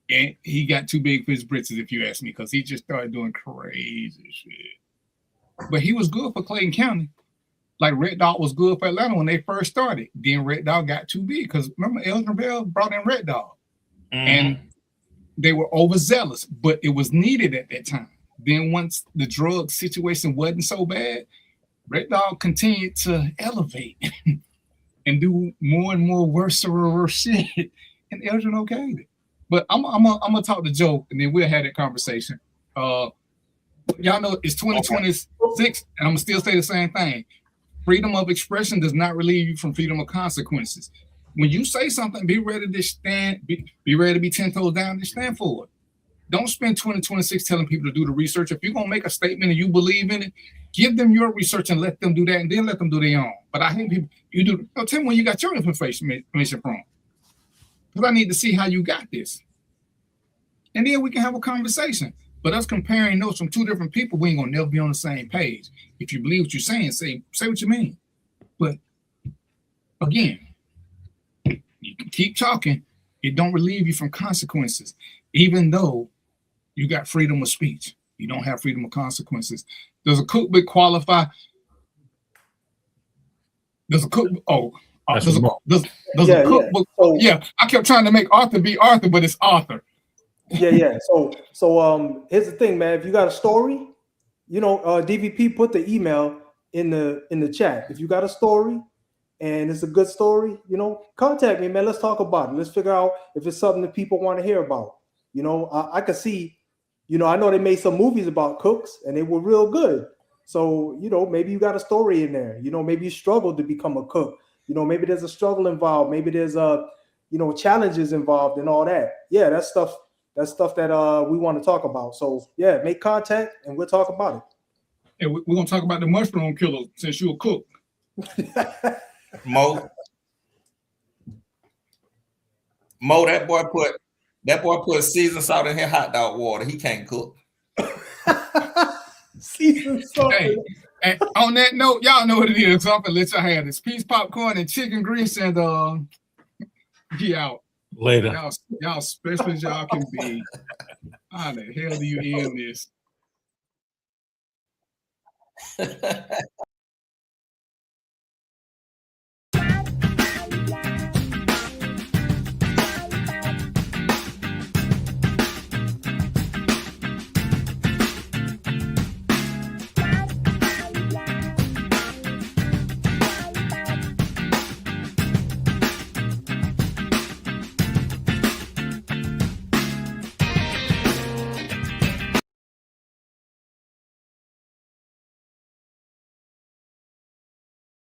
and he got too big for his britches, if you ask me, because he just started doing crazy shit. But he was good for Clayton County. Like Red Dog was good for Atlanta when they first started. Then Red Dog got too big because remember Eldrin Bell brought in Red Dog. And they were overzealous, but it was needed at that time. Then once the drug situation wasn't so bad, Red Dog continued to elevate and do more and more worse shit, and Eldrin okayed it. But I'm gonna talk to Joe, and then we'll have that conversation. Y'all know it's 2026, and I'm gonna still say the same thing. Freedom of expression does not relieve you from freedom of consequences. When you say something, be ready to stand, be ready to be 10 toes down and stand for it. Don't spend 2026 telling people to do the research. If you're going to make a statement and you believe in it, give them your research and let them do that, and then let them do their own. But I hate people, tell me when you got your information from. Because I need to see how you got this. And then we can have a conversation. But us comparing notes from 2 different people, we ain't going to never be on the same page. If you believe what you're saying, say what you mean. But again, you can keep talking. It don't relieve you from consequences. Even though you got freedom of speech, you don't have freedom of consequences. Does a cookbook qualify? Does a cookbook? Does a cookbook? So, yeah, I kept trying to make Arthur be Arthur, but it's Arthur. Yeah. So here's the thing, man. If you got a story, you know, DVP put the email in the chat. If you got a story and it's a good story, you know, contact me, man. Let's talk about it. Let's figure out if it's something that people want to hear about. You know, I could see, you know, I know they made some movies about cooks and they were real good. So, you know, maybe you got a story in there. You know, maybe you struggled to become a cook. You know, maybe there's a struggle involved. Maybe there's challenges involved and all that. Yeah, that's stuff that we want to talk about. So yeah, make contact and we'll talk about it. Hey, we're gonna talk about the mushroom killer since you're a cook. Mo, that boy put seasoned salt in his hot dog water. He can't cook. Seasoned salt. Hey, and on that note, y'all know what it is. So I'm gonna let y'all have this peas, popcorn, and chicken grease, and get out. Later. Y'all special as y'all can be. How the hell do you end this?